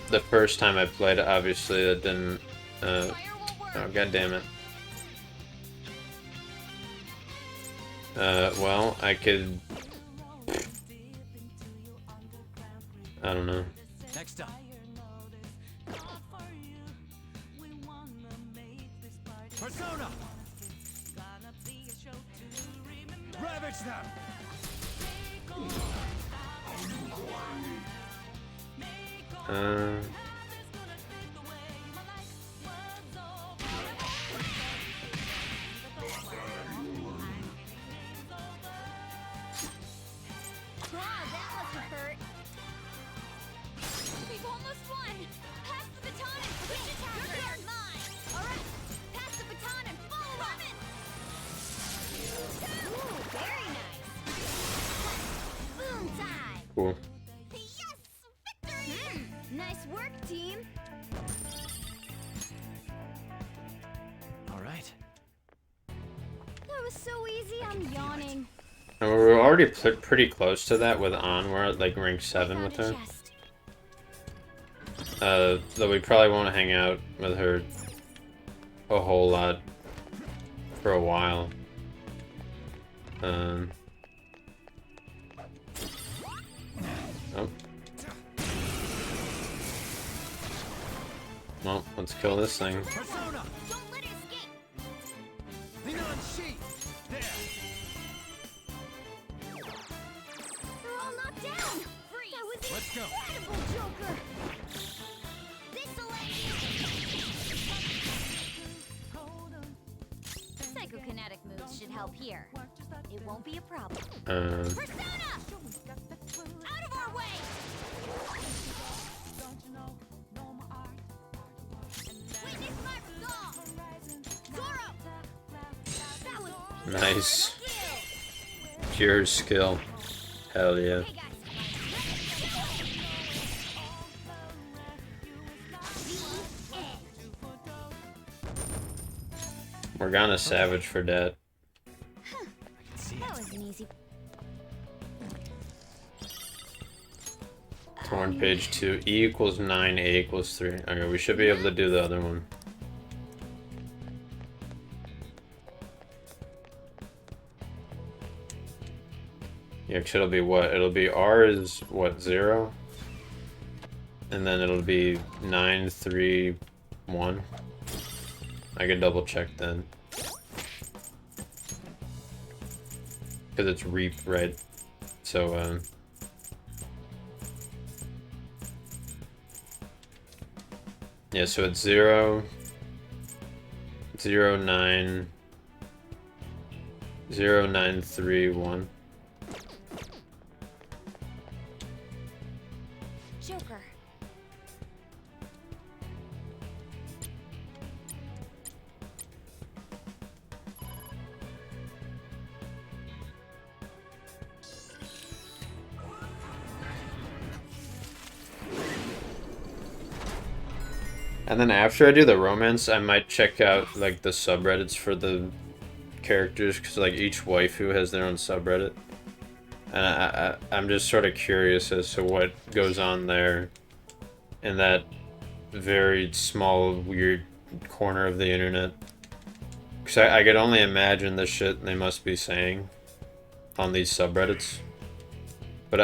the first time I played it, obviously, it didn't, Fire won't work. oh, god damn it. Well, I could... I don't know. Next up. Persona. Ravage them. Ah, that must have hurt. We've almost won. Pass the baton and switch attackers. You're mine. All right. Pass the baton and follow up. Ooh, very nice. Boom time. Cool. Yes, victory. Nice work, team. All right. That was so easy. I'm yawning. And we're already pretty close to that with On. We're at like rank 7 with Found a her. chest. Though we probably won't hang out with her a whole lot for a while. Oh. Well, let's kill this thing. Persona. Don't let it escape. Lean on sheet. There. They're all knocked down. Freeze. That was Let's go. incredible, Joker. This'll end you. Psycho kinetic moves should help here. It won't be a problem. Persona! Out of our way! Witness my resolve! Zoro! That was Nice. Pure skill. Hell yeah. Hey guys. Morgana savage for that. That was an easy. Torn page 2. E equals 9, A equals 3. Okay, we should be able to do the other one. Yeah, 'cause it'll be what? It'll be R is what, 0? And then it'll be 9, 3, 1. I could double check then. Because it's reap, right? So, yeah, so it's 0, 0, 9, 0, 9, 3, 1. Joker. And then after I do the romance, I might check out like the subreddits for the characters, because like each waifu has their own subreddit. And I'm just sort of curious as to what goes on there in that very small, weird corner of the internet. Because I could only imagine the shit they must be saying on these subreddits. But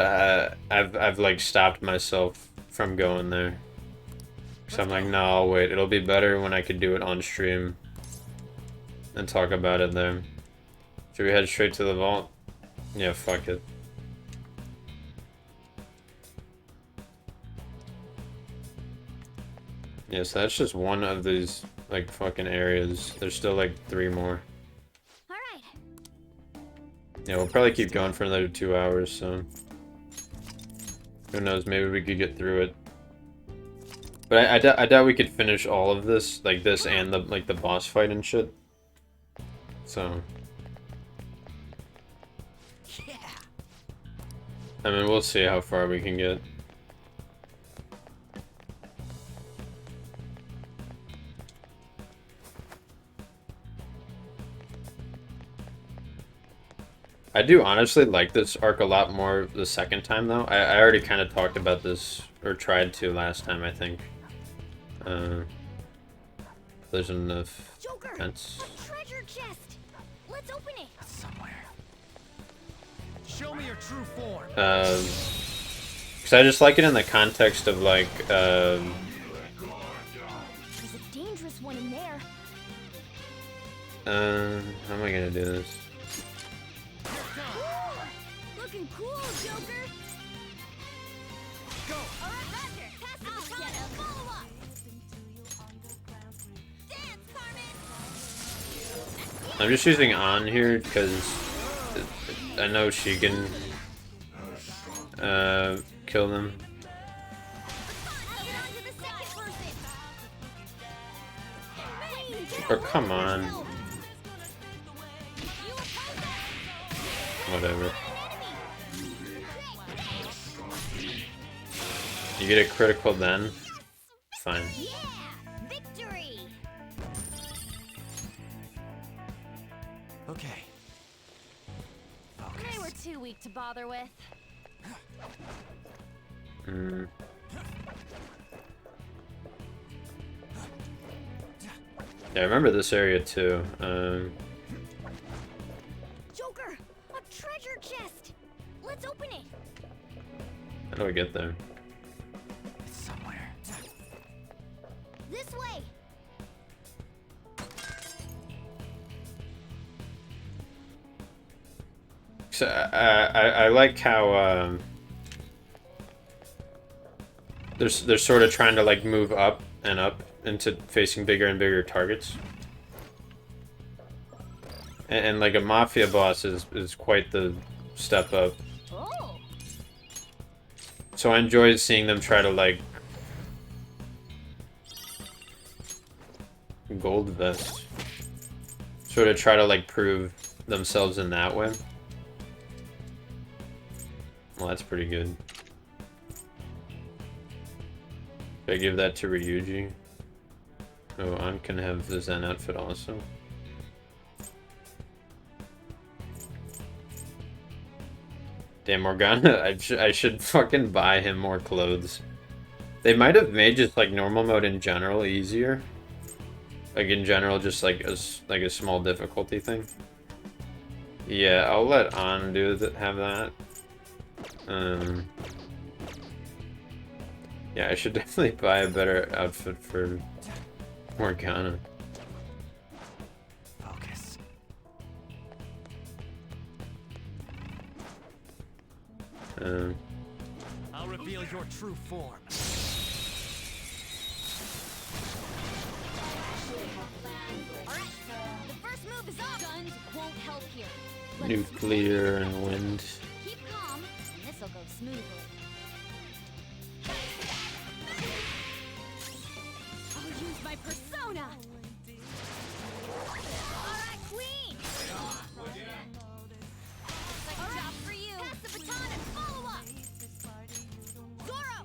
I've like stopped myself from going there. So I'm like, no, I'll wait. It'll be better when I could do it on stream and talk about it there. Should we head straight to the vault? Yeah, fuck it. Yeah, so that's just one of these, like, fucking areas. There's still, like, 3 more. Alright. Yeah, we'll probably keep going for another 2 hours, so... Who knows, maybe we could get through it. But I doubt we could finish all of this, like this and the, like, the boss fight and shit. So... Yeah. I mean, we'll see how far we can get. I do honestly like this arc a lot more the second time, though. I already kind of talked about this, or tried to last time, I think. There's enough Joker, fence. a treasure chest. Let's open it. Somewhere. Show me your true form. Because I just like it in the context of, like, There's a dangerous one in there. how am I gonna do this? Looking cool, Joker. Go. All right, Roger. Pass the katana. Follow up. Dance, Carmen. I'm just using on here because I know she can kill them. Get on to the second person. Or come on, You oppose us. whatever. An enemy. You get a critical then? Fine. Yeah, victory. Okay. They were too weak to bother with. Mm. Yeah, I remember this area too. Joker, a treasure chest. Let's open it. How do I get there? It's somewhere. This way. So I like how they're sort of trying to like move up and up into facing bigger and bigger targets. And like a mafia boss is quite the step up. Oh. So I enjoy seeing them try to like gold vest. Sort of try to like prove themselves in that way. Well, that's pretty good. Should I give that to Ryuji? Oh, An can have the Zen outfit also. Damn, Morgana, I should fucking buy him more clothes. They might have made just like normal mode in general easier. Like in general, just like a small difficulty thing. Yeah, I'll let An have that. Yeah, I should definitely buy a better outfit for Morgana. Focus. I'll reveal your true form. Alright, the first move is off. Guns won't help here. Nuclear and wind. Keep calm, and this'll go smoothly. I'll use my persona. Alright, Queen. Looks like a job for you. Pass the baton and follow up. Zoro.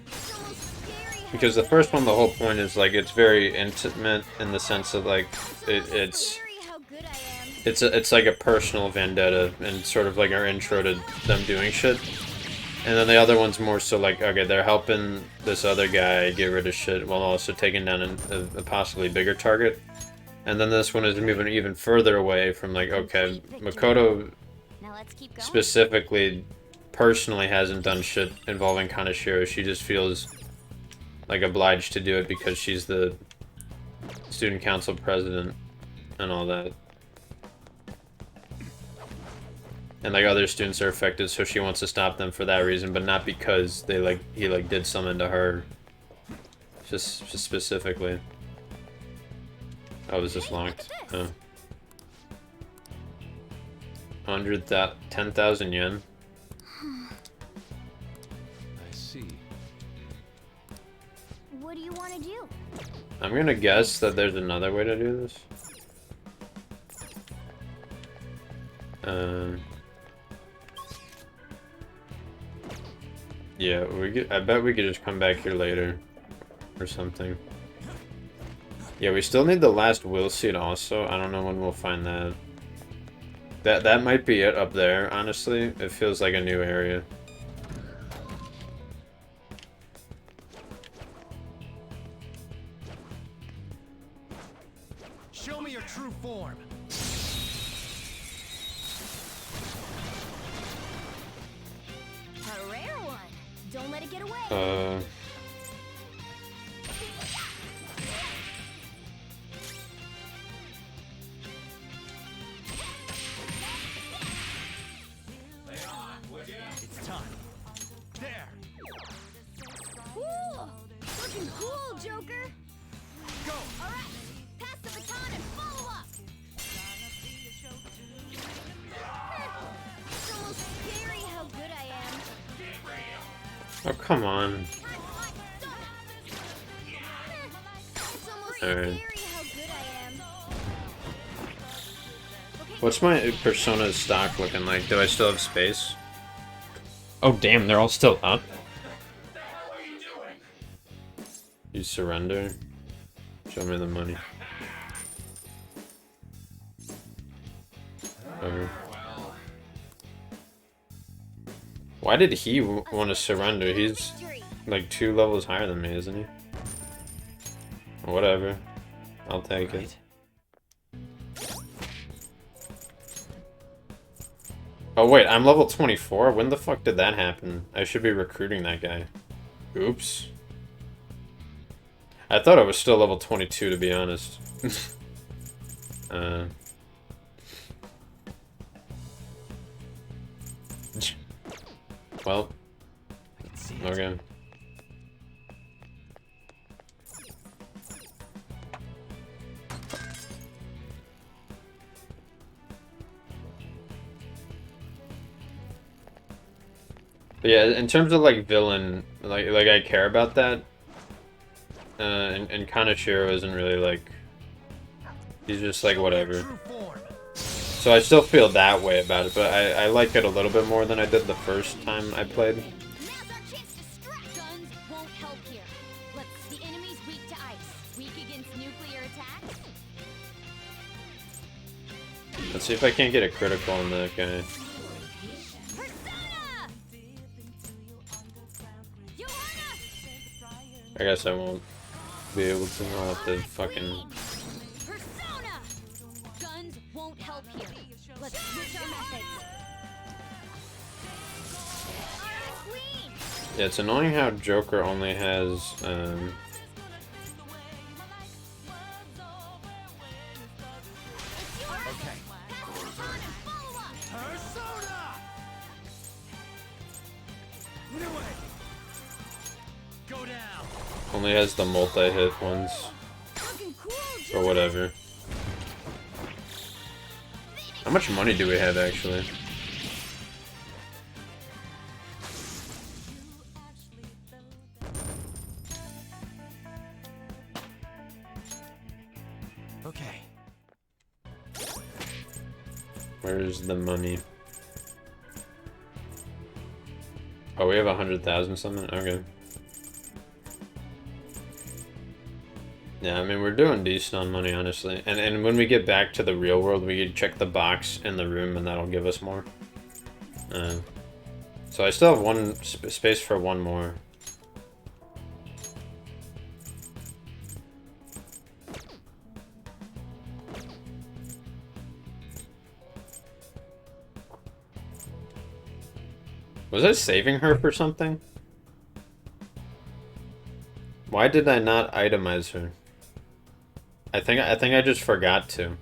It's almost scary. Because the first one, the whole point is like it's very intimate in the sense of like it's Scary how good I am. it's like a personal vendetta and sort of like our intro to them doing shit. And then the other one's more so like, okay, they're helping this other guy get rid of shit while also taking down a possibly bigger target. And then this one is moving even further away from like, okay, Makoto Now let's keep going. specifically personally hasn't done shit involving Kaneshiro. She just feels like obliged to do it because she's the student council president and all that. And like other students are affected, so she wants to stop them for that reason, but not because they he did something to her. Just specifically. Oh, is this locked? Oh. 10,000 yen. I see. What do you want to do? I'm gonna guess that there's another way to do this. Yeah, I bet we could just come back here later. Or something. Yeah, we still need the last will seed also. I don't know when we'll find that. That might be it up there, honestly. It feels like a new area. Show me your true form. A rare one. Don't let it get away. It's time. There. Cool. Looking cool, Joker. Go. All right. Pass the baton and follow up. It's almost scary how good I am. Oh, come on. It's almost Alright. scary how good I am. What's my persona stock looking like? Do I still have space? Oh damn, they're all still up? You surrender? Show me the money. Okay. Why did he want to surrender? He's like 2 levels higher than me, isn't he? Whatever. I'll take it. Oh wait, I'm level 24? When the fuck did that happen? I should be recruiting that guy. Oops. I thought I was still level 22 to be honest. Well. Okay. But yeah, in terms of like villain, like I care about that. And Kaneshiro isn't really like, he's just like whatever. So I still feel that way about it, but I like it a little bit more than I did the first time I played. Now's our chance to strike. Guns won't help here. The enemy's weak to ice. Weak against nuclear attacks. Let's see if I can't get a critical on that guy. Persona! Joanna! I guess I won't be able to. I'll have to fucking... Persona! Guns won't help here. Let's switch our methods. Queen! Yeah, it's annoying how Joker only has, Persona! New way. Go down. only has the multi-hit ones. Looking cool, Or whatever. How much money do we have, actually? Okay. Where's the money? Oh, we have 100,000 something? Okay. Yeah, I mean, we're doing decent on money, honestly. And when we get back to the real world, we can check the box in the room, and that'll give us more. So I still have one space for one more. Was I saving her for something? Why did I not itemize her? I think I just forgot to.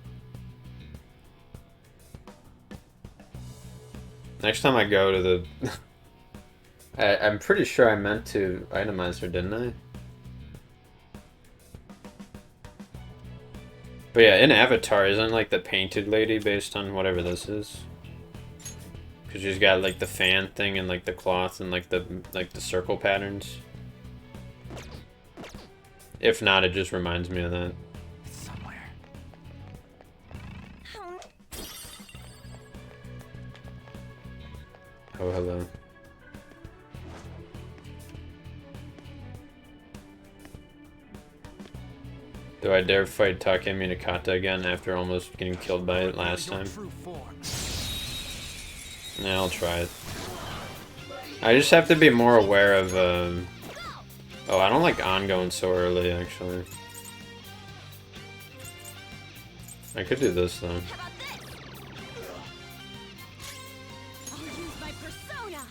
Next time I go to the... I'm pretty sure I meant to itemize her, didn't I? But yeah, in Avatar, isn't like the painted lady based on whatever this is? Because she's got like the fan thing and like the cloth and like the circle patterns. If not, it just reminds me of that. It's somewhere. Oh, hello. Do I dare fight Takemi Nakata again after almost getting killed by it last time? True form. Yeah, I'll try it. I just have to be more aware of, Oh, I don't like on going so early, actually. I could do this, though. How about this? I'll use my persona.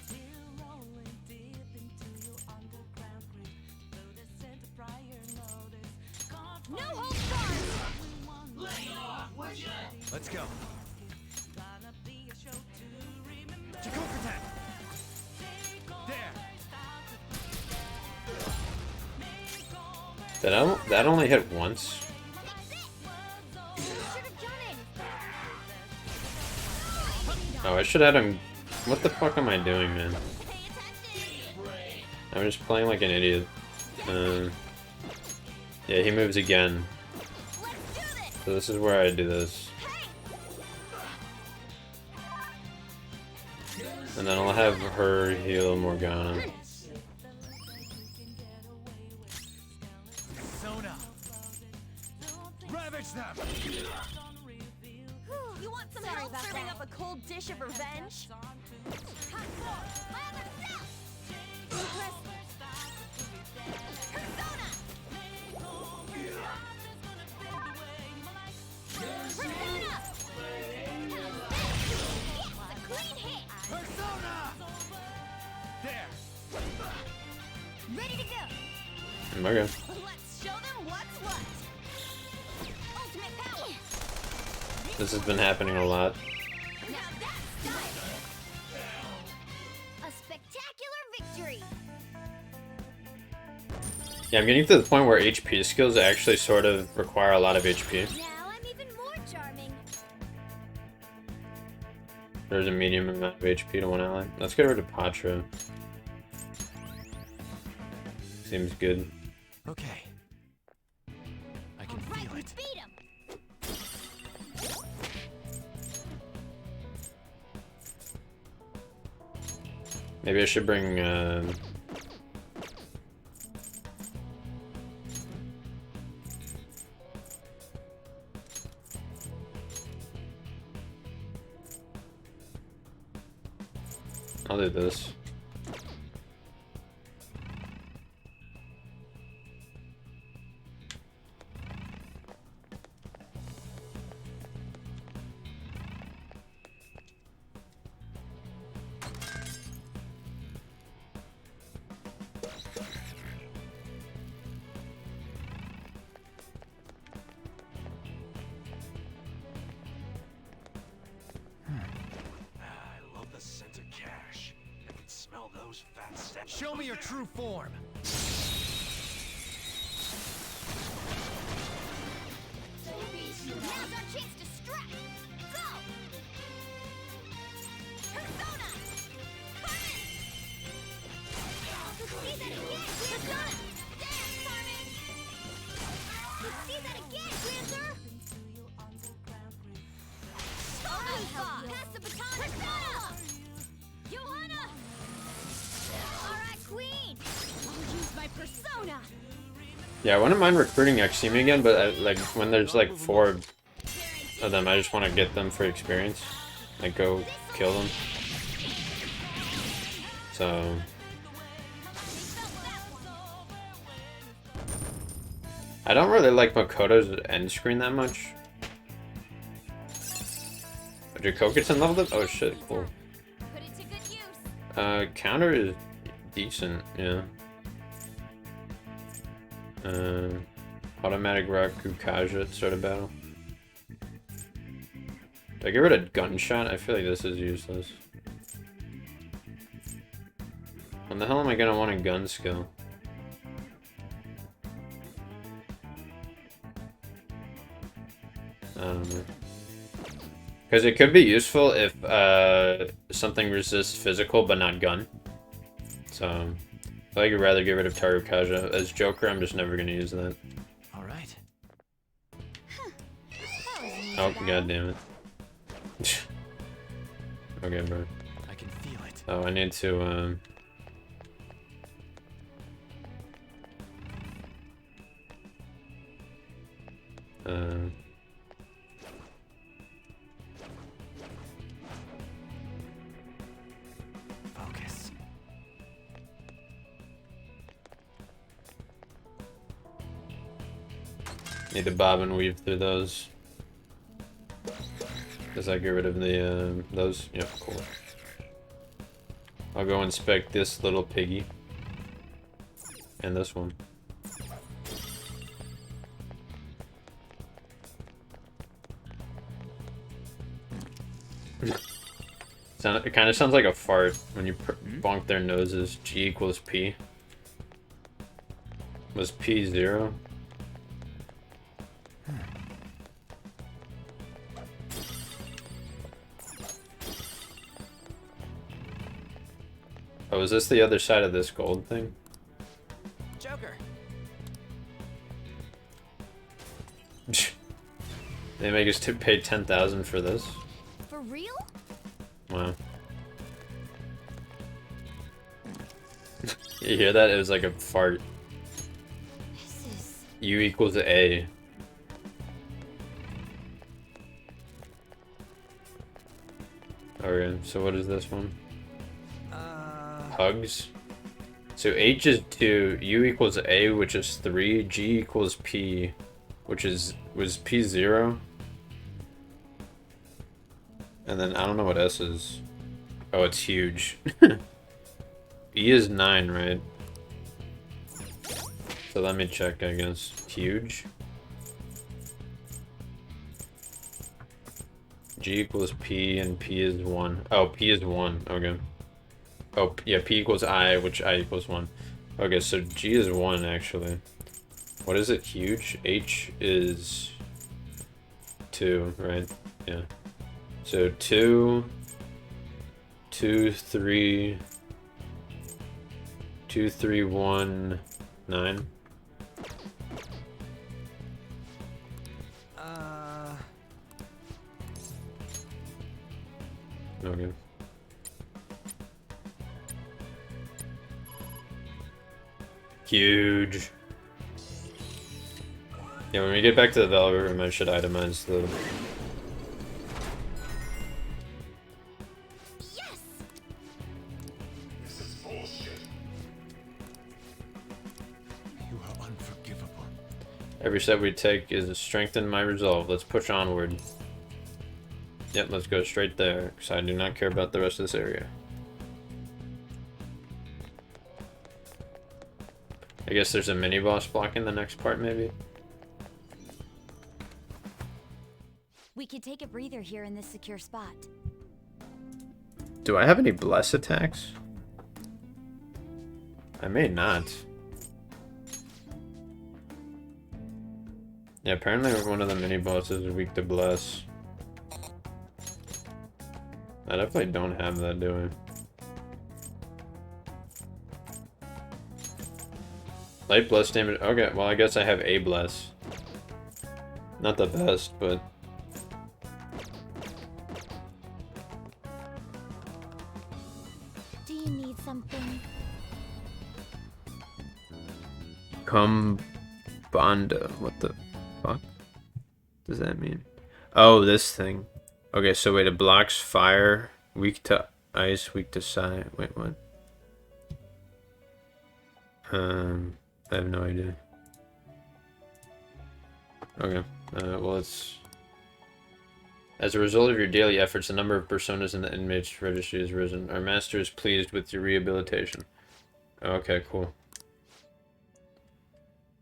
No holds barred. Let's go. Jacob, there. That only hit once? Oh, I should have had him... What the fuck am I doing, man? I'm just playing like an idiot. Yeah, he moves again. So this is where I do this. And then I'll have her heal Morgana. Persona. Ravage them. You want some help serving up a cold dish of revenge? Persona. There. Ready to go. Okay. Let's show them what's what. Ultimate power. This has been happening a lot. Now that's style. A spectacular victory. Yeah, I'm getting to the point where HP skills actually sort of require a lot of HP. Now I'm even more charming. There's a medium amount of HP to one ally. Let's get rid of Patra. Seems good. Okay. I can Right, feel we it. beat him. Maybe I should bring I'll do this. I love the scent of cash. I can smell those fat steps. Show me your true form. Now's our chance to strike. Go. Persona. Carmen. See that again, Persona. Dance, Carmen. See that again, Prancer. Alpha. Pass the baton. Persona. Johanna. All right, Queen. I'll use my persona. Yeah, I wouldn't mind recruiting Eximi again, but like when there's like 4 of them, I just want to get them for experience. Like go kill them. So I don't really like Makoto's end screen that much. Did Kokutsun level up? Oh shit, cool. Put it to good use. Counter is decent, yeah. Automatic Rakukaja at start of battle. Did I get rid of Gunshot? I feel like this is useless. When the hell am I gonna want a gun skill? I don't know. Because it could be useful if something resists physical but not gun. So I think I'd rather get rid of Tarukaja. As Joker, I'm just never gonna use that. All right. Oh, god damn it. Okay, bro. I can feel it. Oh, I need to, Focus. need to bob and weave through those. Does that get rid of the, those? Yep, cool. I'll go inspect this little piggy. And this one. It kind of sounds like a fart when you bonk their noses. G equals P. Was P 0? Oh, is this the other side of this gold thing? Joker. They make us to pay 10,000 for this? For real? Wow. You hear that? It was like a fart. This is... U equals A. Okay, so what is this one? Hugs. So H is 2, U equals A, which is 3, G equals P, which was P 0. And then I don't know what S is. Oh, it's huge. E is 9, right? So let me check, I guess. Huge. G equals P and P is 1. Oh, P is 1. Okay. Oh, yeah, P equals I, which I equals 1. Okay, so G is 1, actually. What is it? Huge? H is 2, right? Yeah. So 2, 2, 3, 2, 3, 1, 9. Okay. Huge. Yeah, when we get back to the Velvet Room, I should itemize the... Yes! This is bullshit. You are unforgivable. Every step we take is to strengthen my resolve. Let's push onward. Yep, let's go straight there, because I do not care about the rest of this area. I guess there's a mini-boss blocking the next part, maybe? We could take a breather here in this secure spot. Do I have any bless attacks? I may not. Yeah, apparently one of the mini-bosses is weak to bless. I definitely don't have that, do I? Light bless damage. Okay, well, I guess I have a bless. Not the best, but... Do you need something? Banda. What the fuck does that mean? Oh, this thing. Okay, so wait, it blocks fire, weak to ice, weak to psi. Wait, what? I have no idea. Okay, well, it's... As a result of your daily efforts, the number of personas in the inmates registry has risen. Our master is pleased with your rehabilitation. Okay, cool.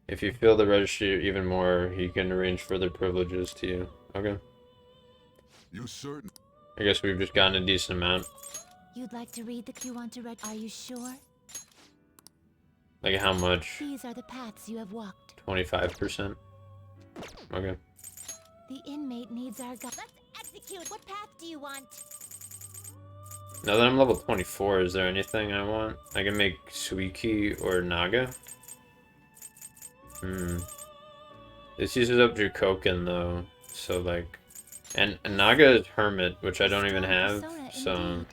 If you fill the registry even more, he can arrange further privileges to you. Okay. You certain? I guess we've just gotten a decent amount. You'd like to read the... You want to read... Are you sure? Like how much? These are the paths you have walked. 25%. Okay. The inmate needs our guide. Let's execute. What path do you want? Now that I'm level 24, is there anything I want? I can make Suiki or Naga. This uses up Jukoken though, so like... And Naga is Hermit, which I don't even have, so...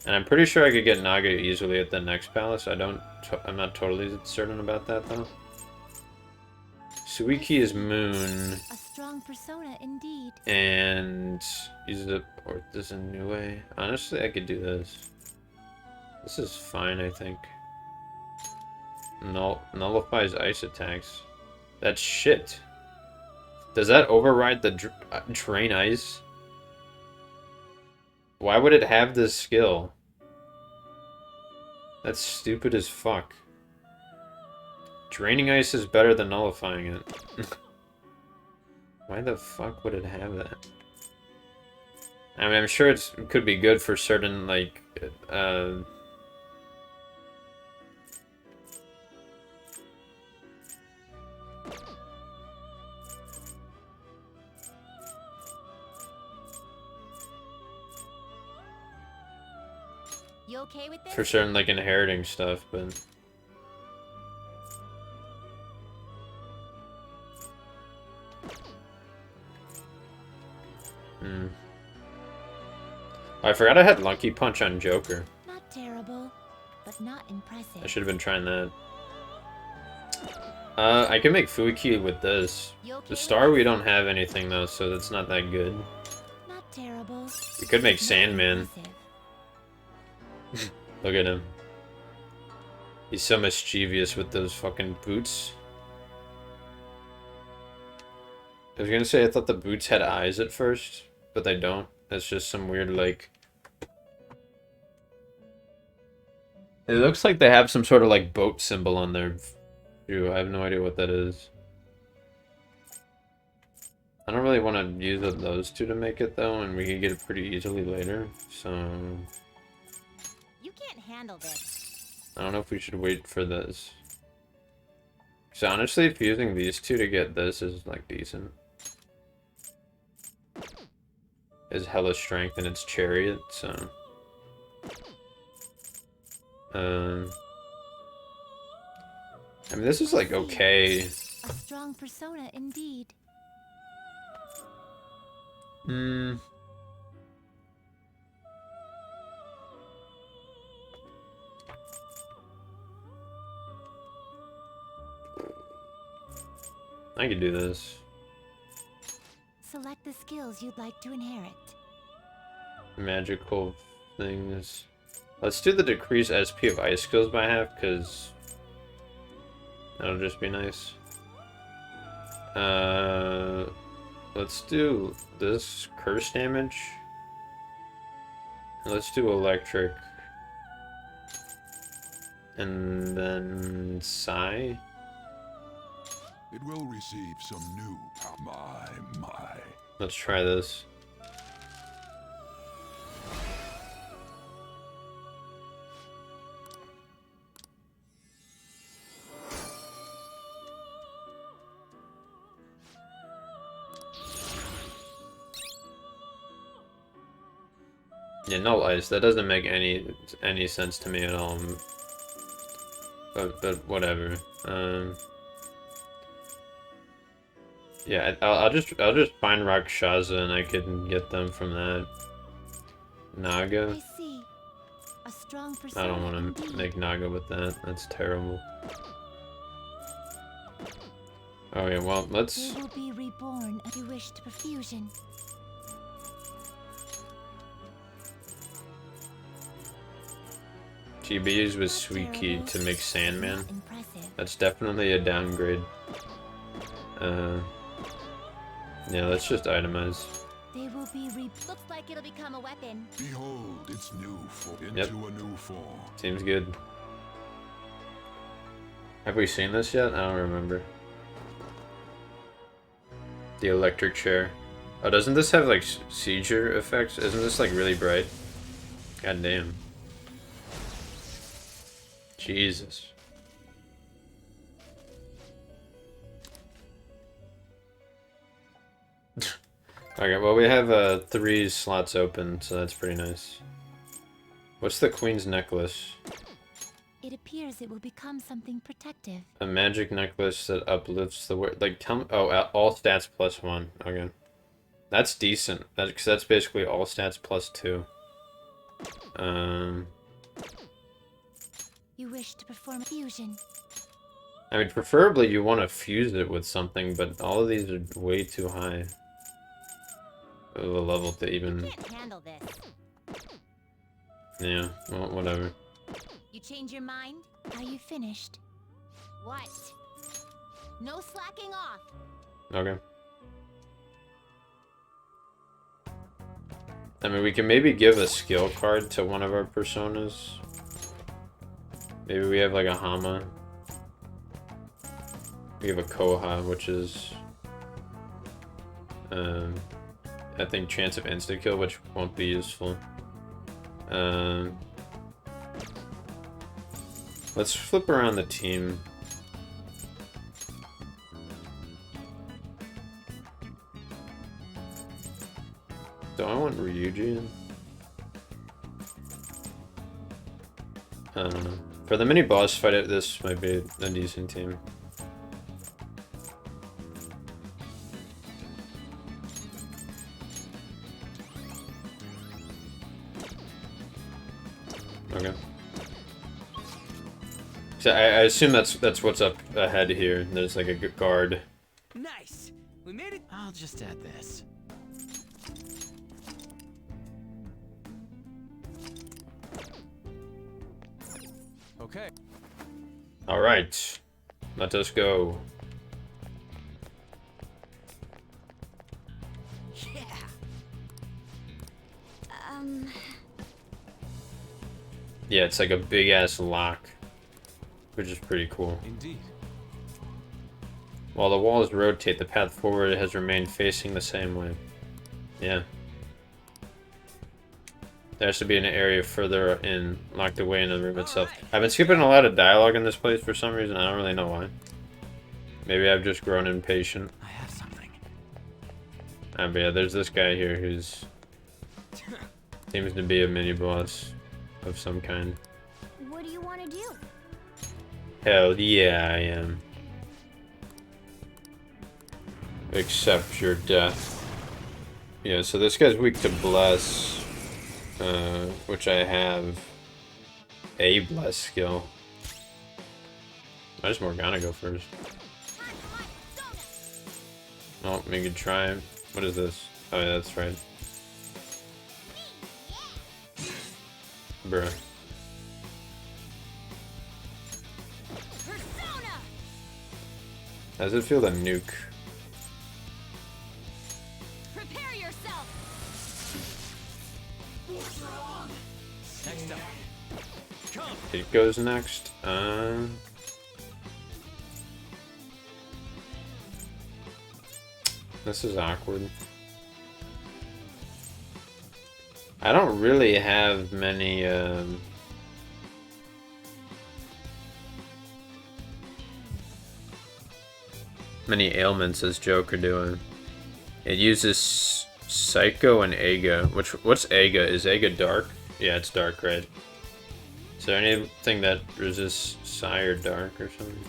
And I'm pretty sure I could get Naga easily at the next palace. I'm not totally certain about that though. Suiki is Moon. A strong persona indeed. And uses it or this in a new way. Honestly, I could do this. This is fine, I think. Nullifies ice attacks. That's shit. Does that override the drain ice? Why would it have this skill? That's stupid as fuck. Draining ice is better than nullifying it. Why the fuck would it have that? I mean, I'm sure it could be good for certain, like, You okay with this? for certain, like, inheriting stuff, but... I forgot I had Lucky Punch on Joker. Not terrible, but not impressive. I should have been trying that. I can make Fuiki with this. The star we don't have anything though, so that's not that good. Not terrible. We could make Sandman. Look at him. He's so mischievous with those fucking boots. I was gonna say I thought the boots had eyes at first, but they don't. That's just some weird, like... It looks like they have some sort of, like, boat symbol on their shoe. I have no idea what that is. I don't really want to use those two to make it, though, and we can get it pretty easily later, so... You can't handle this. I don't know if we should wait for this. So honestly, fusing these two to get this is, like, decent. Is hella strength in its chariot, so... I mean, this is like okay. A strong persona indeed. Hmm. I could do this. Select the skills you'd like to inherit. Magical things. Let's do the decrease SP of ice skills by half, because that'll just be nice. Let's do this curse damage. Let's do electric. And then Psy. It will receive some new power. My. Let's try this. Yeah, no ice. That doesn't make any sense to me at all. But whatever. Yeah, I'll just find Rakshasa and I can get them from that. Naga. I see. A strong I persona don't want to indeed. make Naga with that. That's terrible. Okay, well, let's. They will be reborn if you wish to perfusion. GBs with Sweet Key to make Sandman. Impressive. That's definitely a downgrade. Yeah, let's just itemize. They will be looks like it'll become a weapon. Behold its new form into Yep. a new form. Seems good. Have we seen this yet? I don't remember. The electric chair. Oh, doesn't this have like seizure effects? Isn't this like really bright? God damn. Jesus. Okay, well we have 3 slots open, so that's pretty nice. What's the Queen's necklace? It appears it will become something protective. A magic necklace that uplifts the word. Like, tell me. Oh, all stats +1. Okay. That's decent. That's basically all stats +2. You wish to perform a fusion. I mean, preferably you want to fuse it with something, but all of these are way too high of a level to even. Can't handle this. Yeah, well, whatever. You change your mind? Are you finished? What? No slacking off. Okay. I mean, we can maybe give a skill card to one of our personas. Maybe we have like a Hama. We have a Koha, which is I think chance of insta kill, which won't be useful. Let's flip around the team. Do I want Ryuji? For the mini boss fight, this might be a decent team. Okay. So I assume that's what's up ahead here. There's like a guard. Nice. We made it. I'll just add this. Okay. All right, let us go. Yeah. Yeah, it's like a big ass lock, which is pretty cool. Indeed. While the walls rotate, the path forward has remained facing the same way. Yeah. There has to be an area further in, locked away in the room itself. I've been skipping a lot of dialogue in this place for some reason. I don't really know why. Maybe I've just grown impatient. I have something. But yeah, there's this guy here who's seems to be a mini boss of some kind. What do you want to do? Hell yeah, I am. Accept your death. Yeah, so this guy's weak to Bless, which I have a Bless skill. Why does Morgana go first? Oh, we could try. What is this? Oh, yeah, that's right. Bruh. How does it feel to nuke? Prepare yourself. Next up. Come. It goes next. This is awkward. I don't really have many, many ailments as Joker doing. It uses Psycho and Aga. What's Aga? Is Aga dark? Yeah, it's dark, right? Is there anything that resists Psi or dark or something?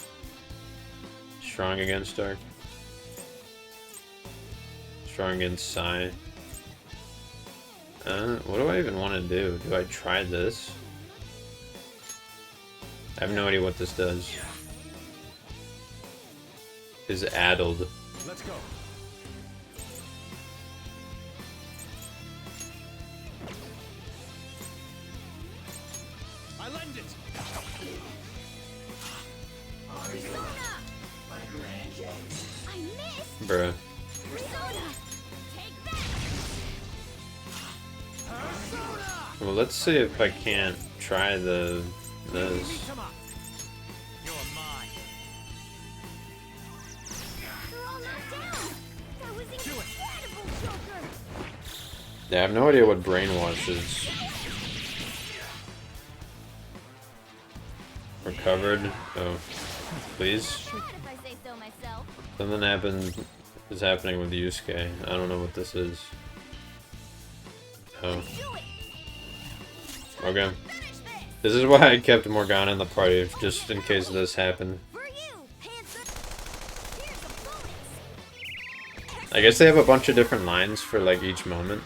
Strong against dark? Strong against Psi. What do I even want to do? Do I try this? I have no idea what this does. Is addled. Let's go. I lend it. I missed. Bruh. Persona. Take that. Well, let's see if I can't try this. Come on. You're mine. They're all knocked down. That was incredible, Joker. Yeah, I have no idea what brainwash is. Recovered. Oh, please. Bad if I say so myself. Something is happening with Yusuke. I don't know what this is. Oh, Do it. okay. Finish this. This is why I kept Morgana in the party, just in case this happened. For you, Panther. Here's a bonus. I guess they have a bunch of different lines for like each moment.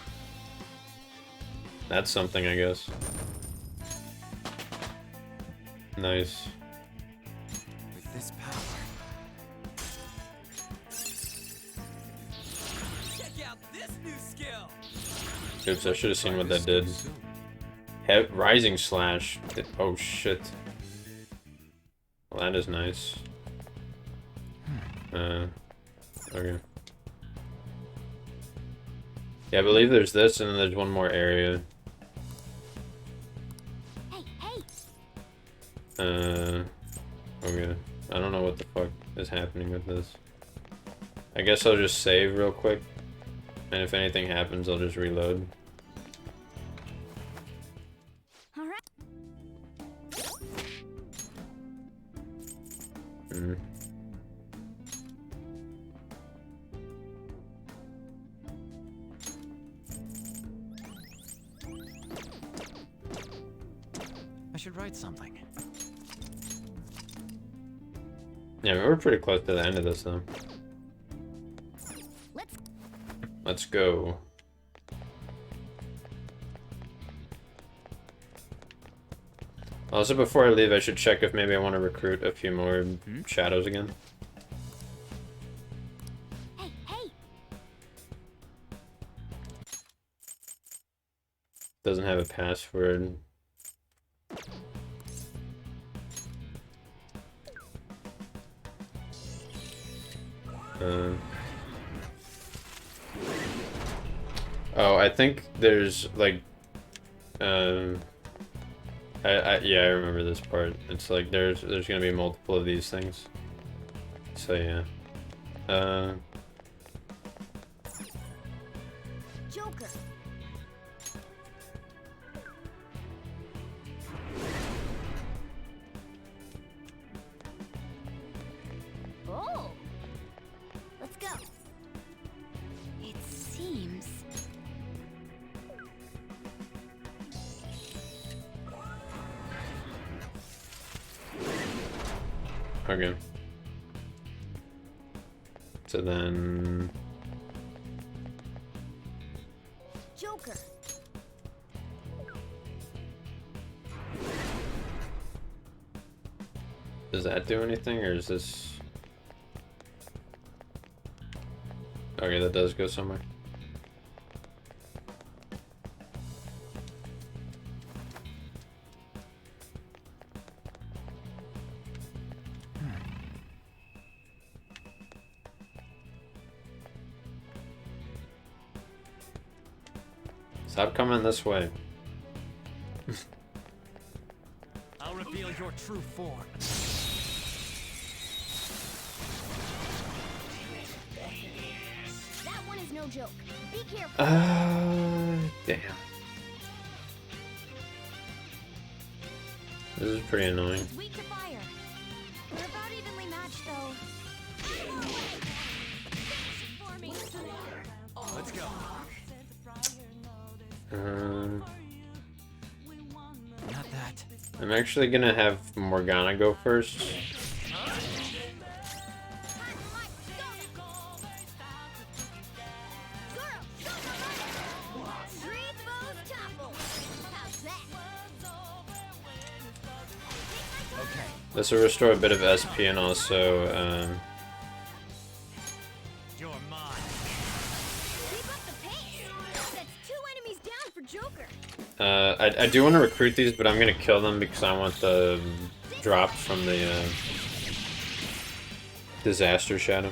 That's something, I guess. Nice. With this power. Check out this new skill. Oops, I should have seen what that did. Rising slash. Oh shit. Well, that is nice. Okay. Yeah, I believe there's this, and then there's one more area. Hey, hey. Okay. I don't know what the fuck is happening with this. I guess I'll just save real quick, and if anything happens, I'll just reload. All right. Hmm. I should write something. Yeah, we're pretty close to the end of this, though. Let's go. Also, before I leave, I should check if maybe I want to recruit a few more shadows again. Hey, hey. Doesn't have a password. Oh, I think there's like, yeah, I remember this part. It's like there's gonna be multiple of these things. So yeah. Joker. Oh. Let's go. It seems. Okay. So then... Joker. Does that do anything, or is this... Okay, that does go somewhere. Stop coming this way. I'll reveal your true form. That one is no joke. Be careful. Damn. This is pretty annoying. It's weak to fire. We're about evenly matched, though. Let's go. Not that. I'm actually gonna have Morgana go first. This will restore a bit of SP and also, You're mine. Keep up the pace. That's 2 enemies down for Joker. I do want to recruit these, but I'm gonna kill them because I want the drops from the disaster shadow.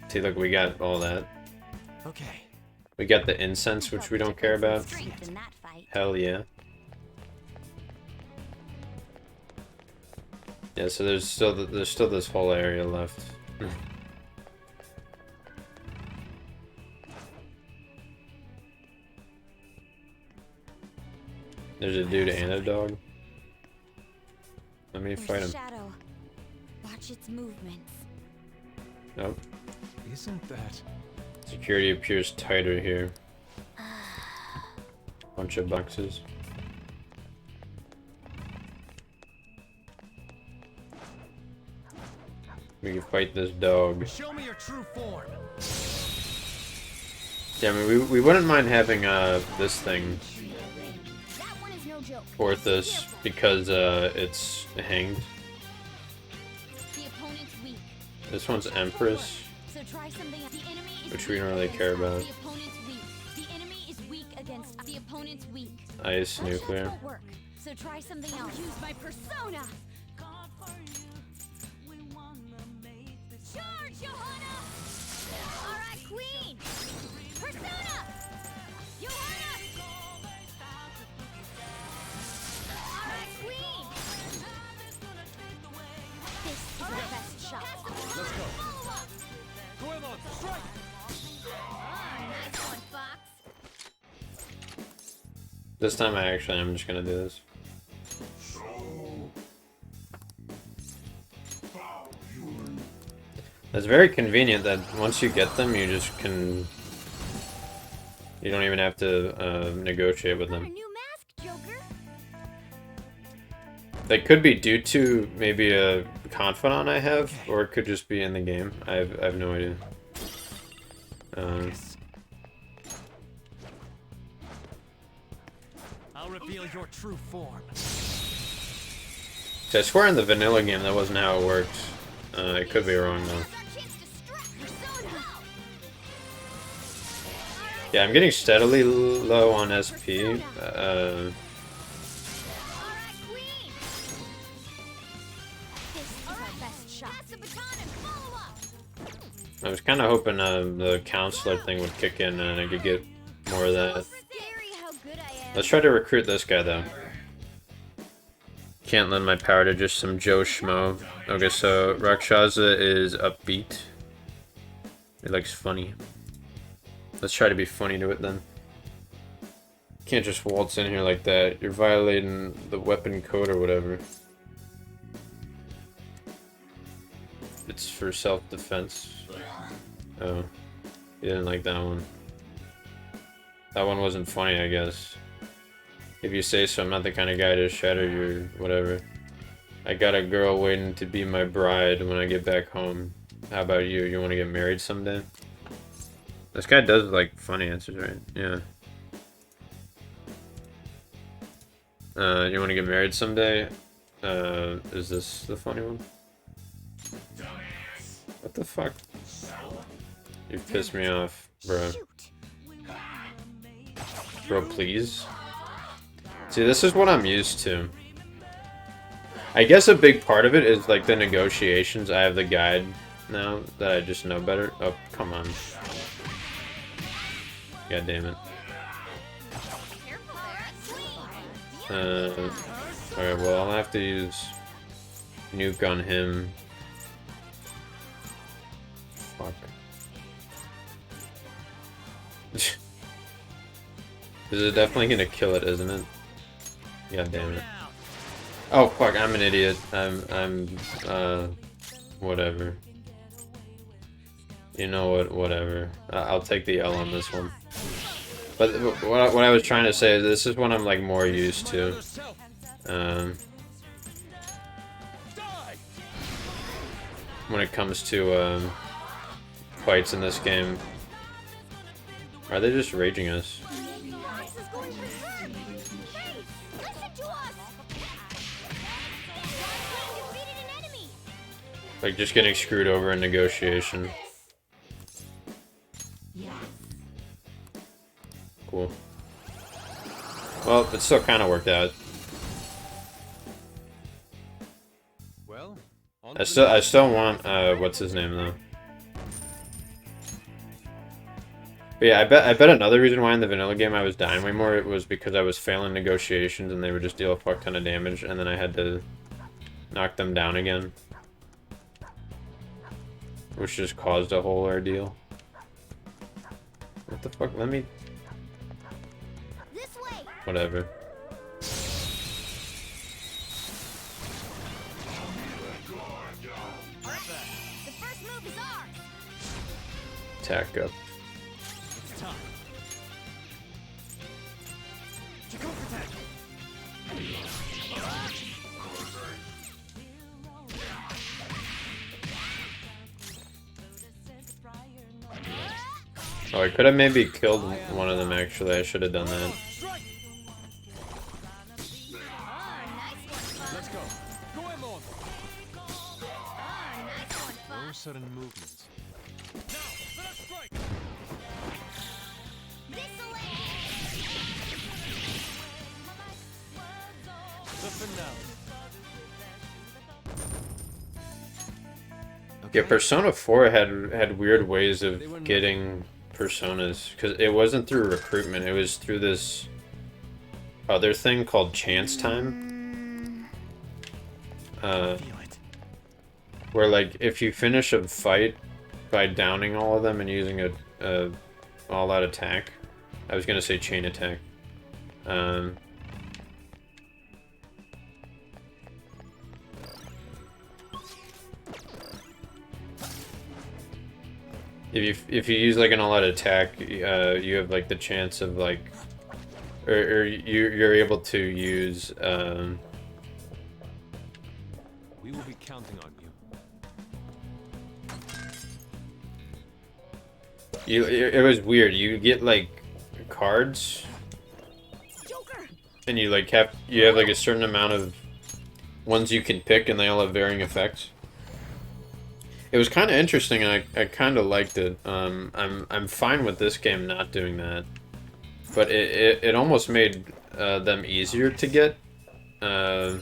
See, look, we got all that. Okay. We got the incense, which we don't care about. Strength in that fight. Hell yeah. Yeah, so there's still this whole area left. There's a dude and a dog. Let me There's fight a him. shadow. Watch its movements. Nope. Isn't that? Security appears tighter here. Bunch of boxes. We can fight this dog. Show me your true form. Yeah, I mean, we wouldn't mind having this thing, That one is no joke. Orthus, because it's hanged. The opponent's weak. This one's Empress, So try something else. The enemy is which we weak don't really against care us. about. The opponent's weak. The enemy is weak against the opponent's weak. Ice, That nuclear. won't work. So try something else. Use my persona. Charge, Johanna! Alright, Queen! Persona! Johanna! Alright, Queen! This is our best shot. Let's go. Goemon, strike! Nice one, Fox. This time I'm just gonna do this. It's very convenient that once you get them, you just can... You don't even have to negotiate with Got a them. new mask, Joker. That could be due to maybe a confidant I have, or it could just be in the game. I have no idea. I'll reveal your true form. I swear in the vanilla game that wasn't how it worked. I could be wrong though. Now's our chance to strike. Persona! Yeah, I'm getting steadily low on SP. Alright, Queen! This is our best shot. Pass the baton and follow up! I was kind of hoping the counselor thing would kick in and I could get more of that. Scary how good I am. Let's try to recruit this guy though. Can't lend my power to just some Joe Schmo. Okay, so Rakshasa is upbeat. It looks funny. Let's try to be funny to it then. Can't just waltz in here like that. You're violating the weapon code or whatever. It's for self-defense. Oh. You didn't like that one. That one wasn't funny, I guess. If you say so, I'm not the kind of guy to shatter your whatever. I got a girl waiting to be my bride when I get back home. How about you? You want to get married someday? This guy does like funny answers, right? Yeah. You want to get married someday? Is this the funny one? What the fuck? You've pissed me off, bro. Bro, please. See, this is what I'm used to. I guess a big part of it is like the negotiations. I have the guide now that I just know better. Oh, come on. God damn it. Alright, well, I'll have to use nuke on him. Fuck. This is definitely gonna kill it, isn't it? God damn it. Oh, fuck, I'm an idiot. Whatever. You know what, whatever. I'll take the L on this one. But what I was trying to say is this is what I'm like more used to. When it comes to fights in this game. Are they just raging us? Like just getting screwed over in negotiation. Cool. Well, it still kind of worked out. Well, I still want what's his name though. But yeah, I bet another reason why in the vanilla game I was dying way more was because I was failing negotiations and they would just deal a fuck ton of damage and then I had to knock them down again. Which just caused a whole ordeal. What the fuck? Let me... This way. Whatever. The first move is ours. Attack up. it's time. Jakku attack. Oh, I could have maybe killed one of them actually. I should have done that. Strike. Let's go. Go in, Lord. No sudden movements. Now, let us strike. The finale. Yeah, Persona 4 had weird ways of getting personas because it wasn't through recruitment. It was through this other thing called chance time. Where like if you finish a fight by downing all of them and using a all-out attack, I was gonna say chain attack. If you use like an all-out attack, you have like the chance of like, or you're able to use. We will be counting on you. It was weird. You get like cards, Joker. and you like have like a certain amount of ones you can pick, and they all have varying effects. It was kind of interesting, and I kind of liked it. I'm fine with this game not doing that, but it almost made them easier to get, or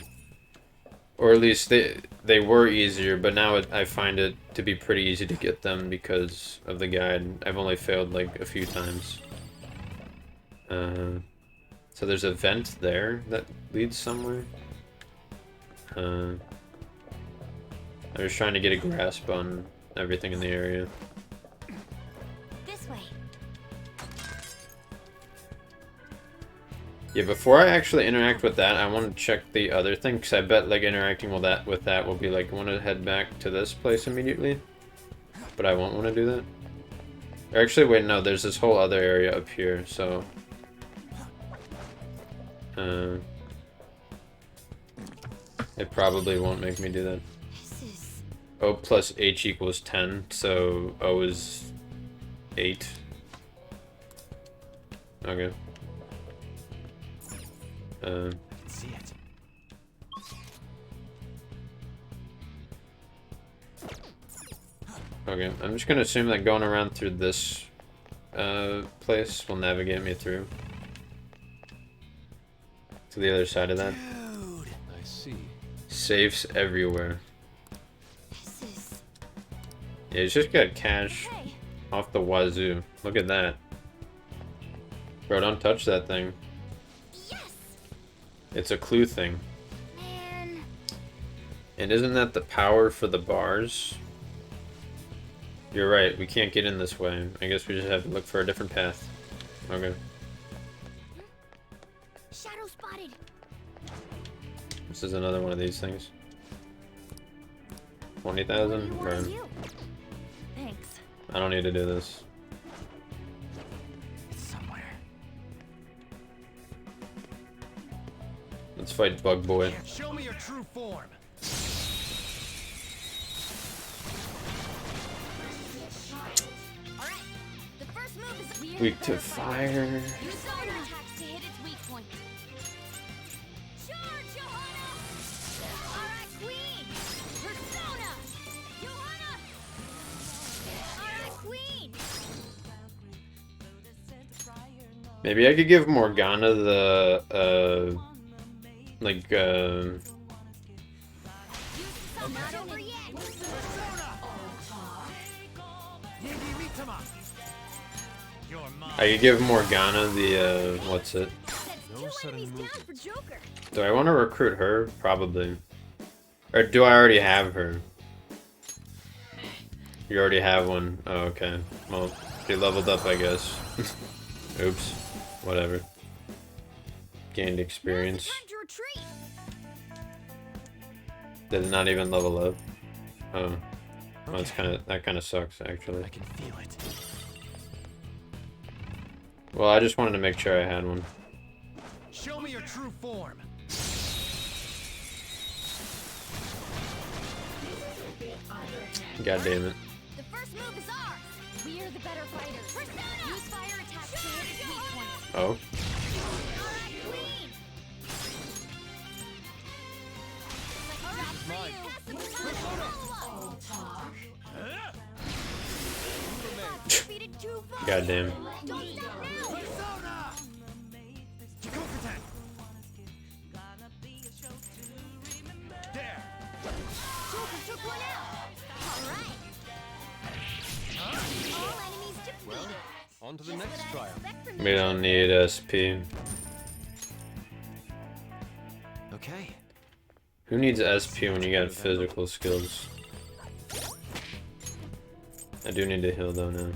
at least they were easier. But now I find it to be pretty easy to get them because of the guide. I've only failed like a few times. So there's a vent there that leads somewhere. I was trying to get a grasp on everything in the area. This way. Yeah, before I actually interact with that, I want to check the other thing, because I bet like interacting with that will be like, I want to head back to this place immediately. But I won't want to do that. Or actually, wait, no, there's this whole other area up here, so... It probably won't make me do that. O plus H equals 10, so O is 8. Okay. See it. Okay, I'm just gonna assume that going around through this place will navigate me through to the other side of that. Dude, I see. Safes everywhere. Yeah, he's just got cash off the wazoo. Look at that. Bro, don't touch that thing. Yes! It's a clue thing. Man. And isn't that the power for the bars? You're right, we can't get in this way. I guess we just have to look for a different path. Okay. Shadow spotted. This is another one of these things. 20,000? Bro. Thanks. I don't need to do this. It's somewhere. Let's fight Bug Boy. Show me your true form. Alright, the first move is weird. Weak to fire. Use sonar attacks to hit its weak point. Charge, Johanna! Alright, Queen! Persona! Johanna! Alright, Queen! Maybe I could give Morgana the, Not over yet! You're mine. I could give Morgana the, what's it? No sudden movement. For Joker. Do I want to recruit her? Probably. Or do I already have her? You already have one. Oh, okay. Well, she leveled up, I guess. Oops. Whatever. Gained experience. Time to retreat. Did it not even level up? Oh. Well, it's that kind of sucks, actually. I can feel it. Well, I just wanted to make sure I had one. Show me your true form. God damn it. The first move is ours! We are the better fighters. Persona! Use fire attacks to hit its weak point. Oh. Alright, Queen! Mine. Defeated too far. God damn. Don't stop now. Jikokutan. There. Joker took one out. All right. All enemies defeated. On to the next trial. Expect from We don't need SP. Okay. Who needs SP when you got physical skills? I do need to heal though now.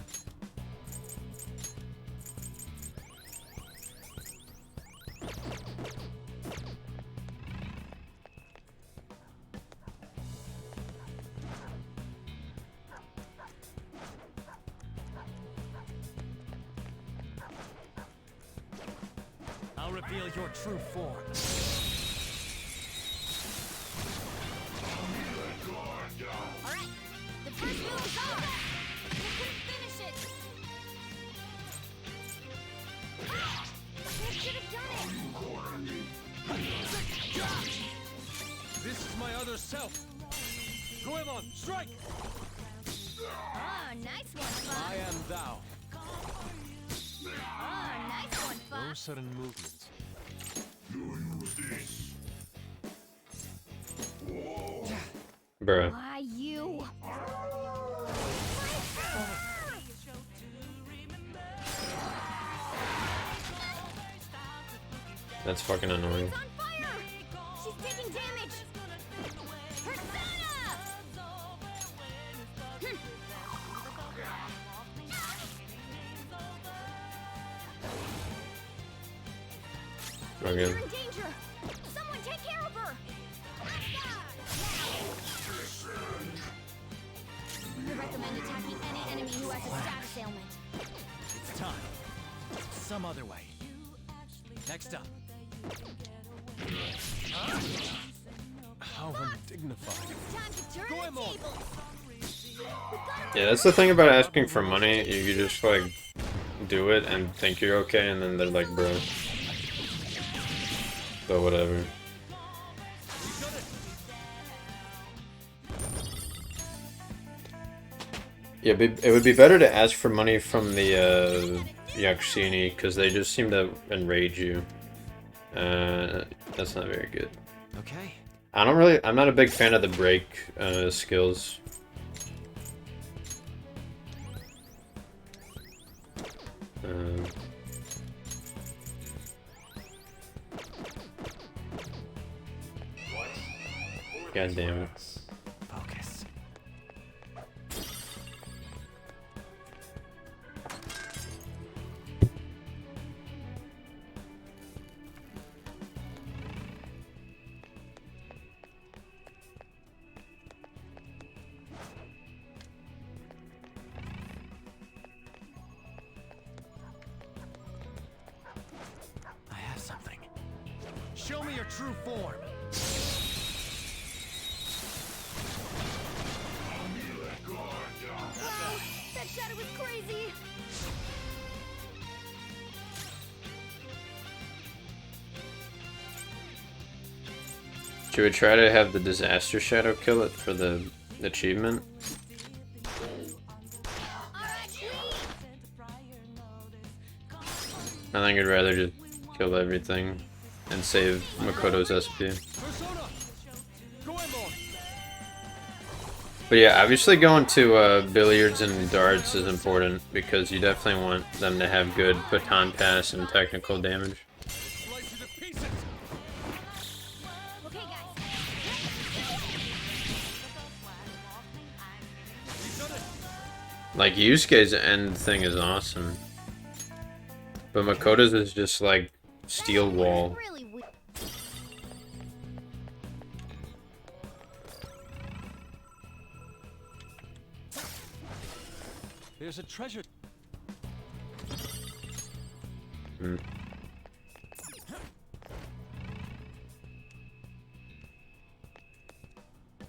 I'll reveal your true form. Alright, the first move is ours! Finish it! That should have done it. This is my other self. Goemon, strike! Oh, nice one, I Fox. am thou. Oh, nice one, No Fox. sudden movement. Bruh. Why you? That's fucking annoying. It's on fire. She's taking damage. Persona! Okay. You're in danger. Someone take care of her. We recommend attacking any enemy who has a status ailment. It's time. Some other way. Next up. How undignified. Time to turn Go the him on. tables. Yeah, that's the thing about asking for money. You just like do it and think you're okay, and then they're like, bro. But whatever. Yeah, it would be better to ask for money from the Yakushini, because they just seem to enrage you. That's not very good. Okay. I'm not a big fan of the break skills. God damn it. Focus. I have something. Show me your true form. Wow, that shadow was crazy. Should we try to have the disaster shadow kill it for the achievement? I think I'd rather just kill everything and save Makoto's SP. Persona. Go him on. But yeah, obviously going to billiards and darts is important, because you definitely want them to have good baton pass and technical damage. Slice you to pieces. Okay, guys. You done it. Like, Yusuke's end thing is awesome. But Makoto's is just like steel wall. Really weird. There's a treasure. Hmm.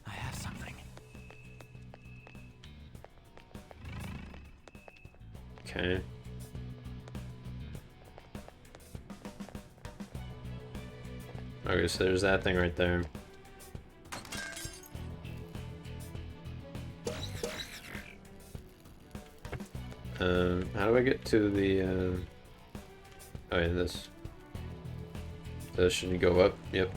I have something. Okay. Okay, so there's that thing right there. How do I get to the, oh yeah, this. This should go up, yep.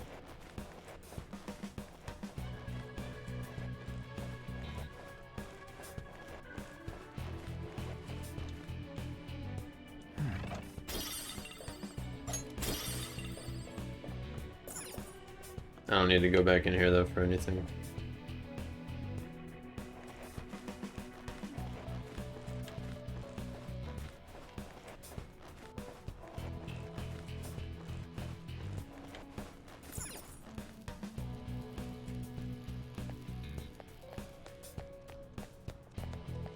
I don't need to go back in here though for anything.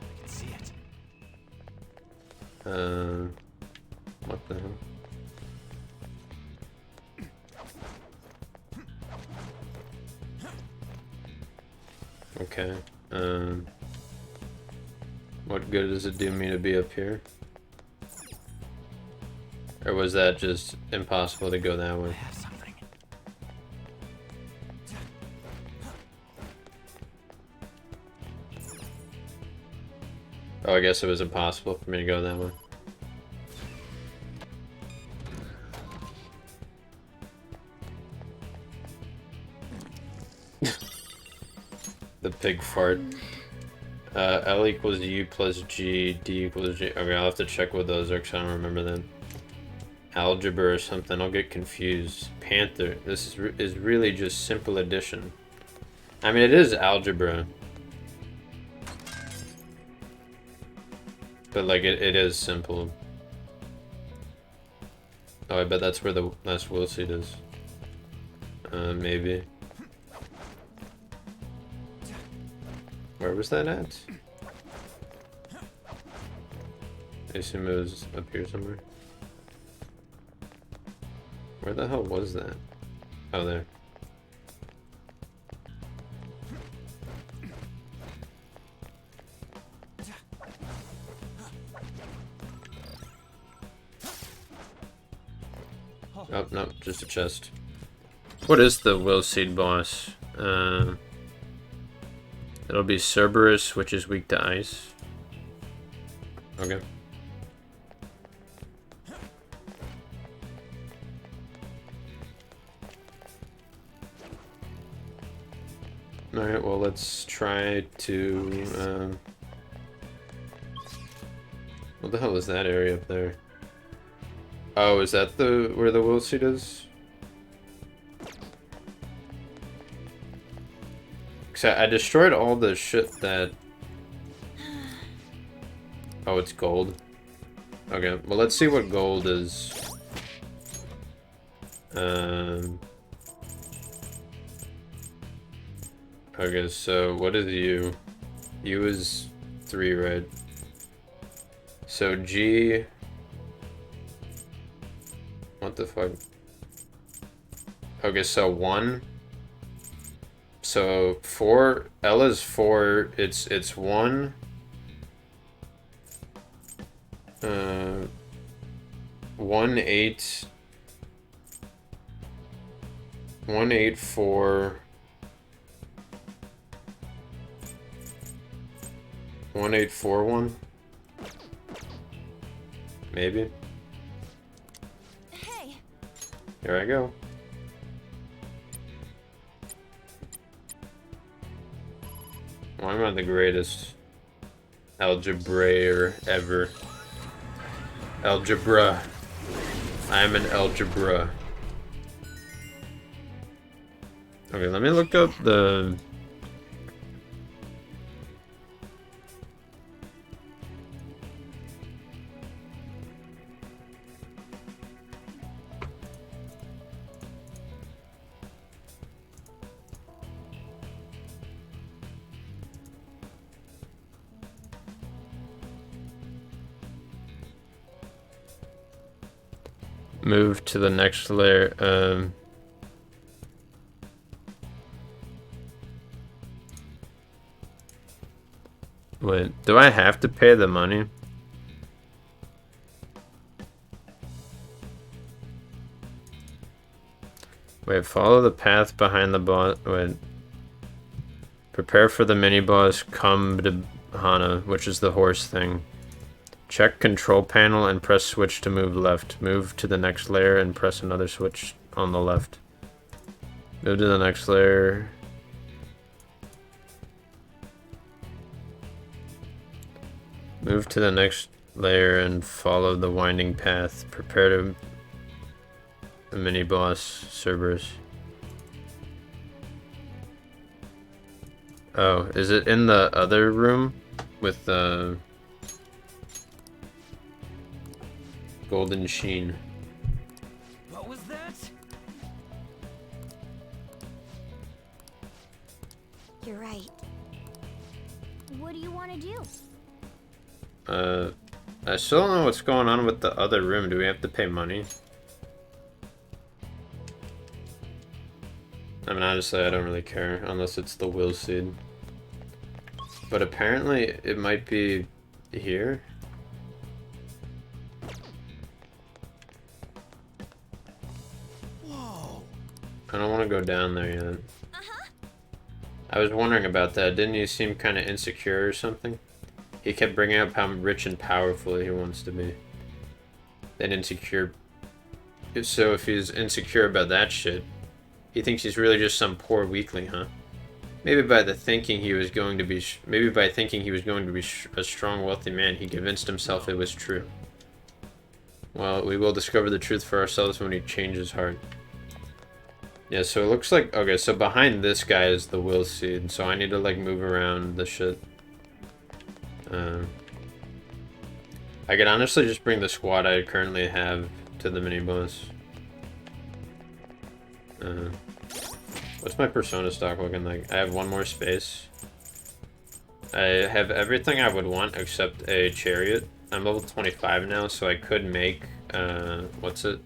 I can see it. What the hell? Okay, what good does it do me to be up here? Or was that just impossible to go that I way? have something. Oh, I guess it was impossible for me to go that way. The pig fart. L equals U plus G, D equals G. Okay, I'll have to check what those are because I don't remember them. Algebra or something, I'll get confused. Panther, this is really just simple addition. I mean, it is algebra. But like, it is simple. Oh, I bet that's where the last will seed is. Maybe. Where was that at? I assume it was up here somewhere. Where the hell was that? Oh, there. Oh, no, just a chest. What is the Will Seed boss? It'll be Cerberus, which is weak to ice. Okay. Alright, well, let's try to, what the hell is that area up there? Oh, is that where the will seed is? Cause I destroyed all the shit that... Oh, it's gold. Okay, well, let's see what gold is. Okay, so what is U? U is 3, right? So G... What the fuck? Okay, so 1. So 4, L is 4, it's 1. 1, 8. 1, 8, 4. 1, 8, 4, 1. Maybe. Hey. Here I go. Well, I'm not the greatest algebraier ever. Algebra. I'm an algebra. Okay, let me look up the... Move to the next layer. Wait, do I have to pay the money? Wait, follow the path behind the boss. Wait. Prepare for the mini boss Hana, which is the horse thing. Check control panel and press switch to move left. Move to the next layer and press another switch on the left. Move to the next layer. Move to the next layer and follow the winding path. Prepare to the mini boss Cerberus. Oh, is it in the other room with the golden sheen? What was that? You're right. What do you want to do? I still don't know what's going on with the other room. Do we have to pay money? I mean, honestly, I don't really care, unless it's the will seed. But apparently, it might be here. Whoa. I don't want to go down there yet. I was wondering about that. Didn't he seem kind of insecure or something? He kept bringing up how rich and powerful he wants to be. Then insecure. So if he's insecure about that shit, he thinks he's really just some poor weakling, huh? Maybe by thinking he was going to be a strong, wealthy man, he convinced himself it was true. Well, we will discover the truth for ourselves when he changes heart. Yeah, so it looks like... Okay, so behind this guy is the will seed, so I need to, like, move around the shit. I could honestly just bring the squad I currently have to the mini-boss. What's my persona stock looking like? I have 1 more space. I have everything I would want except a chariot. I'm level 25 now, so I could make, what's it?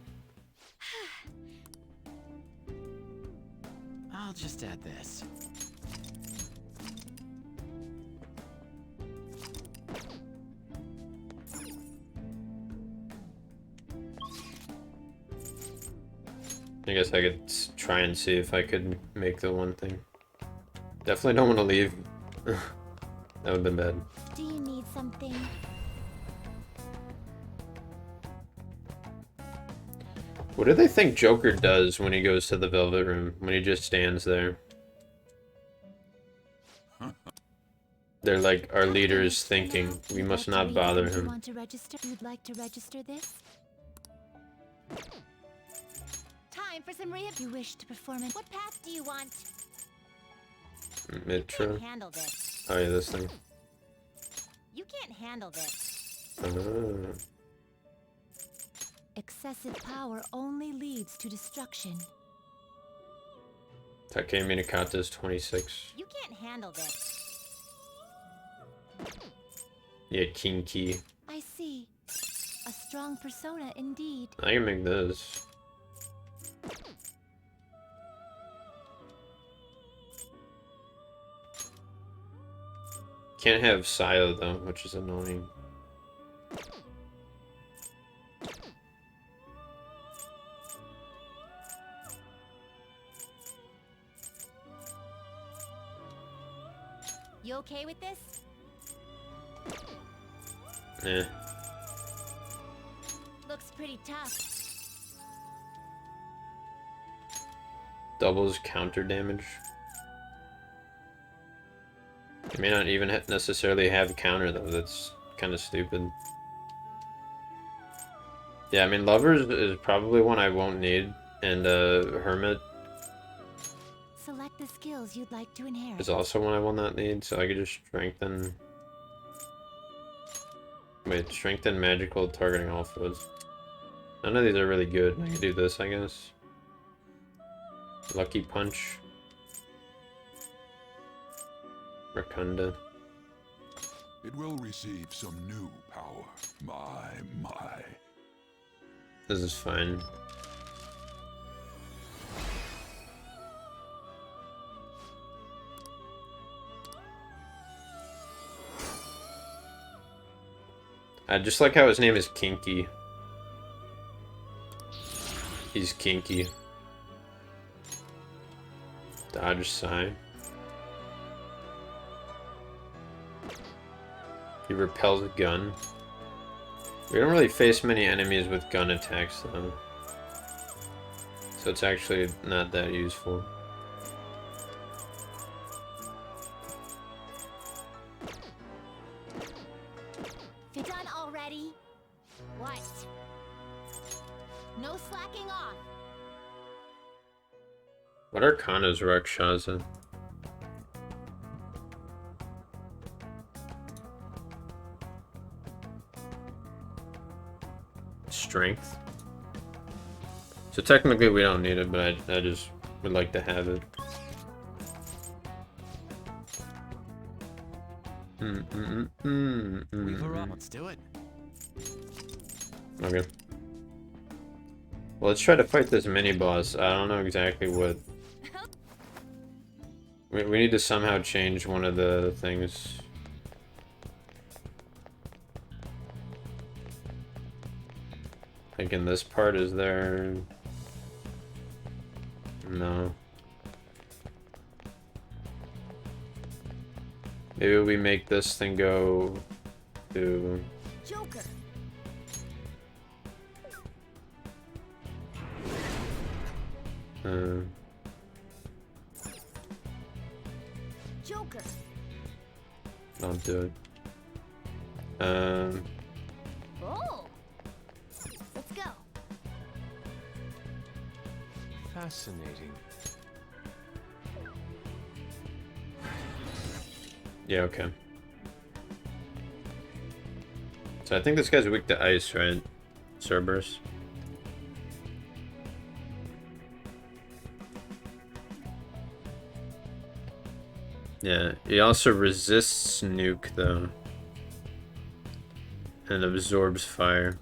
just add this. I guess I could try and see if I could make the one thing. Definitely don't want to leave. That would have been bad. Do you need something? What do they think Joker does when he goes to the Velvet Room? When he just stands there? They're like, our leader is thinking, we must not bother him. Want to register? You'd like to register this? Time for some rehab. You wish to perform it? What path do you want? Metro. Can't handle this. Oh yeah, this thing. You can't handle this. Ah. Excessive power only leads to destruction. Takei Minakata's 26. You can't handle this. Yeah, Kinky. I see. A strong persona indeed. I can make this. Can't have Sayo though, which is annoying. You okay with this? Eh. Looks pretty tough. Doubles counter damage. You may not even necessarily have counter though, that's kind of stupid. Yeah, I mean Lovers is probably one I won't need, and Hermit Select the skills you'd like to inherit. is also one I will not need, so I could just strengthen... Wait, strengthen magical targeting all foes. None of these are really good. I can do this, I guess. Lucky Punch. Rakunda. It will receive some new power. My. This is fine. I just like how his name is Kinky. He's kinky. Dodge Psy. He repels a gun. We don't really face many enemies with gun attacks though. So it's actually not that useful. Done already? What? No slacking off. What Arcana's Rakshasa? Strength. So technically we don't need it, but I just would like to have it. Weave her up. Let's do it. Okay. Well, let's try to fight this mini boss. I don't know exactly what. We need to somehow change one of the things. Like in this part, is there? No. Maybe we make this thing go to Joker. Joker. Don't do it. Oh. Let's go. Fascinating. Yeah, okay. So I think this guy's weak to ice, right? Cerberus. Yeah, he also resists nuke though. And absorbs fire.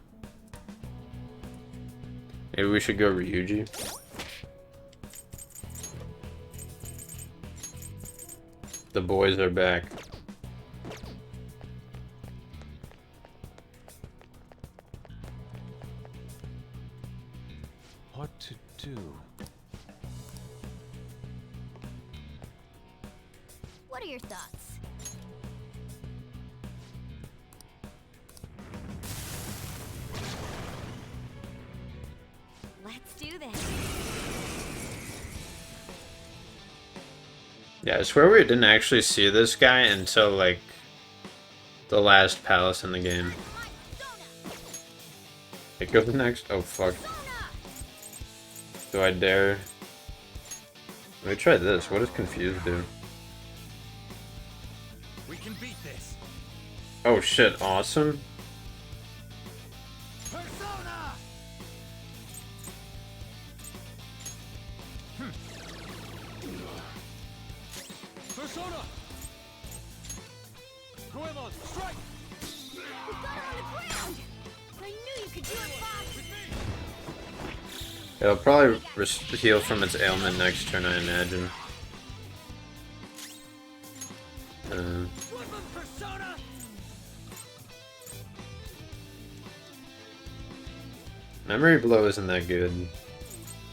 Maybe we should go Ryuji. The boys are back. What to do? What are your thoughts? Let's do this. Yeah, I swear we didn't actually see this guy until, like, the last palace in the game. It goes next. Oh, fuck. Do I dare? Let me try this. What does Confused do? We can beat this. Oh, shit. Awesome. Persona! Persona! Goemon, strike! You got him on the ground! I knew you could do it, Fox! It'll probably heal from its ailment next turn, I imagine. Woodland Persona! Memory Blow isn't that good.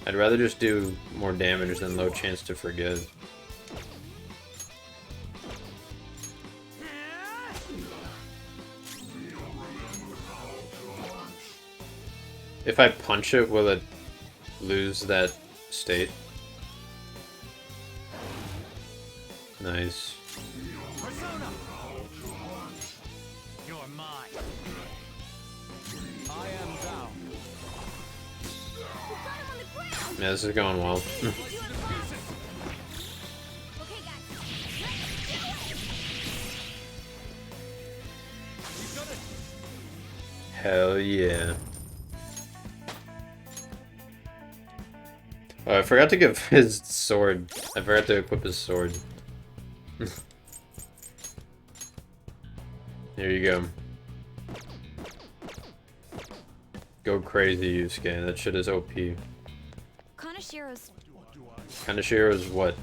I'd rather just do more damage than low chance to forget. If I punch it, will it lose that state? Nice. Persona! You're mine. I am thou. You got him on the ground! Yeah, this is going well. Do it, Fox! Okay, guys. Let's do it! You got it. Hell yeah. Oh, I forgot to give his sword. I forgot to equip his sword. Here you go. Go crazy, Yusuke. That shit is OP. Kanashiro's... Kanashiro's what?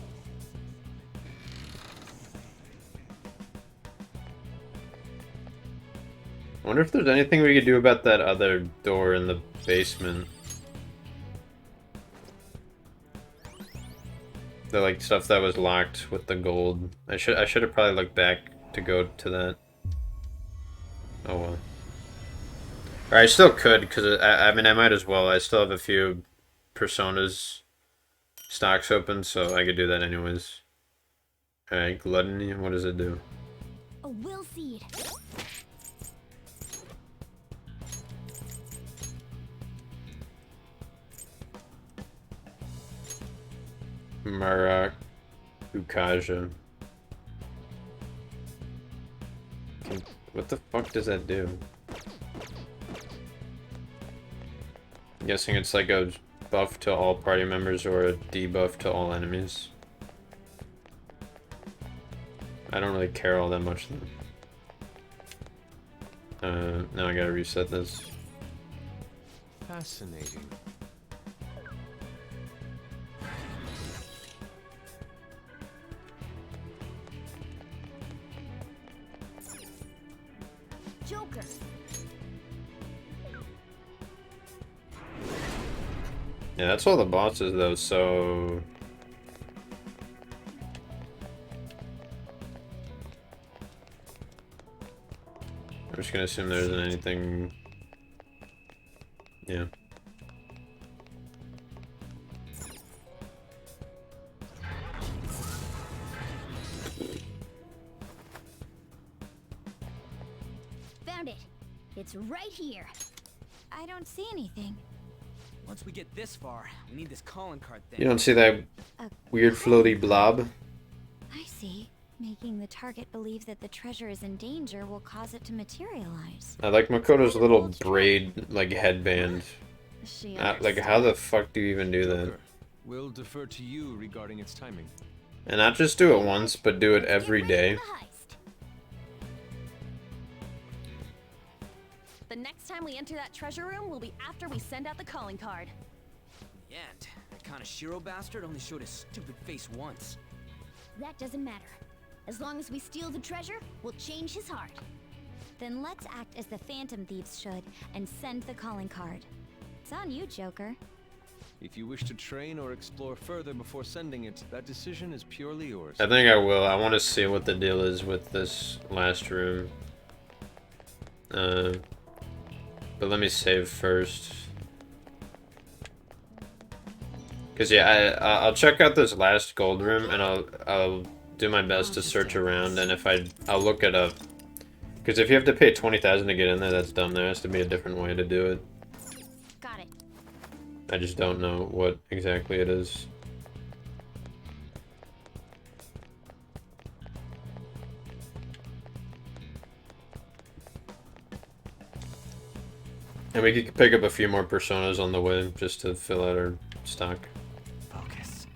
I wonder if there's anything we could do about that other door in the basement. The like stuff that was locked with the gold. I should have probably looked back to go to that. Oh well. Or I still could, because I mean I might as well. I still have a few Personas stocks open, so I could do that anyways. Alright, Gluttony, what does it do? A will seed. Marak Ukaja. What the fuck does that do? I'm guessing it's like a buff to all party members or a debuff to all enemies. I don't really care all that much then. Now I gotta reset this. Fascinating. Joker. Yeah, that's all the bosses though, so... I'm just gonna assume there isn't anything... Yeah. Found it. It's right here. I don't see anything. Once we get this far, we need this calling card thing. You don't see that weird floaty blob? I see. Making the target believe that the treasure is in danger will cause it to materialize. I like Makoto's little braid, like, headband. She Like, how the fuck do you even do that? Joker, we'll defer to you regarding its timing. And not just do it once, but do it every day. The next time we enter that treasure room will be after we send out the calling card. In the end, that Kanashiro bastard only showed his stupid face once. That doesn't matter. As long as we steal the treasure, we'll change his heart. Then let's act as the Phantom Thieves should and send the calling card. It's on you, Joker. If you wish to train or explore further before sending it, that decision is purely yours. I think I will. I want to see what the deal is with this last room. But let me save first. Cause yeah, I'll check out this last gold room and I'll do my best to search around, and if I'll look it up. Cause if you have to pay 20,000 to get in there, that's dumb. There has to be a different way to do it. Got it. I just don't know what exactly it is. And we could pick up a few more personas on the way just to fill out our stock. Focus.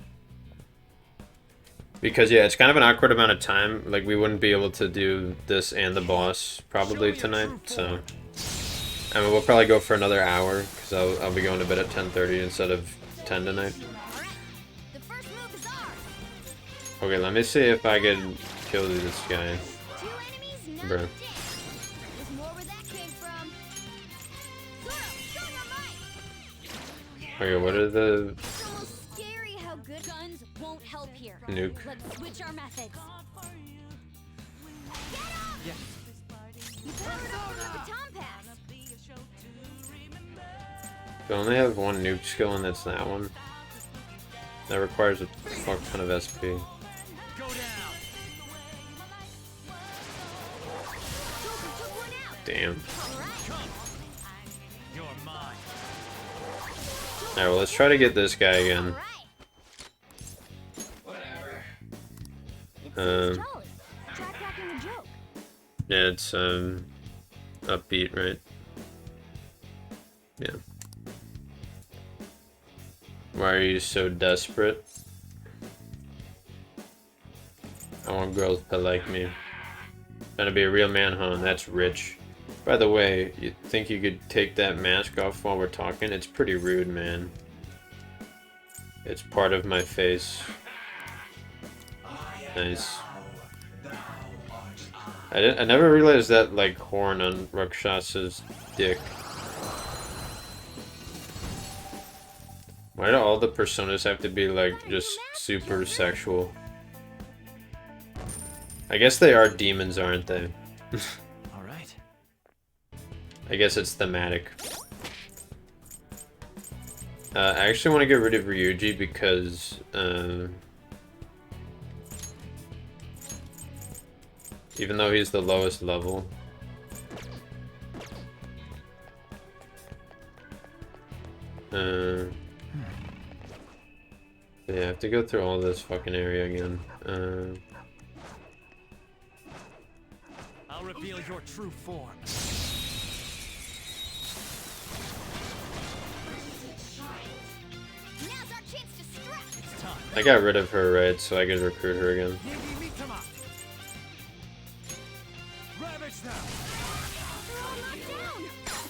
Because yeah, it's kind of an awkward amount of time. Like we wouldn't be able to do this and the boss probably tonight. So I mean, we'll probably go for another hour because I'll be going to bed at 10:30 instead of 10 tonight. The first move is ours. Okay, let me see if I can kill this guy. Two enemies, Bro. not dead. There's more where that came from. Show your might. Okay, what are the It's almost scary how good guns won't help here. nuke? Let's switch our methods. Yeah. You powered up the baton pass. We only have one nuke skill and that's that one. That requires a fuck ton of SP. Go down. Joker took one out. Damn. All right. You're mine. Alright, well let's try to get this guy again. All right. It Um, seems jolly. Try cracking a joke. Yeah, it's upbeat, right? Yeah. Why are you so desperate? I want girls to like me. Trying to be a real man, huh? That's rich. By the way, you think you could take that mask off while we're talking? It's pretty rude, man. It's part of my face. Nice. I never realized that, like, horn on Rakshas's dick. Why do all the personas have to be, like, just super sexual? I guess they are demons, aren't they? All right. I guess it's thematic. I actually want to get rid of Ryuji because, even though he's the lowest level. Yeah, I have to go through all this fucking area again. I'll reveal your true form. Now's our chance to strike. It's time. I got rid of her, right, so I could recruit her again. Ravage them. They're all knocked down.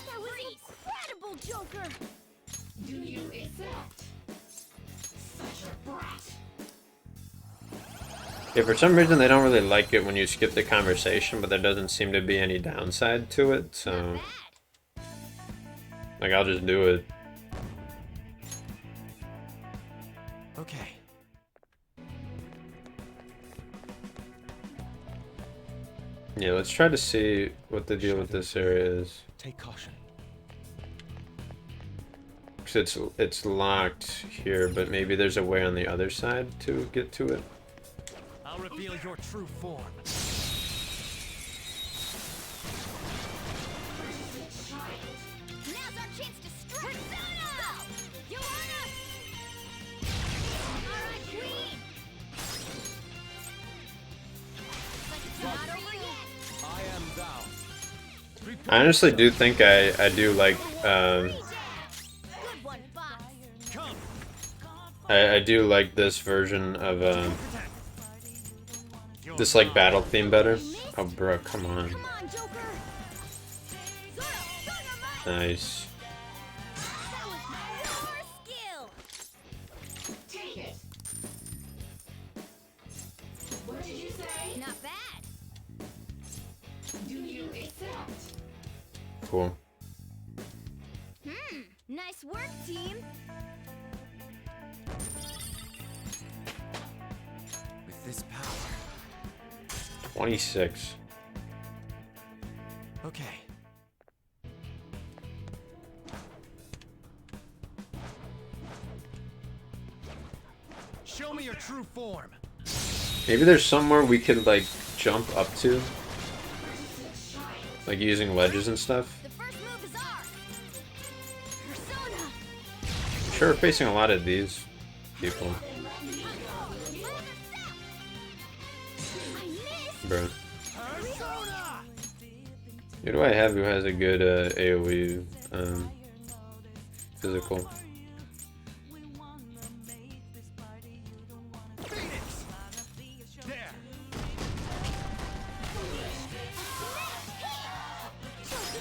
That was incredible, Joker. Do you accept? Such a brat. Yeah, for some reason they don't really like it when you skip the conversation, but there doesn't seem to be any downside to it, so... Like, I'll just do it. Okay. Yeah, let's try to see what the deal with this area is. Take caution. Because it's locked here, but maybe there's a way on the other side to get to it. I'll reveal your true form. Now's our chance to strike. Persona! You wanna? All right, Queen. Like it's not over yet. I am thou. I honestly do think I do like, Good one, Fox. Come. I do like this version of, this, like, battle theme better. Oh, bro, come on. Come on, Joker. Zoro, show your might. Nice. That was your skill. Take it. What did you say? Not cool. Nice work, team. With this power. 26. Okay. Show me your true form. Maybe there's somewhere we could like jump up to, like using ledges and stuff. The first move is ours. Persona. I'm sure we're facing a lot of these people, I missed. bro. Who do I have who has a good AoE physical? There.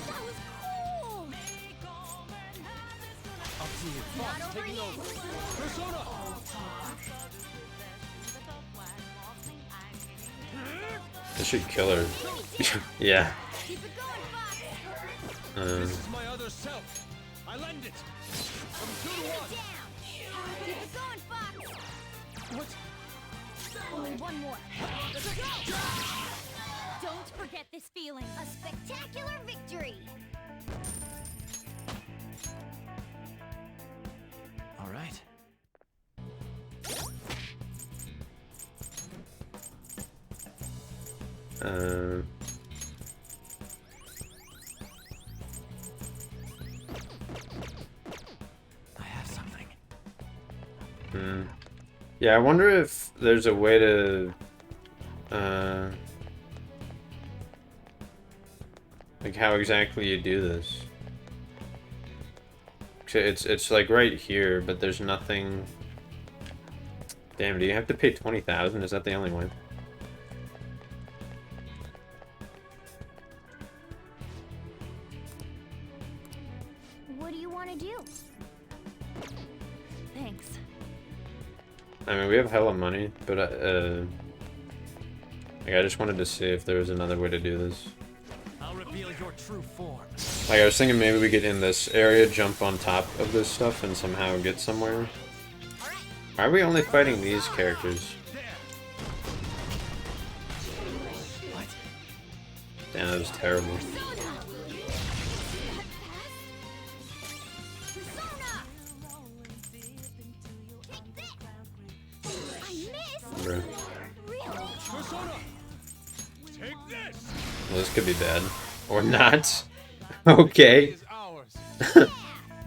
That was cool. Up to you. Not Fox, over taking yet. over. Persona. This should kill her. Yeah. Keep it going, Fox. This is my other self. I lend it. From 2 to 1. Down. Keep it going, Fox. What? Only one more. Let's go. Don't forget this feeling. A spectacular victory. All right. I have something. Yeah, I wonder if there's a way to, like how exactly you do this. It's like right here, but there's nothing. Damn, do you have to pay 20,000? Is that the only way? What do you want to do? Thanks. I mean, we have hella money, but like I just wanted to see if there was another way to do this. I'll reveal your true form. Like I was thinking maybe we get in this area, jump on top of this stuff, and somehow get somewhere. Why are we only fighting these characters? What? Damn, that was terrible. Bro. Persona. Take this. Well, this could be bad. Or not. Okay. Is ours.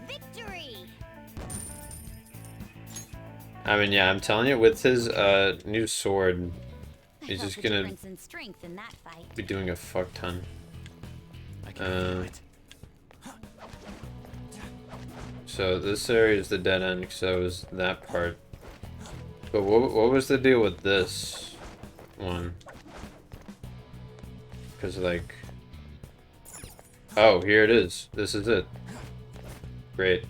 Victory! I mean, yeah, I'm telling you, with his new sword, he's I felt just the gonna difference in strength in that fight. be doing a fuck ton. I can feel it. So this area is the dead end, so is that part. But what was the deal with this one? Because like, oh, here it is. This is it. Great.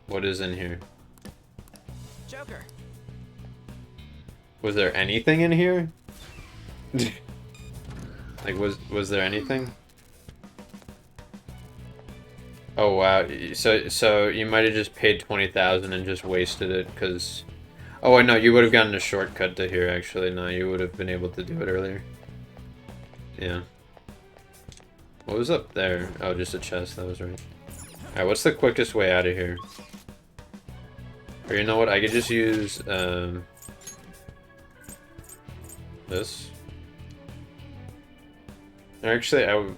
What is in here? Joker. Was there anything in here? Like, was there anything? Oh wow. So you might have just paid 20,000 and just wasted it because. Oh wait, no, you would have gotten a shortcut to here. Actually, no, you would have been able to do it earlier. Yeah. What was up there? Oh, just a chest. That was right. All right, what's the quickest way out of here? Or you know what? I could just use this. Or actually, I would.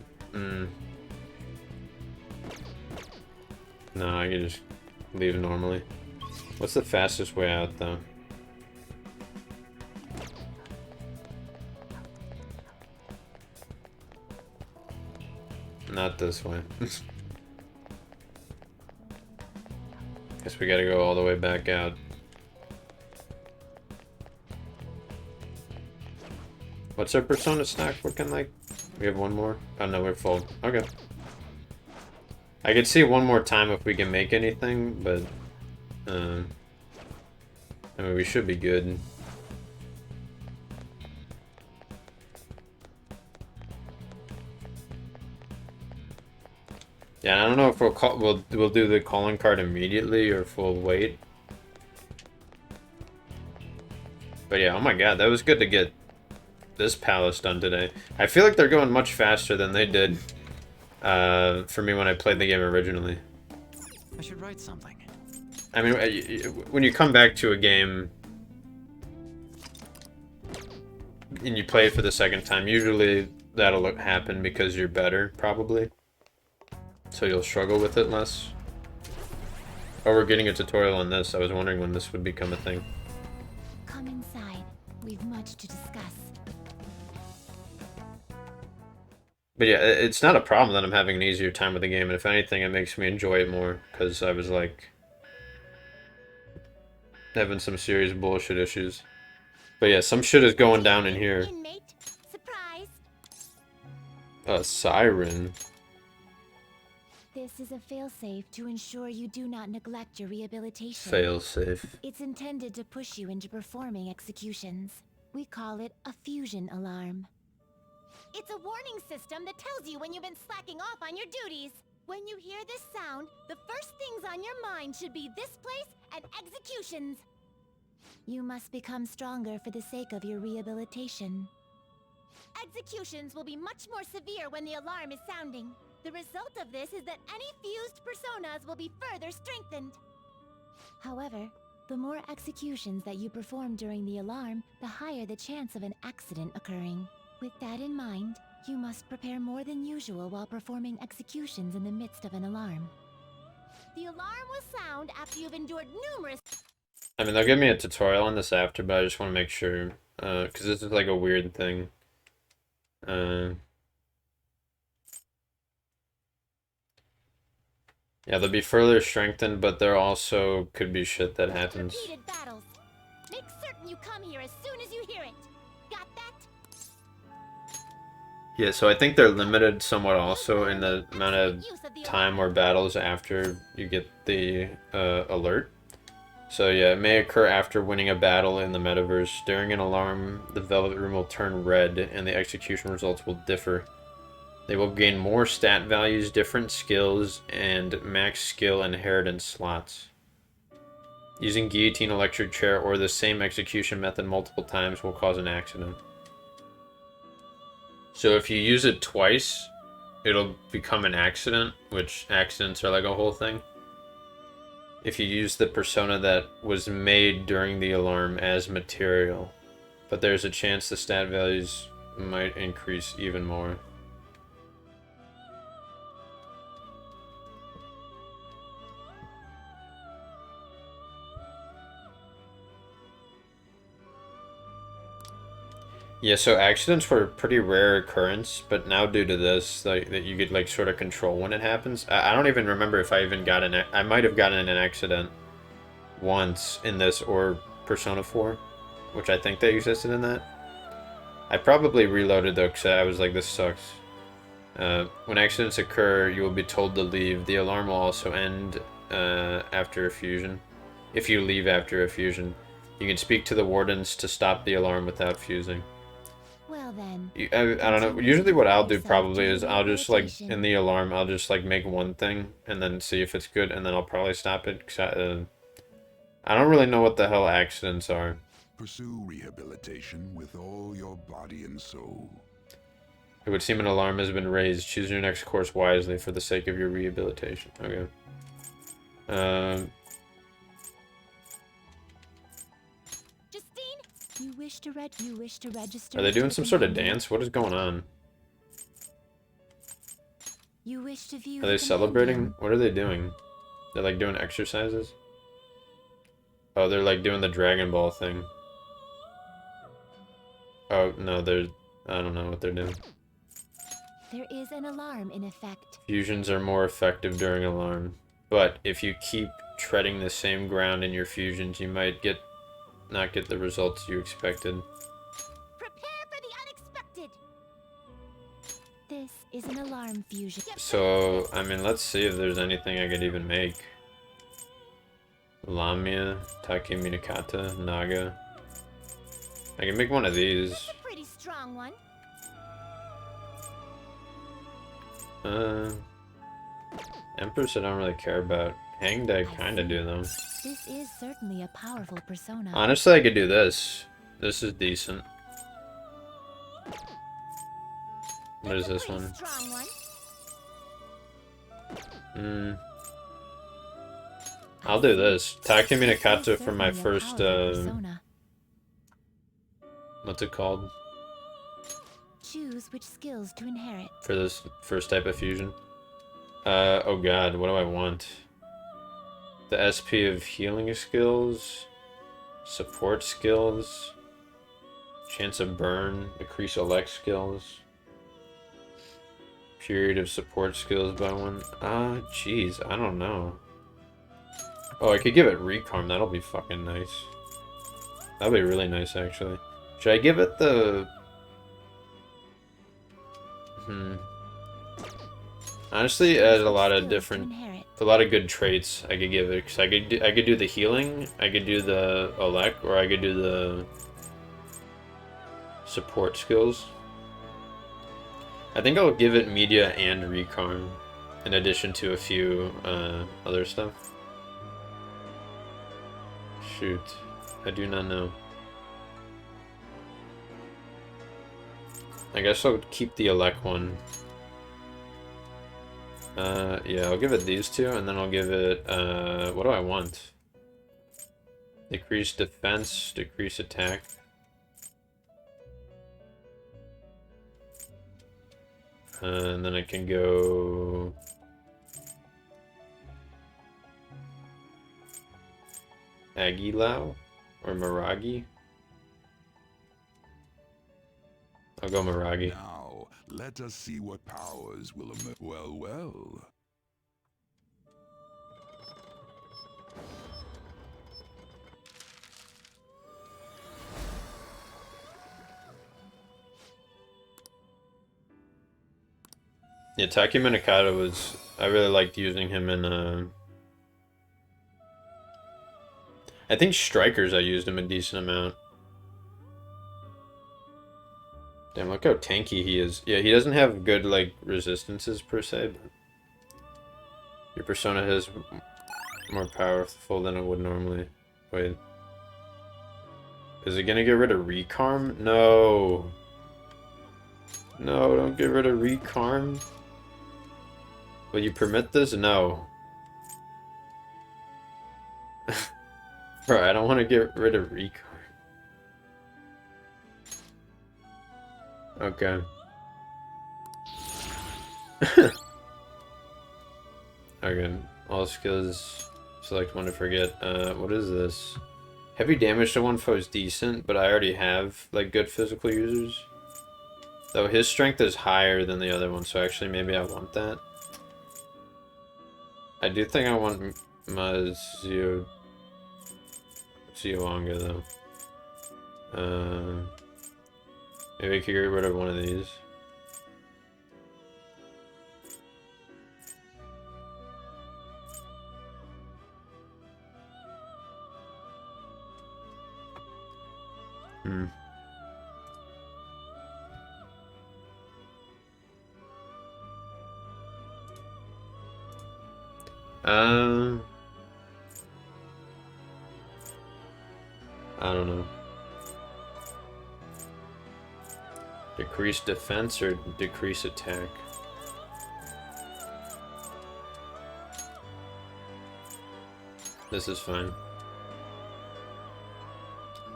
No, I could just leave normally. What's the fastest way out, though? Not this way. Guess we gotta go all the way back out. What's our persona stack looking like? We have one more? Oh no, we're full. Okay. I could see one more time if we can make anything, but I mean, we should be good. Yeah, I don't know if we'll do the calling card immediately or if we'll wait. But yeah, oh my god, that was good to get this palace done today. I feel like they're going much faster than they did for me when I played the game originally. I should write something. I mean, when you come back to a game and you play it for the second time, usually that'll happen because you're better, probably. So you'll struggle with it less. Oh, we're getting a tutorial on this. I was wondering when this would become a thing. Come inside. We've much to discuss. But yeah, it's not a problem that I'm having an easier time with the game, and if anything, it makes me enjoy it more, because I was, like, having some serious bullshit issues. But yeah, some shit is going down in here. Inmate, surprise. A siren. This is a failsafe to ensure you do not neglect your rehabilitation. Failsafe. It's intended to push you into performing executions. We call it a fusion alarm. It's a warning system that tells you when you've been slacking off on your duties. When you hear this sound, the first things on your mind should be this place and executions. You must become stronger for the sake of your rehabilitation. Executions will be much more severe when the alarm is sounding. The result of this is that any fused personas will be further strengthened. However, the more executions that you perform during the alarm, the higher the chance of an accident occurring. With that in mind, you must prepare more than usual while performing executions in the midst of an alarm. The alarm will sound after you've endured numerous... I mean, they'll give me a tutorial on this after, but I just want to make sure, because this is like a weird thing. Yeah, they'll be further strengthened, but there also could be shit that happens. Repeated battles. Make certain you come here as soon as you hear it. Got that? Yeah, so I think they're limited somewhat also in the amount of time or battles after you get the alert. So yeah, it may occur after winning a battle in the metaverse. During an alarm, the Velvet Room will turn red and the execution results will differ. They will gain more stat values, different skills, and max skill inheritance slots. Using guillotine, electric chair, or the same execution method multiple times will cause an accident. So if you use it twice, it'll become an accident, which accidents are like a whole thing. If you use the persona that was made during the alarm as material, but there's a chance the stat values might increase even more. Yeah, so accidents were a pretty rare occurrence, but now due to this, like that you could like sort of control when it happens. I don't even remember if I even got I might have gotten an accident once in this or Persona 4, which I think they existed in that. I probably reloaded though, because I was like, this sucks. When accidents occur, you will be told to leave. The alarm will also end after a fusion. If you leave after a fusion, you can speak to the wardens to stop the alarm without fusing. Well then. I don't know. Usually what I'll do probably is I'll just like, in the alarm, I'll just like make one thing and then see if it's good and then I'll probably stop it. Cause I don't really know what the hell accidents are. Pursue rehabilitation with all your body and soul. It would seem an alarm has been raised. Choose your next course wisely for the sake of your rehabilitation. Okay. You wish to register. Are they doing some sort of dance? What is going on? You wish to view. Are they celebrating? What are they doing? They're like doing exercises? Oh, they're like doing the Dragon Ball thing. Oh, no, I don't know what they're doing. There is an alarm in effect. Fusions are more effective during alarm. But if you keep treading the same ground in your fusions, you might not get the results you expected. Prepare for the unexpected. This is an alarm fusion. So, I mean, let's see if there's anything I could even make. Lamia, Take Minakata, Naga. I can make one of these. That's a pretty strong one. Empress I don't really care about. Hanged I kinda do though. This is certainly a powerful persona. Honestly, I could do this. This is decent. What is this one? I'll do this. Takumi Nakata for my first, what's it called? Choose which skills to inherit. For this first type of fusion. Oh god, what do I want? The SP of healing skills, support skills, chance of burn, increase elect skills, period of support skills by 1. Jeez, I don't know. Oh, I could give it Recarm, that'll be fucking nice. That'll be really nice, actually. Should I give it the... Honestly, it has a lot of good traits I could give it. Cause I could do the healing, I could do the elect, or I could do the support skills. I think I'll give it media and Recarm, in addition to a few other stuff. Shoot, I do not know. I guess I'll keep the elect one. Yeah, I'll give it these two, and then I'll give it, what do I want? Decrease defense, decrease attack. And then I can go... Agilau? Or Miragi? I'll go Miragi. Now, let us see what powers will emerge. Well, well. Yeah, Takumi Nakata was... I really liked using him in, I think Strikers I used him a decent amount. Damn, look how tanky he is. Yeah, he doesn't have good, like, resistances per se, but... Your persona is more powerful than it would normally. Wait. Is it gonna get rid of Recarm? No! No, don't get rid of Recarm. Will you permit this? No. Bro, I don't want to get rid of Recarm. Okay. Okay, all skills, select one to forget. What is this? Heavy damage to one foe is decent, but I already have, like, good physical users. Though his strength is higher than the other one, so actually maybe I want that. I do think I want my Zioanga, though. Maybe I could get rid of one of these. I don't know. Decrease defense or decrease attack? This is fine.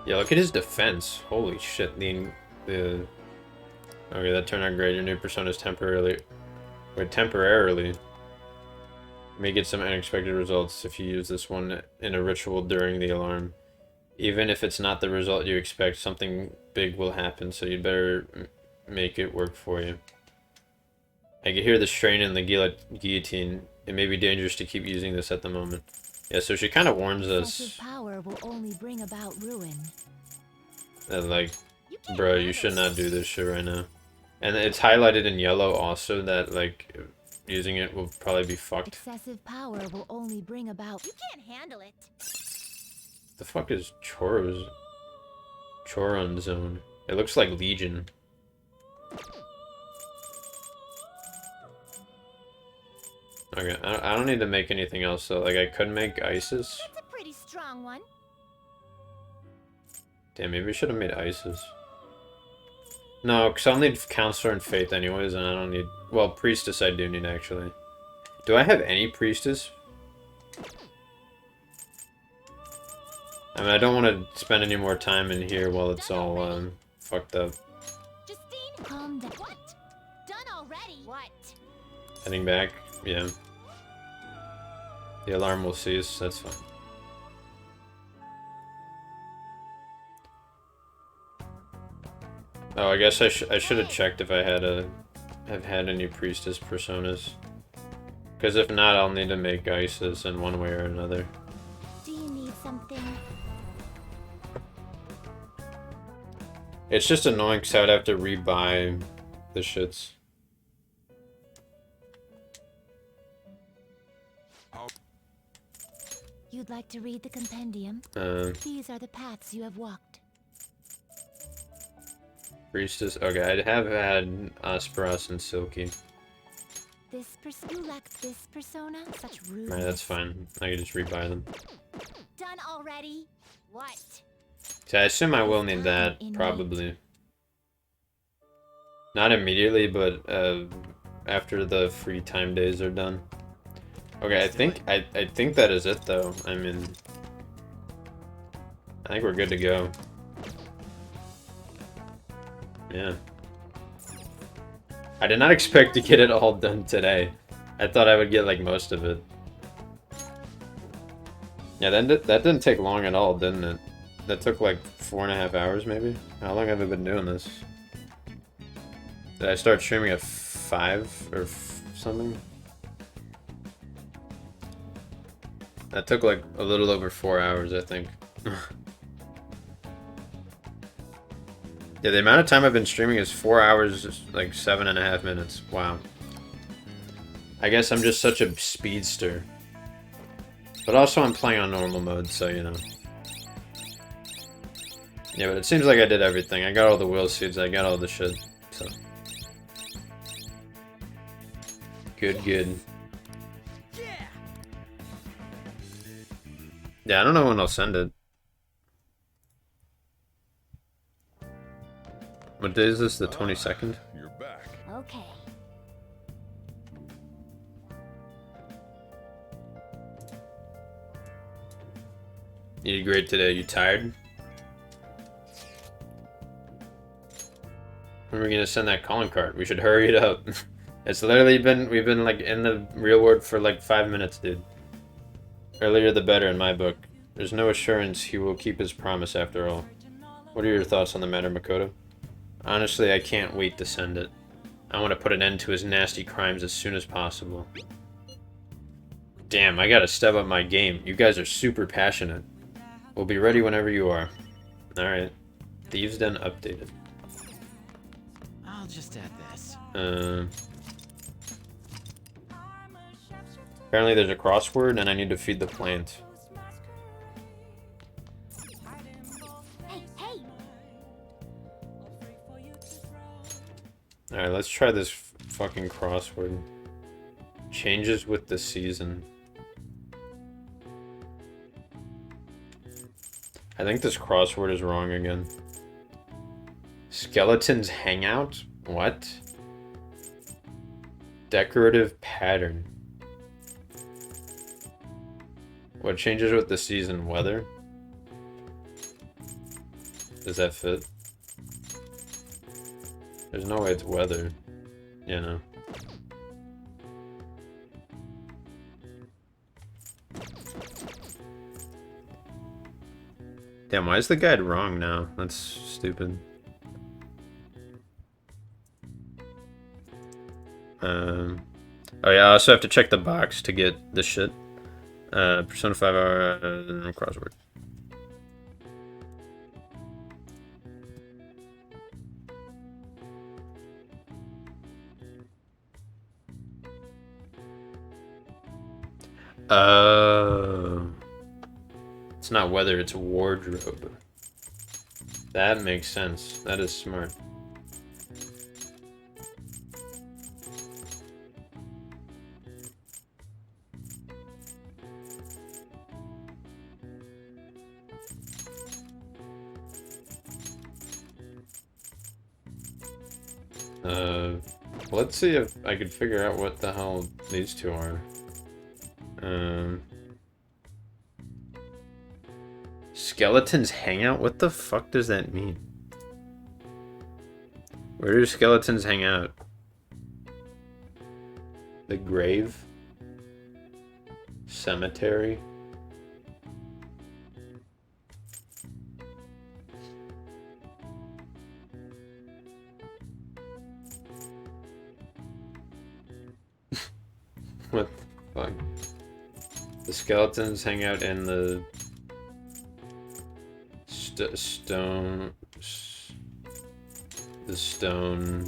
Yeah, look at his defense. Holy shit, the okay, that turned out great. Your new persona is temporarily may get some unexpected results if you use this one in a ritual during the alarm. Even if it's not the result you expect, something big will happen, so you'd better make it work for you. I can hear the strain in the guillotine. It may be dangerous to keep using this at the moment. Yeah, so she kind of warns us power will only bring about ruin. that, like, bro, you should not do this shit right now. And it's highlighted in yellow also that, like, using it will probably be fucked. Excessive power will only bring about... You can't handle it. The fuck is Choron Zone? It looks like Legion. Okay, I don't need to make anything else, so like I could make Isis. That's a pretty strong one. Damn, maybe we should have made Isis. No, because I'll need Counselor and Faith anyways, and I don't need... Well, Priestess I do need, actually. Do I have any Priestess? I mean, I don't want to spend any more time in here while it's all, fucked up. Justine, calm down. What? Done already? What? Heading back? Yeah. The alarm will cease, that's fine. Oh, I guess I should have checked if I have had any Priestess personas. Because if not, I'll need to make Isis in one way or another. Do you need something? It's just annoying because I would have to rebuy the shits. You'd like to read the compendium? These are the paths you have walked. Priestess. Okay, I have had Asperas and Silky. You lacked this persona? Such rude. Alright, that's fine. I can just rebuy them. Done already? What? So I assume I will need that, probably. Not immediately, but after the free time days are done. Okay, I think that is it though. I mean, I think we're good to go. Yeah. I did not expect to get it all done today. I thought I would get like most of it. Yeah, that didn't take long at all, didn't it? That took like 4.5 hours maybe? How long have I been doing this? Did I start streaming at 5 or something? That took like a little over 4 hours, I think. Yeah, the amount of time I've been streaming is 4 hours, like 7.5 minutes. Wow. I guess I'm just such a speedster. But also I'm playing on normal mode, so you know. Yeah, but it seems like I did everything. I got all the will seeds, I got all the shit, so. Good, good. Yeah, I don't know when I'll send it. What day is this? The 22nd? You're back. Okay. You did great today. You tired? When are we gonna send that calling card? We should hurry it up. It's literally we've been like in the real world for like 5 minutes, dude. Earlier the better in my book. There's no assurance he will keep his promise after all. What are your thoughts on the matter, Makoto? Honestly, I can't wait to send it. I want to put an end to his nasty crimes as soon as possible. Damn, I gotta step up my game. You guys are super passionate. We'll be ready whenever you are. Alright. Thieves Den updated. I'll just add this. Apparently there's a crossword and I need to feed the plant. Hey, hey! Alright, let's try this fucking crossword. Changes with the season. I think this crossword is wrong again. Skeletons hangout? What? Decorative pattern. What changes with the season? Weather? Does that fit? There's no way it's weather. You know. Damn, why is the guide wrong now? That's stupid. Oh yeah, I also have to check the box to get this shit. Persona 5 hour crossword. It's not weather, it's wardrobe. That makes sense. That is smart. Let's see if I could figure out what the hell these two are. Skeletons hang out? What the fuck does that mean? Where do skeletons hang out? The grave? Cemetery? What the fuck? The skeletons hang out in the stone. The stone.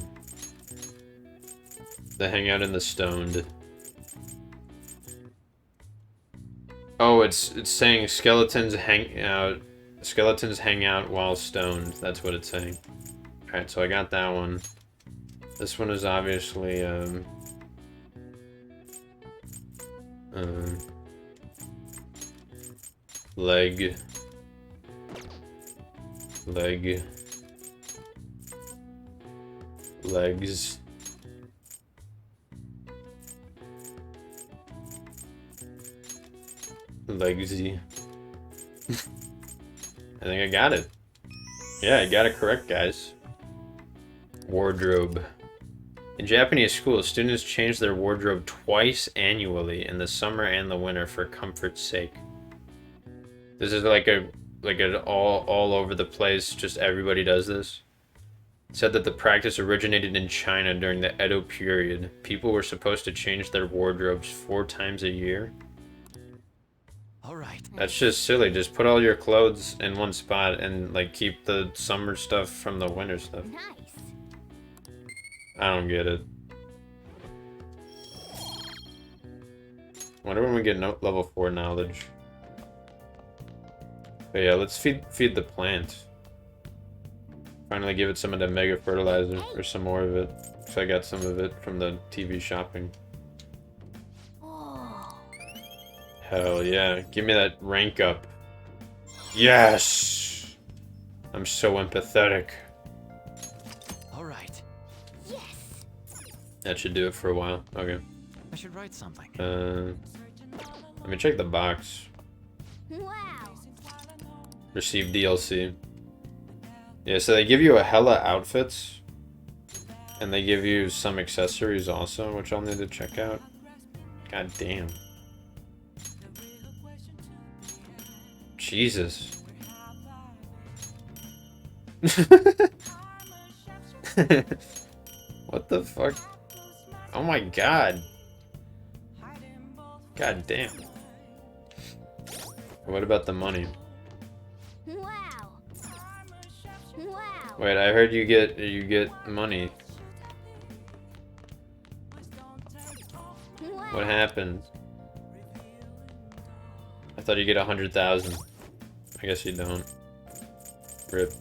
They hang out in the stoned. Oh, it's saying skeletons hang out. Skeletons hang out while stoned. That's what it's saying. All right, so I got that one. This one is obviously leg. Legs. Legsy. I think I got it. Yeah, I got it correct, guys. Wardrobe. In Japanese schools, students change their wardrobe twice annually in the summer and the winter for comfort's sake. This is like an all over the place, just everybody does this. It said that the practice originated in China during the Edo period. People were supposed to change their wardrobes 4 times a year. All right. That's just silly. Just put all your clothes in one spot and like keep the summer stuff from the winter stuff. Nice. I don't get it. Wonder when we get level 4 knowledge. But yeah, let's feed the plant. Finally give it some of the mega fertilizer or some more of it. So I got some of it from the TV shopping. Oh. Hell yeah. Give me that rank up. Yes! I'm so empathetic. All right. Yes. That should do it for a while. Okay. I should write something. Let me check the box. Wow. Receive DLC. Yeah, so they give you a hella outfits. And they give you some accessories also, which I'll need to check out. God damn. Jesus. What the fuck? Oh my god. God damn. What about the money? Wow. Wow. Wait, I heard you get money. What happened? I thought you get 100,000. I guess you don't. Rip.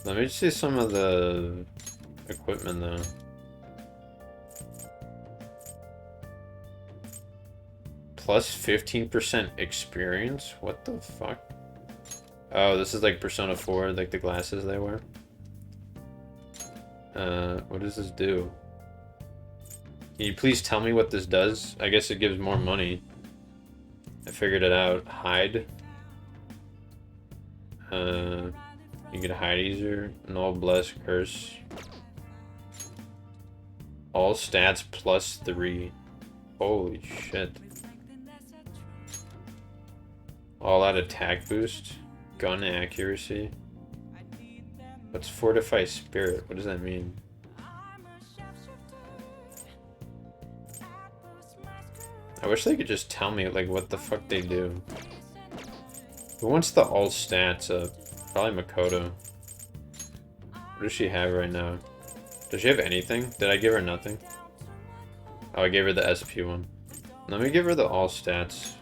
Let me see some of the equipment though. Plus 15% experience? What the fuck? Oh, this is like Persona 4, like the glasses they wear. What does this do? Can you please tell me what this does? I guess it gives more money. I figured it out. Hide. You can hide easier. Null, bless, curse. All stats plus 3. Holy shit. All out attack boost. Gun accuracy. What's fortify spirit? What does that mean? I wish they could just tell me like what the fuck they do. Who wants the all stats up? Probably Makoto. What does she have right now? Does she have anything? Did I give her nothing? Oh, I gave her the SP one. Let me give her the all stats.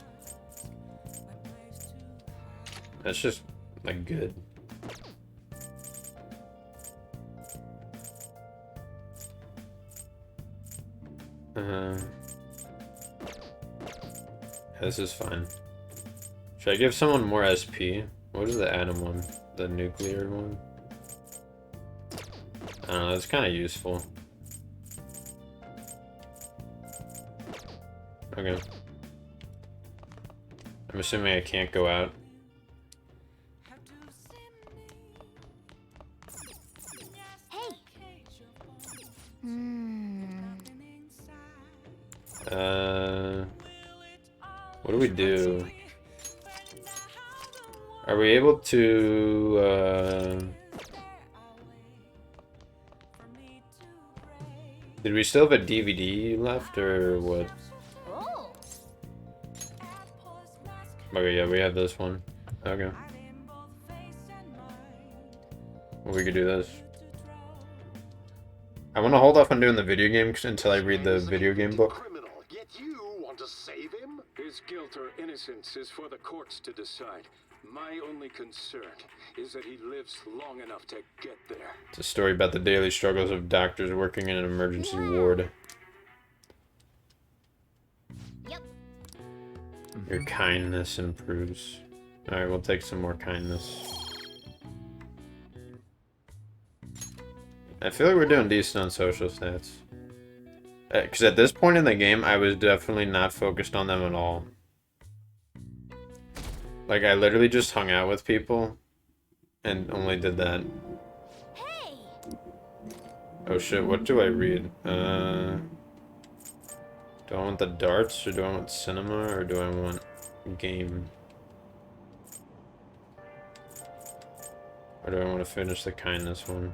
That's just like good. This is fine. Should I give someone more SP? What is the atom one? The nuclear one? I don't know, it's kind of useful. Okay. I'm assuming I can't go out. Hey. What do we do? Are we able to, did we still have a DVD left, or what? Oh. Okay, yeah, we have this one. Okay. Well, we could do this. I want to hold off on doing the video game until I read the video game book. Criminal, yet you want to save him? His guilt or innocence is for the courts to decide. My only concern is that he lives long enough to get there. It's a story about the daily struggles of doctors working in an emergency ward. Yep. Your kindness improves. Alright, we'll take some more kindness. I feel like we're doing decent on social stats. Because at this point in the game, I was definitely not focused on them at all. Like, I literally just hung out with people and only did that. Hey. Oh shit, what do I read? Do I want the darts, or do I want cinema, or do I want game? Or do I want to finish the kindness one?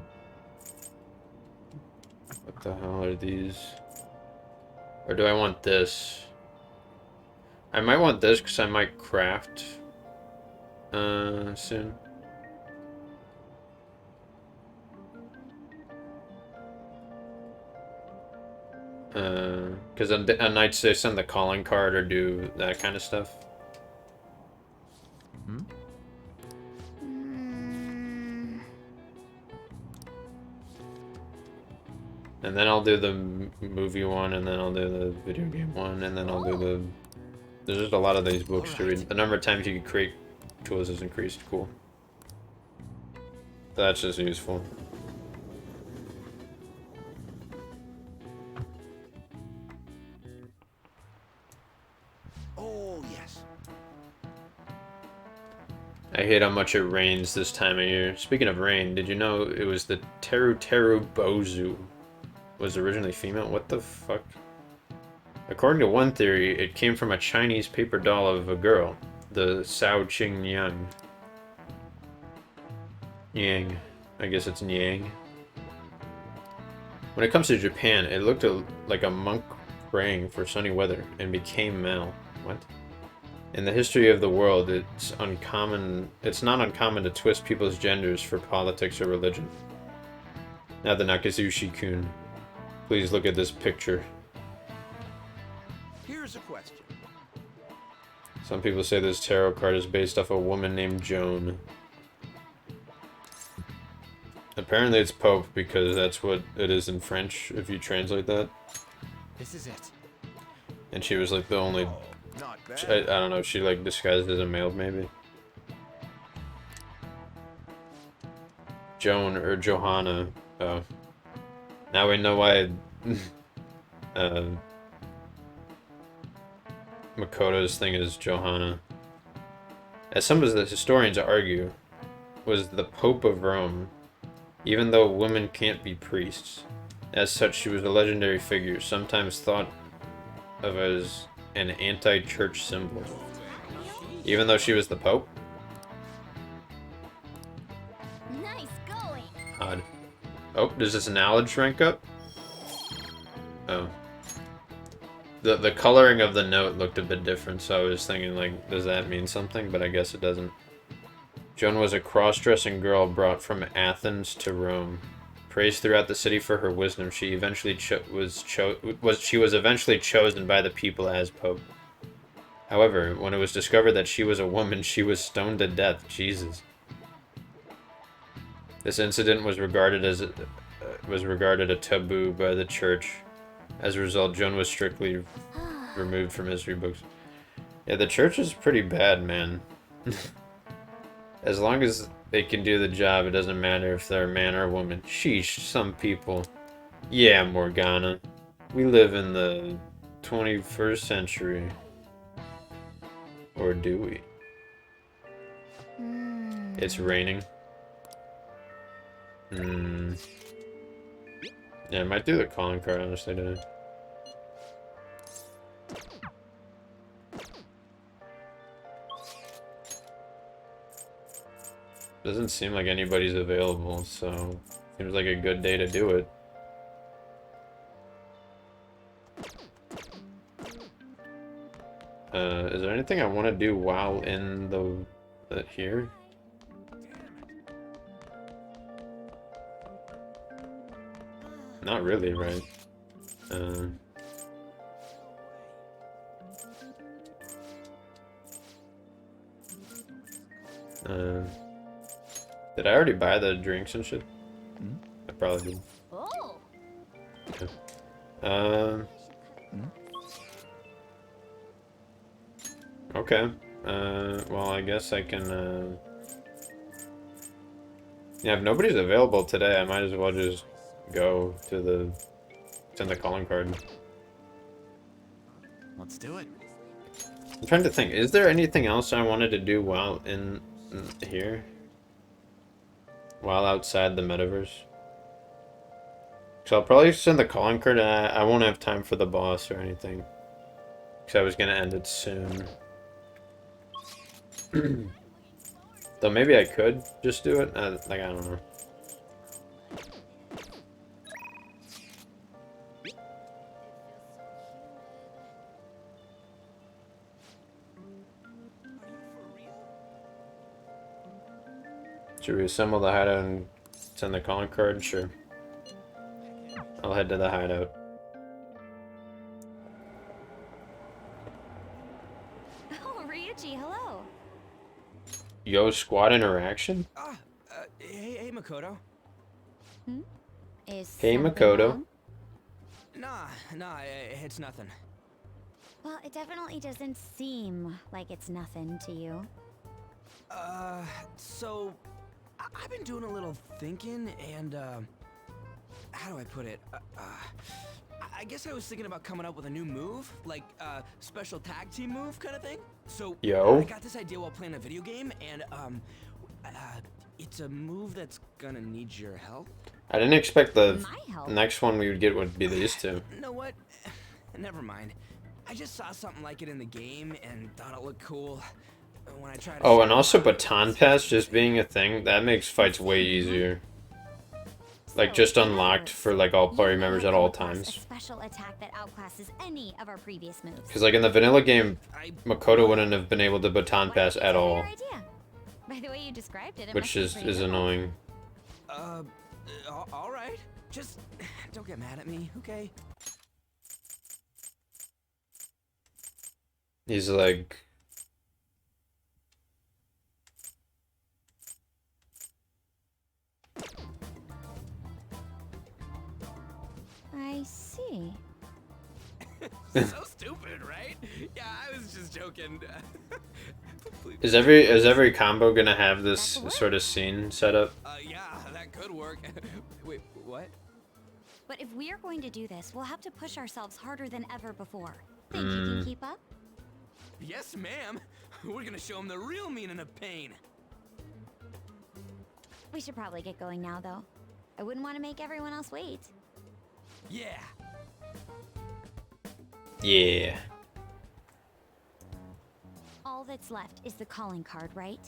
What the hell are these? Or do I want this? I might want this because I might craft soon. Because on nights they send the calling card or do that kind of stuff. And then I'll do the movie one, and then I'll do the video game one, and then I'll do the... There's just a lot of these books to read. The number of times you can create tools is increased. Cool. That's just useful. Oh, yes. I hate how much it rains this time of year. Speaking of rain, did you know it was the Teru Bozu was originally female? What the fuck? According to one theory, it came from a Chinese paper doll of a girl, the Sao Ching Yang. Yang. I guess it's Yang. When it comes to Japan, it looked like a monk praying for sunny weather and became male. What? In the history of the world, it's not uncommon to twist people's genders for politics or religion. Now the Nakazushi-kun. Please look at this picture. Here's a question. Some people say this tarot card is based off a woman named Joan. Apparently it's Pope, because that's what it is in French, if you translate that. This is it. And she was like the only... Not I bad. don't know, she like disguised as a male, maybe? Joan, or Johanna. Oh. Now we know why... Makoto's thing is Johanna. As some of the historians argue, was the Pope of Rome, even though women can't be priests. As such, she was a legendary figure, sometimes thought of as an anti-church symbol. Even though she was the Pope? Nice going. Odd. Oh, does this knowledge rank up? Oh. The coloring of the note looked a bit different, so I was thinking, like, does that mean something? But I guess it doesn't. Joan was a cross-dressing girl brought from Athens to Rome. Praised throughout the city for her wisdom, she eventually was eventually chosen by the people as pope. However, when it was discovered that she was a woman, she was stoned to death. Jesus. This incident was regarded a taboo by the church. As a result, Joan was strictly removed from history books. Yeah, the church is pretty bad, man. As long as they can do the job. It doesn't matter if they're a man or a woman. Sheesh, some people. Yeah, Morgana. We live in the 21st century. Or do we? It's raining. Yeah, I might do the calling card, honestly, today. Doesn't seem like anybody's available, so seems like a good day to do it. Is there anything I want to do while in the here? Not really, right? Did I already buy the drinks and shit? I probably did. Oh. Okay. Okay. Well, I guess I can, yeah, if nobody's available today, I might as well just go to send the calling card. Let's do it. I'm trying to think, is there anything else I wanted to do while in here? While outside the metaverse? So I'll probably send the calling card, and I won't have time for the boss or anything. Because I was going to end it soon. Though maybe I could just do it. Like, I don't know. Should we assemble the hideout and send the calling card? Sure. I'll head to the hideout. Oh, Ryuji, hello. Yo, squad interaction? Hey, Makoto. Is Hey, something Makoto. wrong? Nah, it's nothing. Well, it definitely doesn't seem like it's nothing to you. So I've been doing a little thinking, and how do I put it? I guess I was thinking about coming up with a new move, like special tag team move kind of thing. So Yo. I got this idea while playing a video game, and it's a move that's gonna need your help. I didn't expect the My help? next one we would get would be these two. You know what? Never mind. I just saw something like it in the game and thought it looked cool. When I tried to Oh, and also baton pass just being a thing, that makes fights way easier. Like, just unlocked for, like, all party members at all times. A special attack that outclasses any of our previous moves. Because, like, in the vanilla game, Makoto wouldn't have been able to baton pass at all. By the way you described it, Which is annoying. All right. Just don't get mad at me, okay? He's like... I see. So stupid, right? Yeah, I was just joking. Is every combo gonna have this sort of scene set up? Yeah, that could work. Wait, what? But if we're going to do this, we'll have to push ourselves harder than ever before. Think you can keep up? Yes, ma'am. We're gonna show him the real meaning of pain. We should probably get going now, though. I wouldn't want to make everyone else wait. Yeah. Yeah. All that's left is the calling card, right?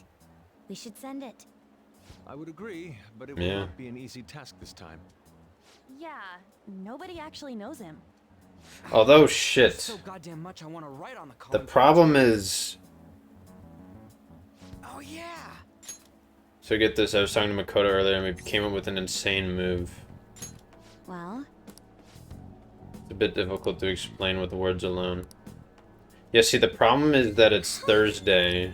We should send it. I would agree, but it will Yeah. not be an easy task this time. Yeah, nobody actually knows him. Although, shit. So goddamn much I want to write on the The calling problem is... card. Oh yeah. So get this, I was talking to Makoto earlier and we came up with an insane move. Well? It's a bit difficult to explain with words alone. Yeah, see, the problem is that it's Thursday.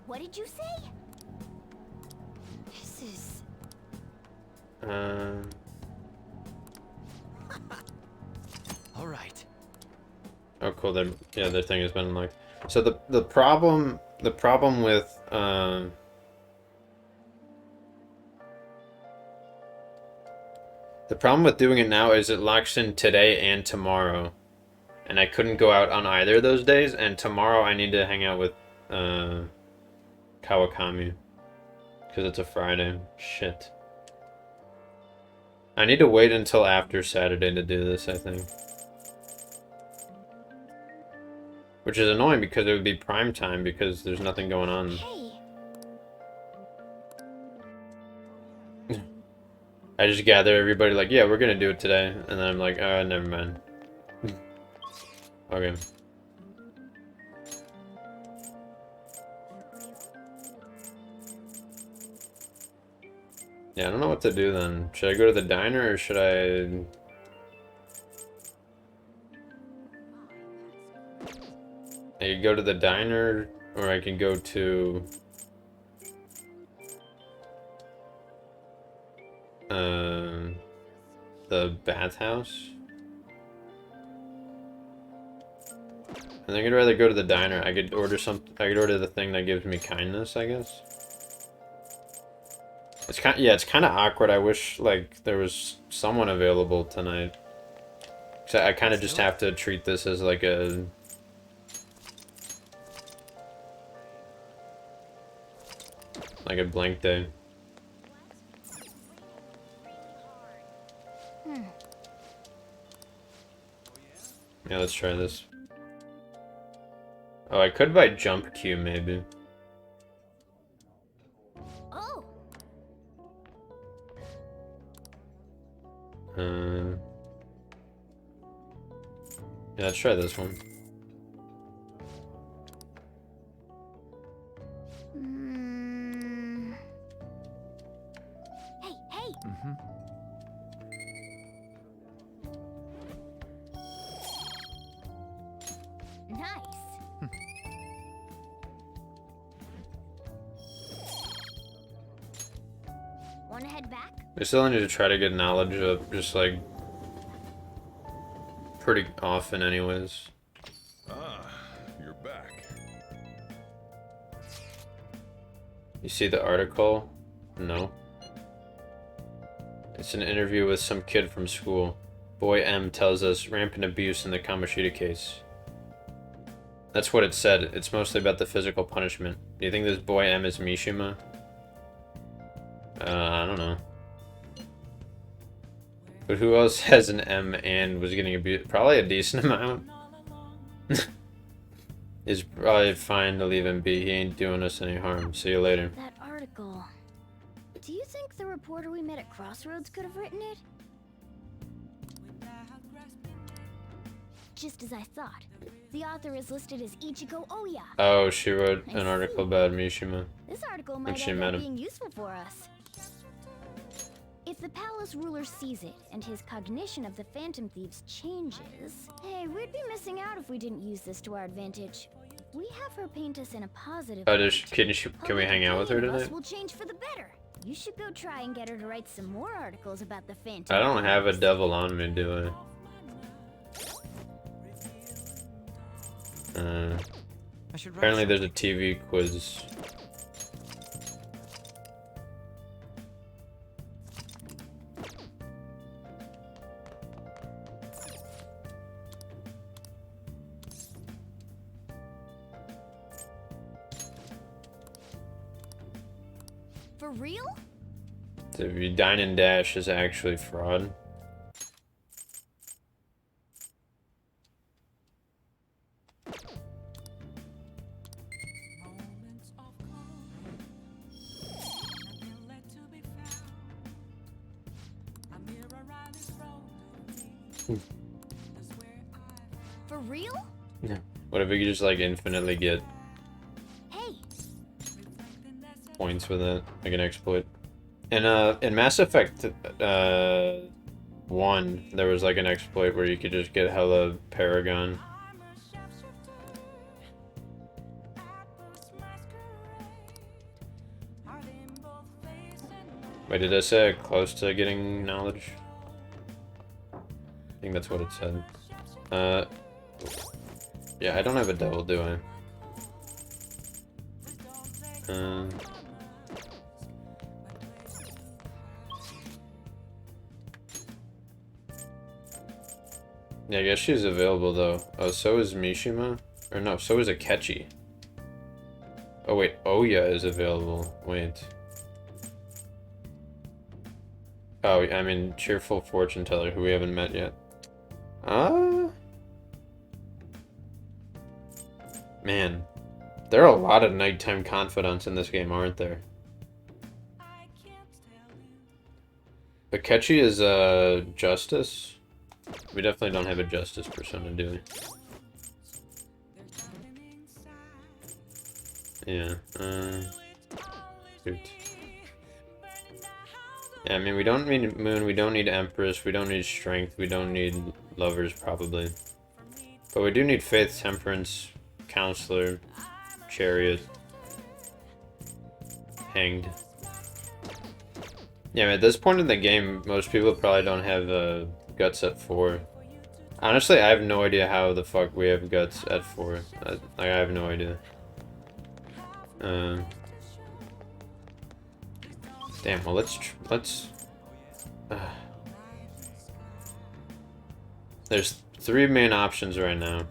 What did you say? This is... All right. Oh, cool. Their thing has been unlocked. So the problem the problem with doing it now is it locks in today and tomorrow. And I couldn't go out on either of those days, and tomorrow I need to hang out with Kawakami. Because it's a Friday. Shit. I need to wait until after Saturday to do this, I think. Which is annoying because it would be prime time because there's nothing going on. Hey. I just gather everybody like, yeah, we're gonna do it today. And then I'm like, never mind. Okay. Yeah, I don't know what to do then. Should I go to the diner or should I... I could go to the diner or I can go to... the bathhouse. I think I'd rather go to the diner. I could order the thing that gives me kindness, I guess. It's kind of awkward. I wish like there was someone available tonight. So I kind of just have to treat this as like a blank day. Yeah, let's try this. Oh, I could buy jump Q maybe. Oh. Yeah, let's try this one. Hey, hey. Nice. Wanna head back? I still need to try to get knowledge up, just like pretty often anyways. Ah, you're back. You see the article? No. It's an interview with some kid from school. Boy M tells us rampant abuse in the Kamoshida case. That's what it said. It's mostly about the physical punishment. Do you think this boy M is Mishima? I don't know. But who else has an M and was getting abused? Probably a decent amount. It's probably fine to leave him be. He ain't doing us any harm. See you later. That article. Do you think the reporter we met at Crossroads could have written it? Just as I thought. The author is listed as Ichigo Oya. Oh, she wrote an article about Mishima. This article might end up being useful for us. If the palace ruler sees it and his cognition of the Phantom Thieves changes, hey, we'd be missing out if we didn't use this to our advantage. We have her paint us in a positive light. Can we hang out with her tonight? Will change for the better. You should go try and get her to write some more articles about the Phantom. I don't have a devil on me, do I? Apparently there's a TV quiz. For real? So if you dine and dash is actually fraud. For real? Yeah. What if we could just like infinitely get points with it, like an exploit? In Mass Effect 1, there was like an exploit where you could just get hella Paragon. Wait, did I say close to getting knowledge? I think that's what it said. Yeah, I don't have a devil, do I? Yeah, I guess she's available though. Oh, so is Mishima? Or no, so is Akechi. Oh wait, Oya is available. Wait. Oh, I mean Cheerful Fortune Teller, who we haven't met yet. Man. There are a lot of nighttime confidants in this game, aren't there? Akechi is Justice. We definitely don't have a Justice persona, do we? Yeah, shoot. Yeah, I mean, we don't need Moon, we don't need Empress, we don't need Strength, we don't need Lovers, probably. But we do need Faith, Temperance, Counselor, Chariot, Hanged. Yeah, at this point in the game, most people probably don't have Guts at 4. Honestly, I have no idea how the fuck we have Guts at 4. I have no idea. Damn, well, let's there's 3 main options right now.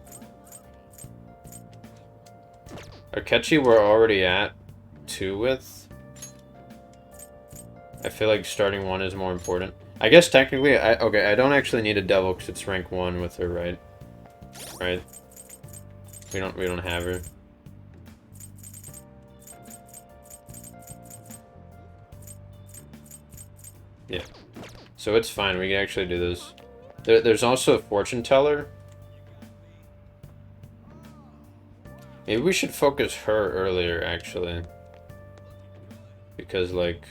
Akechi we're already at 2 with. I feel like starting 1 is more important. I guess technically, okay, I don't actually need a devil because it's rank 1 with her, right? Right? We don't have her. Yeah. So it's fine, we can actually do this. There's also a fortune teller. Maybe we should focus her earlier, actually. Because, like...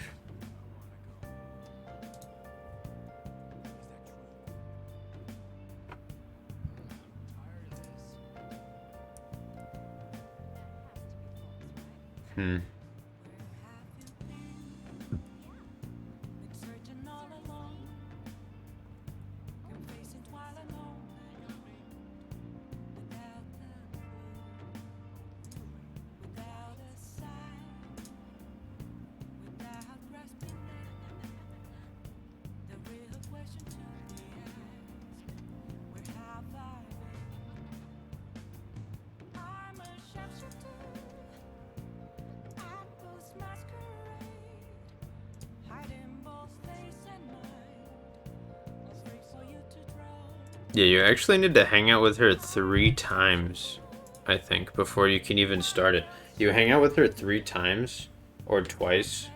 Yeah, you actually need to hang out with her 3 times, I think, before you can even start it. You hang out with her 3 times, or twice,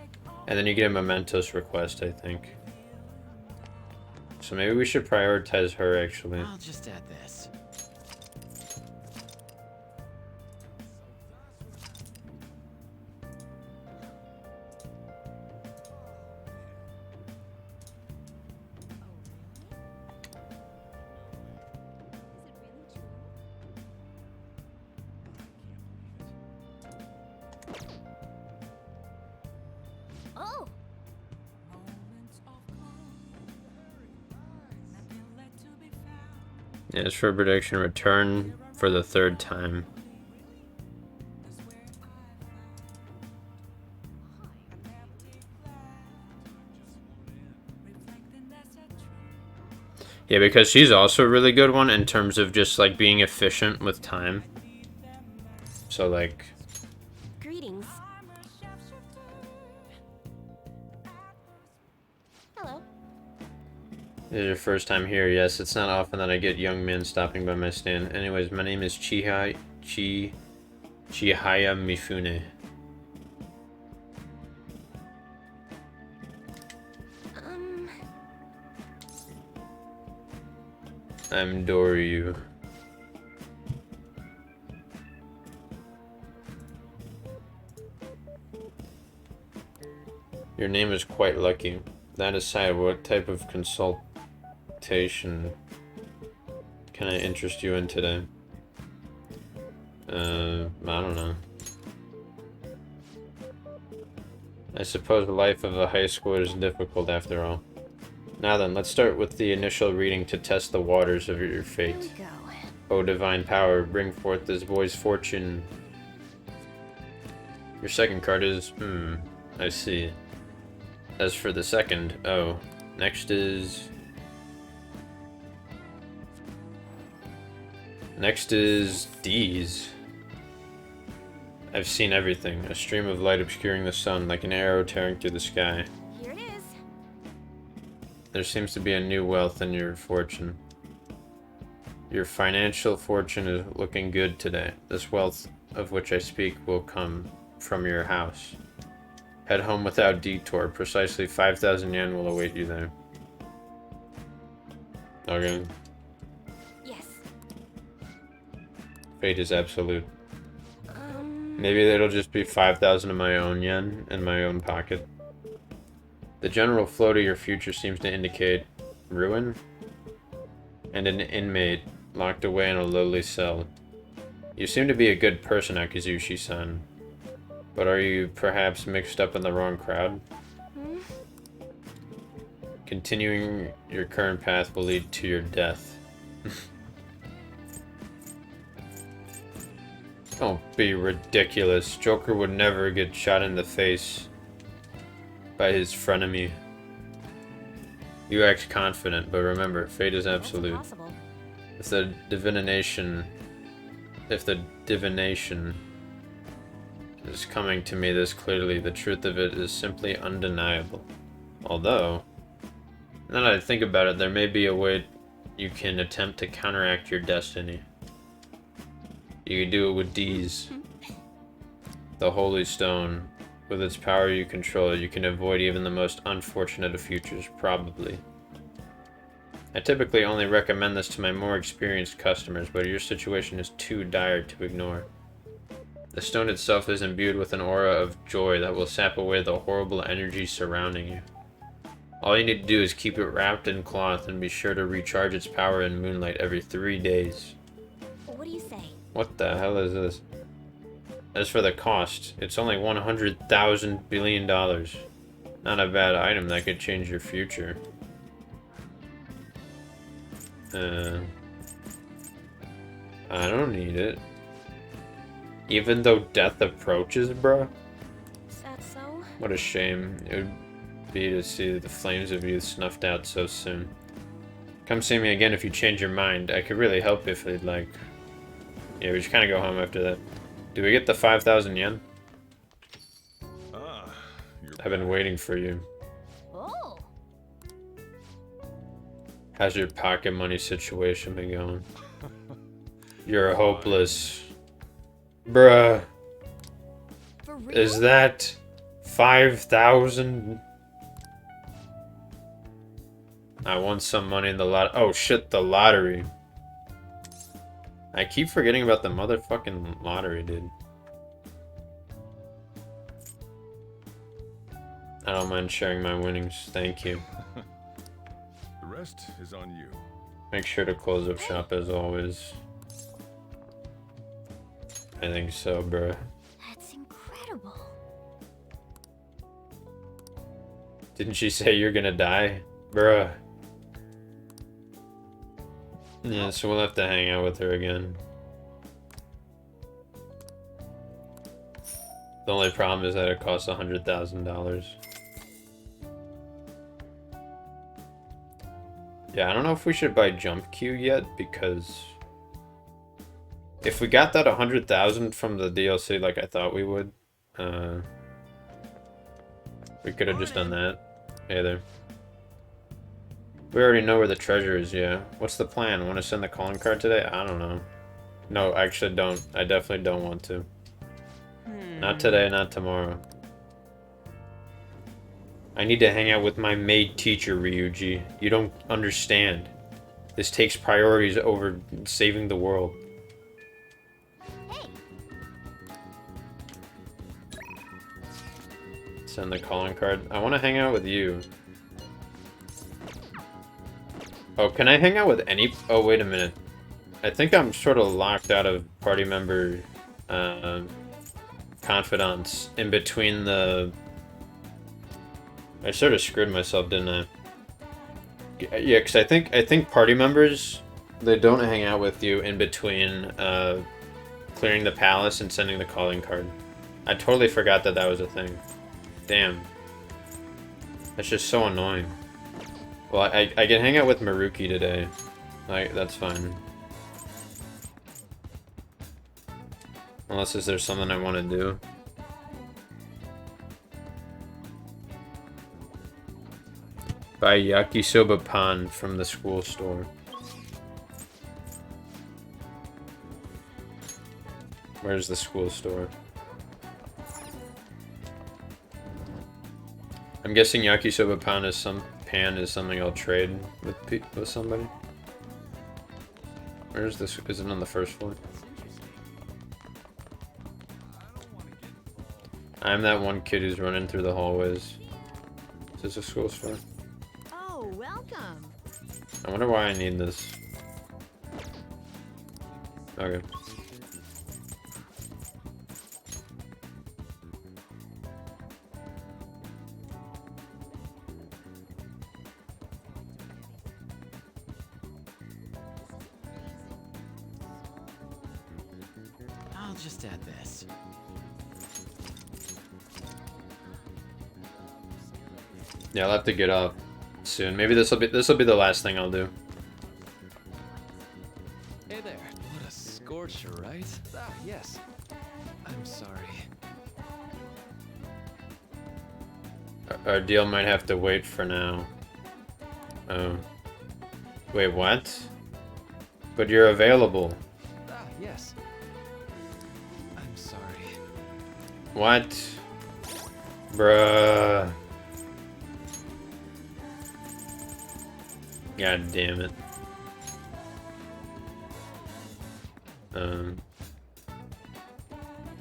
and then you get a Mementos request, I think. So maybe we should prioritize her, actually. I'll just add this. Oh! Yeah, it's for prediction. Return for the 3rd time. Yeah, because she's also a really good one in terms of just, like, being efficient with time. So, like... Greetings. Hello. This is your first time here. Yes, it's not often that I get young men stopping by my stand. Anyways, my name is Chihaya Mifune. I'm Doryu. Your name is quite lucky. That aside, what type of consultation can I interest you in today? I don't know. I suppose the life of a high schooler is difficult after all. Now then, let's start with the initial reading to test the waters of your fate. Here we go. O divine power, bring forth this boy's fortune. Your second card is... I see. As for the second... Oh. Next is... Next is D's. I've seen everything. A stream of light obscuring the sun, like an arrow tearing through the sky. Here it is. There seems to be a new wealth in your fortune. Your financial fortune is looking good today. This wealth of which I speak will come from your house. Head home without detour. Precisely 5,000 yen will await you there. Okay. Yes. Fate is absolute. Maybe it'll just be 5,000 of my own yen in my own pocket. The general flow to your future seems to indicate ruin and an inmate locked away in a lowly cell. You seem to be a good person, Akizushi-san. But are you perhaps mixed up in the wrong crowd? Continuing your current path will lead to your death. Don't be ridiculous. Joker would never get shot in the face by his frenemy. You act confident, but remember, fate is absolute. If the divination is coming to me this clearly, the truth of it is simply undeniable. Although, now that I think about it, there may be a way you can attempt to counteract your destiny. You can do it with D's. The Holy Stone. With its power you control, you can avoid even the most unfortunate of futures, probably. I typically only recommend this to my more experienced customers, but your situation is too dire to ignore. The stone itself is imbued with an aura of joy that will sap away the horrible energy surrounding you. All you need to do is keep it wrapped in cloth and be sure to recharge its power in moonlight every 3 days. What do you say? What the hell is this? As for the cost, it's only $100,000 billion. Not a bad item that could change your future. I don't need it. Even though death approaches, bruh? Is that so? What a shame it would be to see the flames of youth snuffed out so soon. Come see me again if you change your mind. I could really help if you'd like. Yeah, we should kind of go home after that. Do we get the 5,000 yen? I've been waiting for you. Oh. How's your pocket money situation been going? You're hopeless. Bruh. For real? Is that 5,000? I won some money in the lot. Oh shit, the lottery. I keep forgetting about the motherfucking lottery, dude. I don't mind sharing my winnings. Thank you. The rest is on you. Make sure to close up shop as always. I think so, bruh. That's incredible. Didn't she say you're gonna die? Bruh. Yeah, so we'll have to hang out with her again. The only problem is that it costs $100,000. Yeah, I don't know if we should buy Jump Q yet, because if we got that 100,000 from the DLC like I thought we would, we could have just done that. Hey there. We already know where the treasure is, yeah. What's the plan? Want to send the calling card today? I don't know. No, I actually don't. I definitely don't want to. Not today, not tomorrow. I need to hang out with my maid teacher, Ryuji. You don't understand. This takes priorities over saving the world. Hey. Send the calling card. I want to hang out with you. Oh, can I hang out with any... Oh, wait a minute. I think I'm sort of locked out of party member confidants in between the... I sort of screwed myself, didn't I? Yeah, because I think party members, they don't hang out with you in between clearing the palace and sending the calling card. I totally forgot that that was a thing. Damn. That's just so annoying. Well, I can hang out with Maruki today. Like, that's fine. Unless there's something I want to do. Buy yakisoba pan from the school store. Where's the school store? I'm guessing yakisoba pan is something I'll trade with somebody. Where's this? Is it on the first floor? I'm that one kid who's running through the hallways. Is this a school store? Oh, welcome. I wonder why I need this. Okay. I'll just add this. Yeah, I'll have to get up soon. Maybe this will be the last thing I'll do. Hey there. What a scorcher, right? Ah, yes. I'm sorry. Our deal might have to wait for now. Oh. Wait, what? But you're available. Ah, yes. I'm sorry. What? Bruh. God damn it.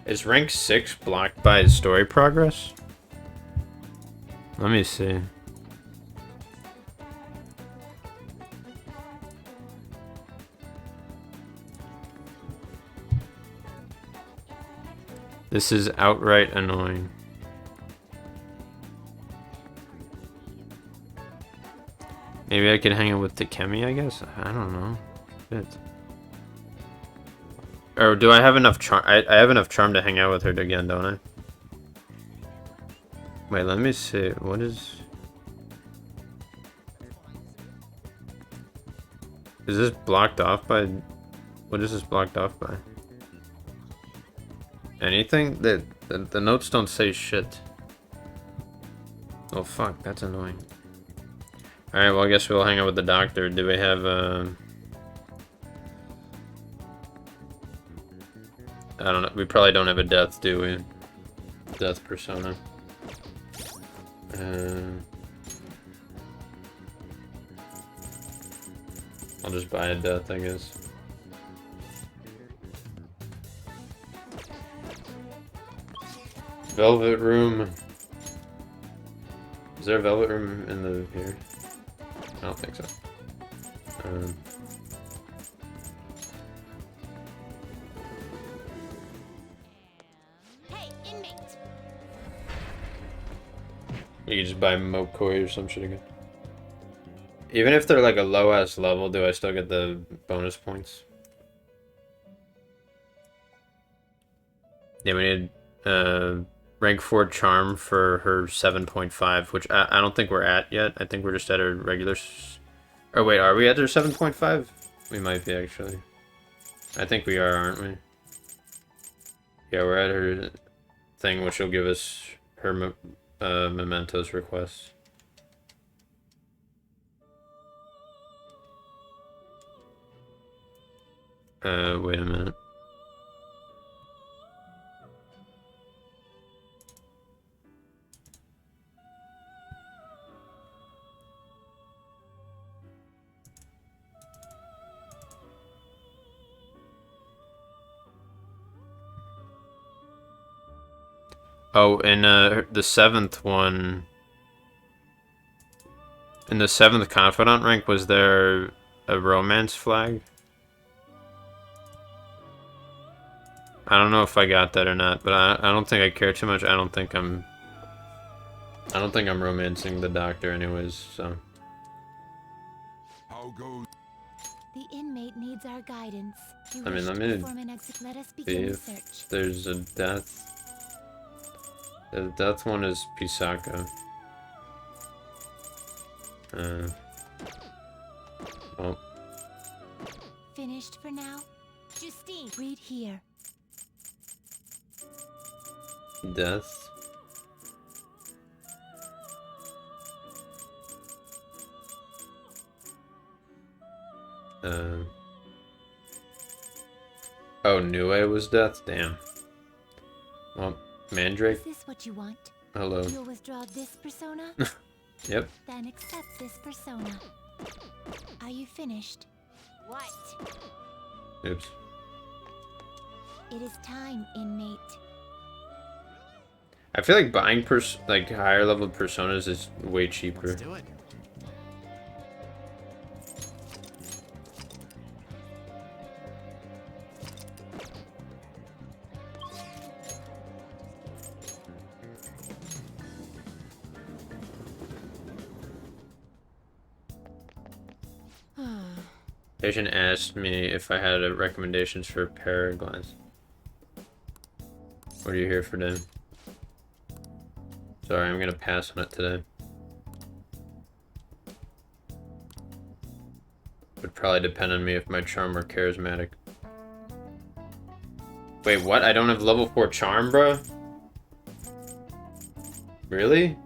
Is rank 6 blocked by story progress? Let me see. This is outright annoying. Maybe I could hang out with Takemi, I guess? I don't know. Shit. Or do I have enough charm? I have enough charm to hang out with her again, don't I? Wait, let me see. What is... Is this blocked off by... What is this blocked off by? Anything? The notes don't say shit. Oh fuck, that's annoying. Alright, well I guess we'll hang out with the doctor. Do we have I don't know. We probably don't have a death, do we? Death persona. I'll just buy a death, I guess. Velvet room. Is there a velvet room in the here? I don't think so. Hey, inmate. You can just buy Mokoi or some shit again. Even if they're like a low ass level, do I still get the bonus points? Yeah, we need rank 4 charm for her 7.5, which I don't think we're at yet. I think we're just at her regular... Oh wait, are we at her 7.5? We might be, actually. I think we are, aren't we? Yeah, we're at her thing, which will give us her mementos requests. Wait a minute. Oh, in the 7th one, in the 7th confidant rank, was there a romance flag? I don't know if I got that or not, but I don't think I care too much. I don't think I'm romancing the doctor anyways, so. How goes? The inmate needs our guidance. I mean, let me see if there's a death. The death one is Pisaka. Well. Finished for now? Justine, read here. Death. Oh, Nue was death? Damn. Well, Mandrake. Is this what you want? Hello. You'll withdraw this persona? Yep. Then accept this persona. Are you finished? What? Oops. It is time, inmate. I feel like buying like higher level personas is way cheaper. Let's do it. Patient asked me if I had recommendations for Paraglide. What are you here for, Dan? Sorry, I'm gonna pass on it today. Would probably depend on me if my charm were charismatic. Wait, what? I don't have level 4 charm, bro? Really?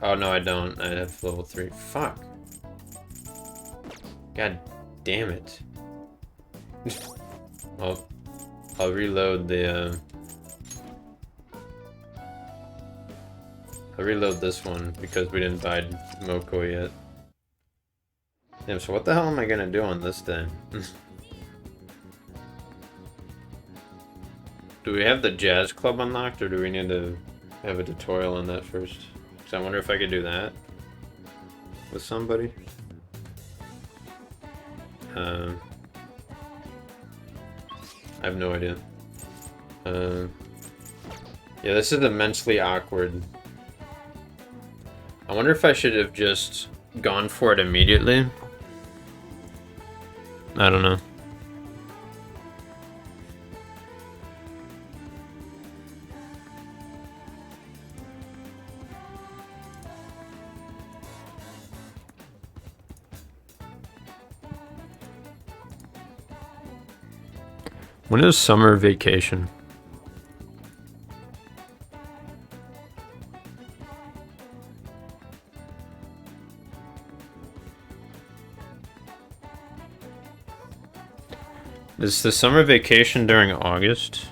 Oh, no, I don't. I have level 3. Fuck. God damn it. I'll reload the, I'll reload this one because we didn't buy Moko yet. Damn, so what the hell am I gonna do on this day? Do we have the jazz club unlocked, or do we need to have a tutorial on that first? Because I wonder if I could do that with somebody. I have no idea. Yeah, this is immensely awkward. I wonder if I should have just gone for it immediately. I don't know. When is summer vacation? Is the summer vacation during August?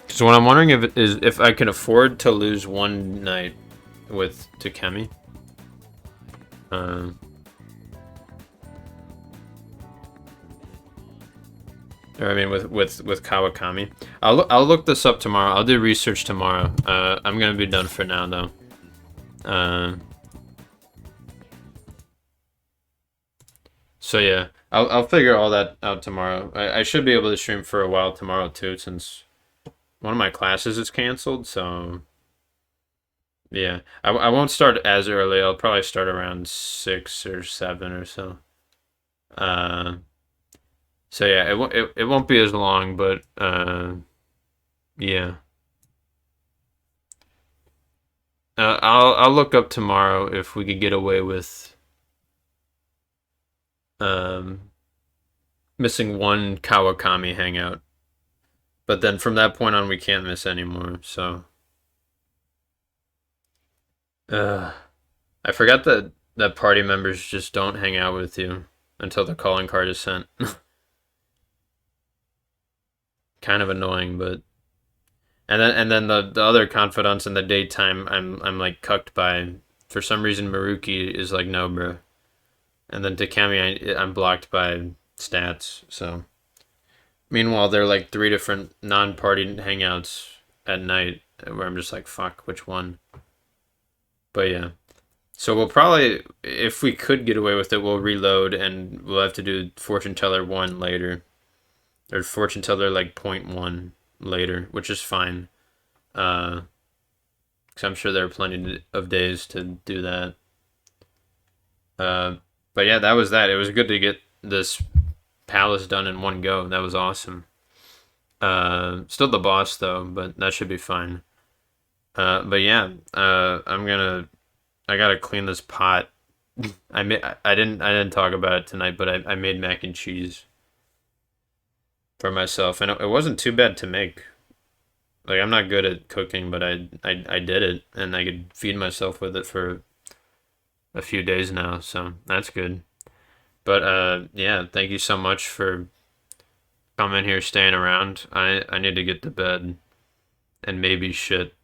So what I'm wondering if I can afford to lose one night with Takemi. Or I mean with Kawakami. I'll look this up tomorrow. I'll do research tomorrow. I'm gonna be done for now though. So yeah, I'll figure all that out tomorrow. I should be able to stream for a while tomorrow too, since one of my classes is canceled. So yeah, I won't start as early. I'll probably start around 6 or 7 or so. So yeah, it won't be as long, but yeah. I'll look up tomorrow if we could get away with missing one Kawakami hangout. But then from that point on we can't miss anymore, so I forgot that party members just don't hang out with you until the calling card is sent. Kind of annoying, but and then the other confidants in the daytime I'm like cucked by. For some reason Maruki is like, no bro. And then Takemi I'm blocked by stats, so meanwhile there are like 3 different non-party hangouts at night where I'm just like, fuck, which one? But yeah. So we'll probably, if we could get away with it, we'll reload and we'll have to do Fortune Teller 1 later. Or Fortune Teller like 0.1 later, which is fine. Because I'm sure there are plenty of days to do that. But yeah, that was that. It was good to get this palace done in one go. That was awesome. Still the boss though, but that should be fine. But yeah, I gotta clean this pot. I didn't talk about it tonight, but I made mac and cheese for myself, and it wasn't too bad to make. Like, I'm not good at cooking, but I did it, and I could feed myself with it for a few days now, so that's good. But yeah, thank you so much for coming here, staying around. I need to get to bed and maybe shit.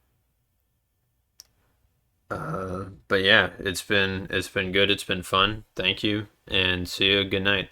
But yeah, it's been good. It's been fun. Thank you, and see you. Good night.